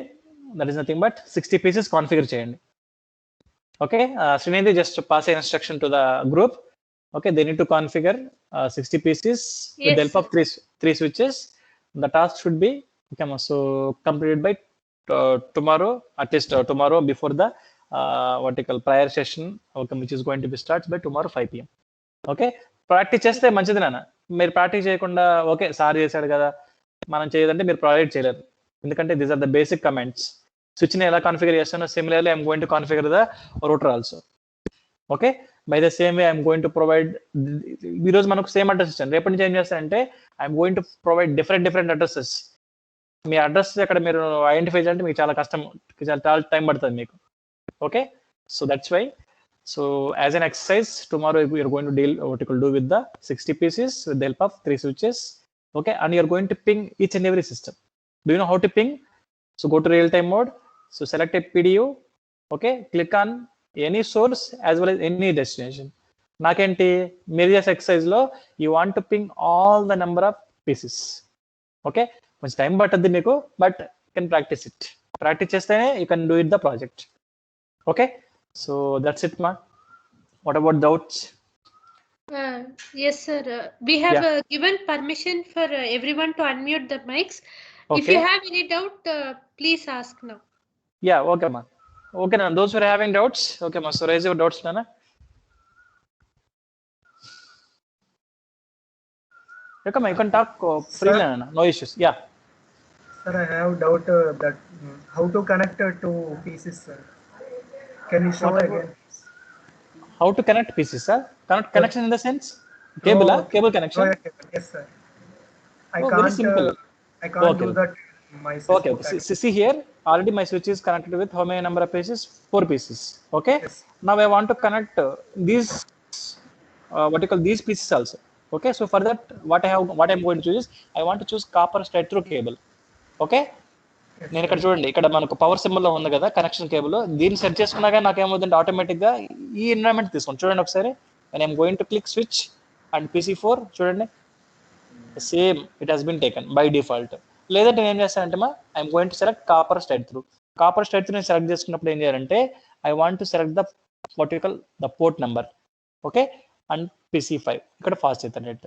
That is nothing but 60 pieces configure చేయండి. Okay, Srinidhi just pass an instruction to the group. Okay, they need to configure 60 pieces with the help of three switches. The task should be so completed by tomorrow, at least tomorrow before the what you call prior session, okay, which is going to be starts by tomorrow 5 p.m. Okay, practice చేస్తే మంచిది నాన్న. మీరు practice చేయకుండా okay sir చేశాడు కదా మనం చేయదంటే మీరు provide చేయలేరు. ఎందుకంటే these are the basic comments. స్విచ్ని ఎలా కాన్ఫిగర్ చేస్తానో similarly I'm going to configure the router also. Okay, by the same way I'm going to provide. ఈరోజు మనకు సేమ్ అడ్రస్ ఇచ్చాను, రేపటి నుంచి ఏం చేస్తానంటే I'm going to provide different addresses. మీ అడ్రస్ అక్కడ మీరు ఐడెంటిఫై చేయాలంటే మీకు చాలా కష్టం, చాలా టైం పడుతుంది మీకు. Okay, so that's why. So as an exercise, tomorrow we are going to deal what you could do with the 60 pieces with the help of 3 switches. Okay, and you are going to ping each and every system. Do you know how to ping? So go to real time mode. So select a PDU. Okay, click on any source as well as any destination. Nakenti Mirias exercise lo you want to ping all the number of pieces. Okay, much time pattaddi meeku, but you can practice it. Practice chestane you can do it the project. Okay, so that's it, ma. What about doubts? Yes, sir. We have given permission for everyone to unmute the mics. Okay. If you have any doubt, please ask now. Yeah, okay, ma. Okay, na. Those who are having doubts, okay, ma. So raise your doubts, Nana. Okay, ma. You can talk freely, Nana. No issues. Yeah. Sir, I have doubt that how to connect to PCs, sir. Can you show again? How to connect PCs, sir? Connection in the sense? Cable, cable connection? Yes, sir. I very simple. I can't do that myself. Okay. See here, already my switch is connected with how many number of pieces? 4 pieces. Okay. Yes. Now I want to connect these what you call these pieces also. Okay. So for that, what I'm going to choose is I want to choose copper straight through cable. Okay, నేను ఇక్కడ చూడండి, ఇక్కడ మనకు power సింబల్లో ఉంది కదా connection cable. దీన్ని set చేసుకున్నాక నాకు ఏమవుతుందంటే ఆటోమేటిక్గా ఈ ఎన్విరాన్మెంట్ తీసుకోండి. చూడండి ఒకసారి, I'm going to click switch and PC4. చూడండి, same it has been taken by default. లేదంటే నేను ఏం చేస్తానంటే I'm going to select copper straight through. Copper straight through నేను సెలెక్ట్ చేసుకున్నప్పుడు ఏం చేయాలంటే I want to select the what you call the port number. Okay, and PC5 ఇక్కడ fast అవుతాను నెట్.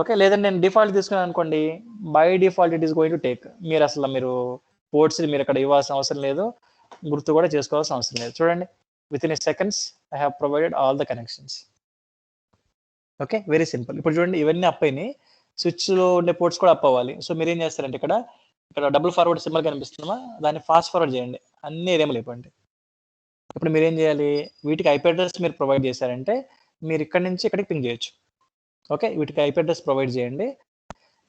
ఓకే, లేదంటే నేను డిఫాల్ట్ తీసుకున్నాను అనుకోండి, by default it is going to take. మీరు పోర్ట్స్ మీరు ఇక్కడ ఇవ్వాల్సిన అవసరం లేదు, గుర్తు కూడా చేసుకోవాల్సిన అవసరం లేదు. చూడండి, with in seconds I have provided all the connections. Okay, very simple. ఇప్పుడు చూడండి, ఇవన్నీ అప్ అయినాయి, స్విచ్లో ఉండే పోర్ట్స్ కూడా అప్ అవ్వాలి. సో మీరు ఏం చేస్తారంటే ఇక్కడ డబుల్ ఫార్వర్డ్ సింబల్ కనిపిస్తుందా, దాన్ని ఫాస్ట్ ఫార్వర్డ్ చేయండి, అన్ని ఏరియాలు అయిపోండి. ఇప్పుడు మీరు ఏం చేయాలి, వీటికి IP అడ్రస్ మీరు ప్రొవైడ్ చేశారంటే మీరు ఇక్కడ నుంచి ఇక్కడికి పింగ్ చేయొచ్చు. ఓకే, వీటికి IP అడ్రస్ ప్రొవైడ్ చేయండి.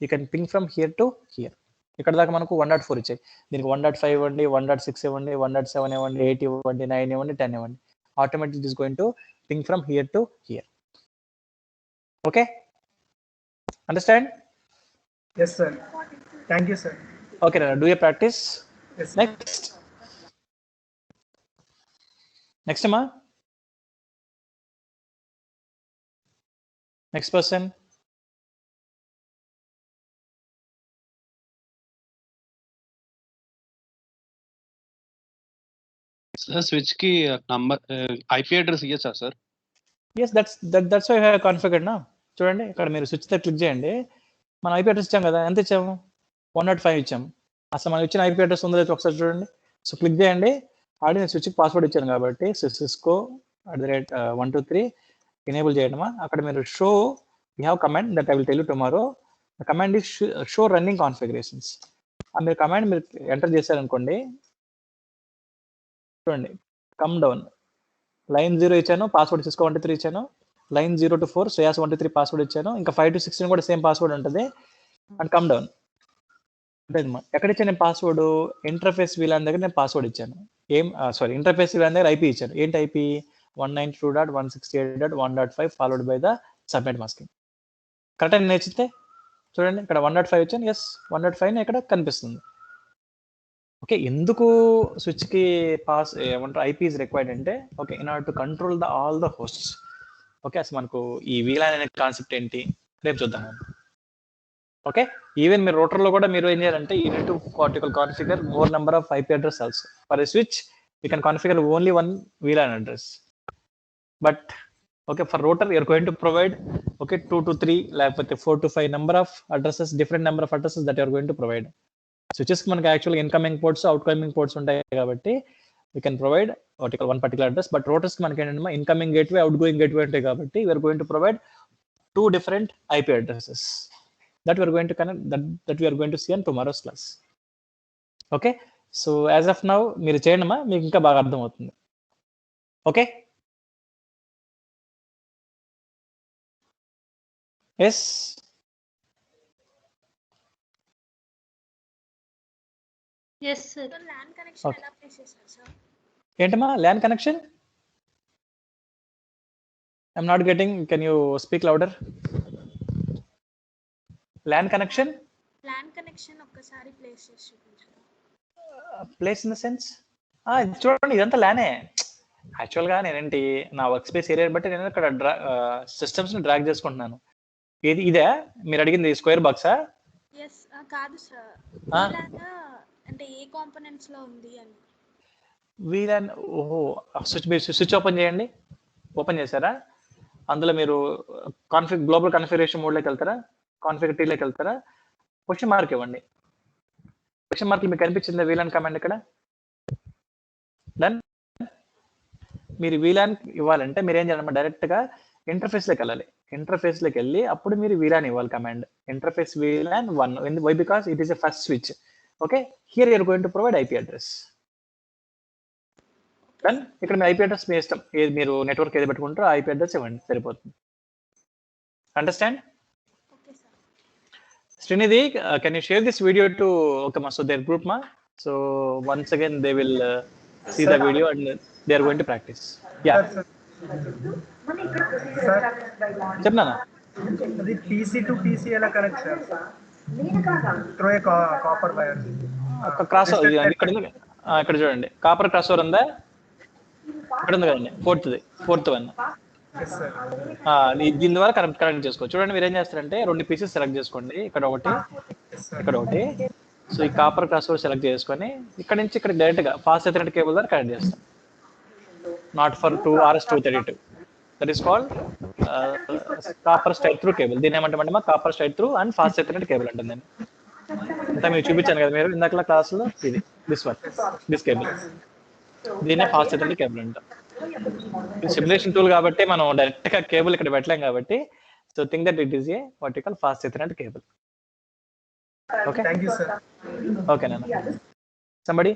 You can ping from here to here. ఇక్కడ దాకా మనకు 1.4 ఇచ్చాయి, దీనికి 1.5 ఇవ్వండి, 1.6 ఇవ్వండి, 1.7 ఇవ్వండి, 8 ఇవ్వండి, 9 ఇవ్వండి, 10 ఇవ్వండి. Automatic it is going to ping from here to here. Okay, understand? Yes, sir. Thank you, sir. Okay, Nana, do your practice. Yes, sir. Next, ma. Next person. Sir, switch ki number IP address ఇయ్యచ్చా sir? Yes, that's why I have configured now. చూడండి ఇక్కడ మీరు switch తో click చేయండి. మనం IP address ఇచ్చాం కదా, ఎంత ఇచ్చాము? 105 ఇచ్చాము. అసలు మనం ఇచ్చిన IP అడ్రస్ ఉందో లేదో ఒకసారి చూడండి. సో క్లిక్ చేయండి. ఆల్రెడీ నేను స్విచ్ కి పాస్వర్డ్ ఇచ్చాను కాబట్టి cisco@123 ఎనేబుల్ చేయడమా. అక్కడ మీరు show you have command that I will tell you tomorrow. The command is show running configurations. మీరు కమాండ్ మీరు ఎంటర్ చేశారనుకోండి, చూడండి కమ్ డౌన్ లైన్ 0 ఇచ్చాను, పాస్వర్డ్ cisco123 ఇచ్చాను. లైన్ 0 to 4 శ్రేయాస్123 పాస్వర్డ్ ఇచ్చాను. ఇంకా 5 to 16 కూడా సేమ్ పాస్వర్డ్ ఉంటుంది. అండ్ కమ్ డౌన్ ఎక్కడ ఇచ్చాను నేను పాస్వర్డ్? ఇంటర్ఫేస్ వీలాన్ దగ్గర నేను పాస్వర్డ్ ఇచ్చాను. ఇంటర్ఫేస్ వీలాన్ దగ్గర IP ఇచ్చాను. ఏంటి IP? 192.168.1.5 followed by the subnet masking. Correct అని నేర్చితే చూడండి ఇక్కడ 105 ఇచ్చాను. ఎస్ 105 ఇక్కడ కనిపిస్తుంది. ఓకే, ఎందుకు స్విచ్ కి ఏమంటారు IP is required అంటే okay in order to control all the hosts. Okay, అసలు మనకు ఈ వీలాన్ అనే కాన్సెప్ట్ ఏంటి రేపు చూద్దాం. ఓకే, ఈవెన్ మీరు రూటర్ లో కూడా మీరు ఏం చేయాలంటే you need to configure more number of IP address also. For a switch you can configure only one VLAN address. But okay for router you're going to provide 2 to 3 లేకపోతే 4 to 5 number of addresses, different number of addresses that you're going to provide. Switches కి మనకి యాక్చువల్గా incoming ports, out coming ports ఉంటాయి కాబట్టి we can provide one particular address. But Reuters కి మనకి ఏంటంటే incoming gateway, out going gateway ఉంటాయి కాబట్టి we're going to provide 2 different IP addresses that we are going to connect, that we are going to see on tomorrow's class. Okay, so as of now మీరు చేయండిమా, మీకు ఇంకా బాగా అర్థం అవుతుంది. Okay, yes Yes, sir. LAN connection ఎలా place చేస్తారు sir? ఏంటమ్మా LAN connection? I'm not getting, can you speak louder? LAN connection? LAN connection ఒక్కసారి ప్లేస్ చేసి చూపించండి. ప్లేస్ ఇన్ ద సెన్స్ చూడండి ఇదంతా LANే. యాక్చువల్గా నేనేంటి నా వర్క్ స్పేస్ ఏరియా బట్టి నేను ఇక్కడ సిస్టమ్స్ ని డ్రాగ్ చేసుకుంటున్నాను. ఇదే మీరు అడిగింది స్క్వేర్ బాక్సా? ఎస్ కాదు సార్, అంటే ఏ కాంపోనెంట్స్ లో ఉంది అని. VLAN ఓహో, స్విచ్ ఓపెన్ చేయండి. ఓపెన్ చేశారా? అందులో మీరు గ్లోబల్ కాన్ఫిగరేషన్ మోడ్లోకి వెళ్తారా? కాన్ఫిగరేటరీలోకి వెళ్తారా? క్వశ్చన్ మార్క్ ఇవ్వండి. క్వశ్చన్ మార్క్ మీకు కనిపించిందా VLAN కమాండ్ ఇక్కడ? డన్. మీరు VLAN ఇవ్వాలంటే మీరు ఏం చేయాలన్నమాట, డైరెక్ట్గా ఇంటర్ఫేస్లోకి వెళ్ళాలి. ఇంటర్ఫేస్లోకి వెళ్ళి అప్పుడు మీరు VLAN ఇవ్వాలి command. Interface VLAN 1. Why? Because it is a first switch. Okay, here you're going to provide IP address. Done. ఇక్కడ మీ IP అడ్రస్ మీ ఇష్టం, ఏది మీరు నెట్వర్క్ ఏది పెట్టుకుంటారో IP అడ్రస్ ఇవ్వండి, సరిపోతుంది. Understand? Srinidhi, can you share this video to so their group ma? So once again they will see the video and they are going to practice. Yeah. Chepna na. The PC to PC ఎలా connect చేయాలి? Through a copper wire. Cross ఇక్కడ చూడండి, copper cross over ఉందా? ఇక్కడ ఉంది కదండి, fourth one. దీని ద్వారా కనెక్ట్ చేసుకోవచ్చు. చూడండి మీరు ఏం చేస్తారంటే 2 పీసెస్ సెలెక్ట్ చేసుకోండి, ఇక్కడ ఒకటి ఇక్కడ ఒకటి. సో ఈ కాపర్ క్రాస్ ఓవర్ సెలెక్ట్ చేసుకొని ఇక్కడ నుంచి ఇక్కడ డైరెక్ట్ గా ఫాస్ట్ ఎథర్నెట్ కేబుల్ ద్వారా కనెక్ట్ చేస్తాం. Not for 2 RS-232. That is called copper straight through cable. దీని ఏమంటామంటే copper straight through and fast ethernet cable అంటుంది. అంతా మీకు చూపించాను కదా మీరు ఇందాక క్లాసులో. ఇది దిస్ కేబుల్, దీన్నే ఫాస్ట్ ఎథర్నెట్ కేబుల్ అంటాం. సిమ్యులేషన్ టూల్ కాబట్టి మనం డైరెక్ట్ గా కేబుల్ ఇక్కడ పెట్టలేం కాబట్టి so think that it is A what you call fast ethernet cable. Okay, thank you sir. Okay నాన్న. Somebody?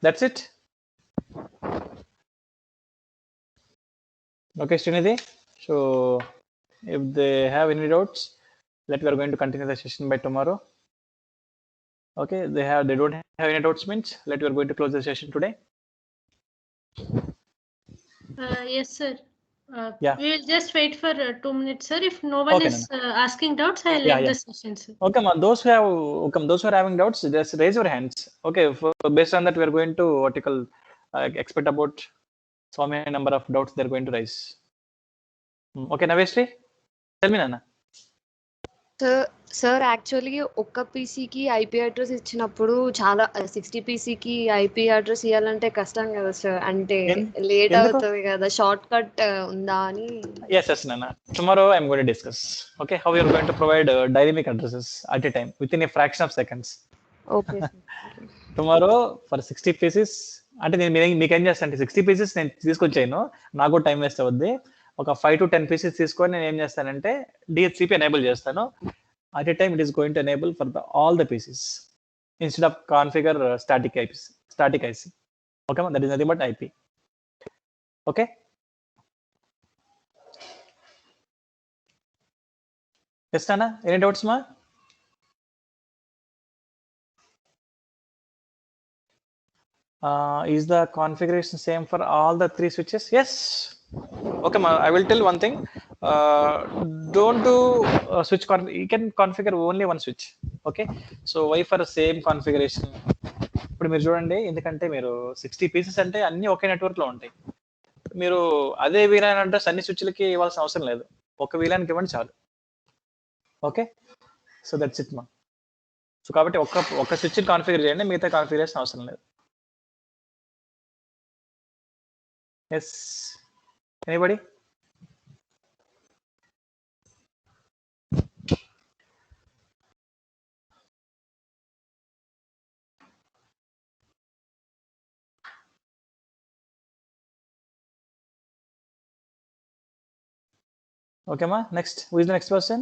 That's it. Okay Srinidhi, so if they have any doubts, we are going to continue the session by tomorrow. Okay, they don't have any doubts means we are going to close the session today. Yes sir. Yeah, We will just wait for 2 minutes, sir. If no one Okay, is asking doubts, I'll Yeah, end yeah. the session, sir. okay ma, those who are having doubts, just raise your hands. Okay, based on that we are going to expect about So many number of doubts they're going to raise. Okay, Naveshri, tell me, Nana. Sir actually ఒక్క పీసీకి IP address ఇచ్చినప్పుడు చాలా 60 పీసీకి IP address ఇవ్వాలంటే కష్టం కదా sir, అంటే late అవుతుంది కదా, short cut ఉందా అని. Yes, Nana. Tomorrow I'm going to discuss. Okay, how you're going to provide dynamic addresses at a time within a fraction of seconds. Okay tomorrow for 60 pieces అంటే నేను మీకు ఏం చేస్తాను అంటే 60 పీసెస్ నేను తీసుకొచ్చాను, నాకు టైం వేస్ట్ అవుద్ది. ఒక 5 to 10 పీసెస్ తీసుకొని నేను ఏం చేస్తానంటే డిహెచ్సిపి ఎనేబుల్ చేస్తాను. At a time it is going to enable for all the PCs instead of configure static IP. Okay, that is nothing but IP. Okay, yes నానా, any doubts మా? Is the configuration same for all the 3 switches? Yes. Okay, I will tell one thing. Don't do switch you can configure only one switch. Okay, so why for the same configuration? ఇప్పుడు మీరు చూడండి, ఎందుకంటే మీరు 60 pieces అంటే అన్ని ఒకే network లో ఉంటాయి. మీరు అదే VLAN అడ్రస్ అన్ని స్విచ్లకి ఇవ్వాల్సిన అవసరం లేదు, ఒక VLAN కి ఇవ్వండి చాలు. ఓకే, సో దట్స్ ఇట్ మా. సో కాబట్టి ఒక స్విచ్ కాన్ఫిగర్ చేయండి, మిగతా కాన్ఫిగరేషన్ అవసరం లేదు. Yes, anybody? Okay, ma. Next, who is the next person?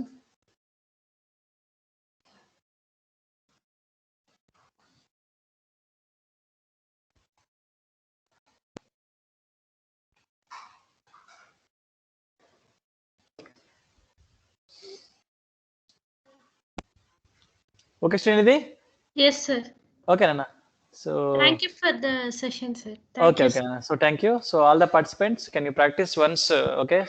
Okay, Srinidhi? Yes, sir. Okay, Nana. So thank you for the session, sir. Okay, Nana. So thank you. So all the participants, can you practice once? Okay.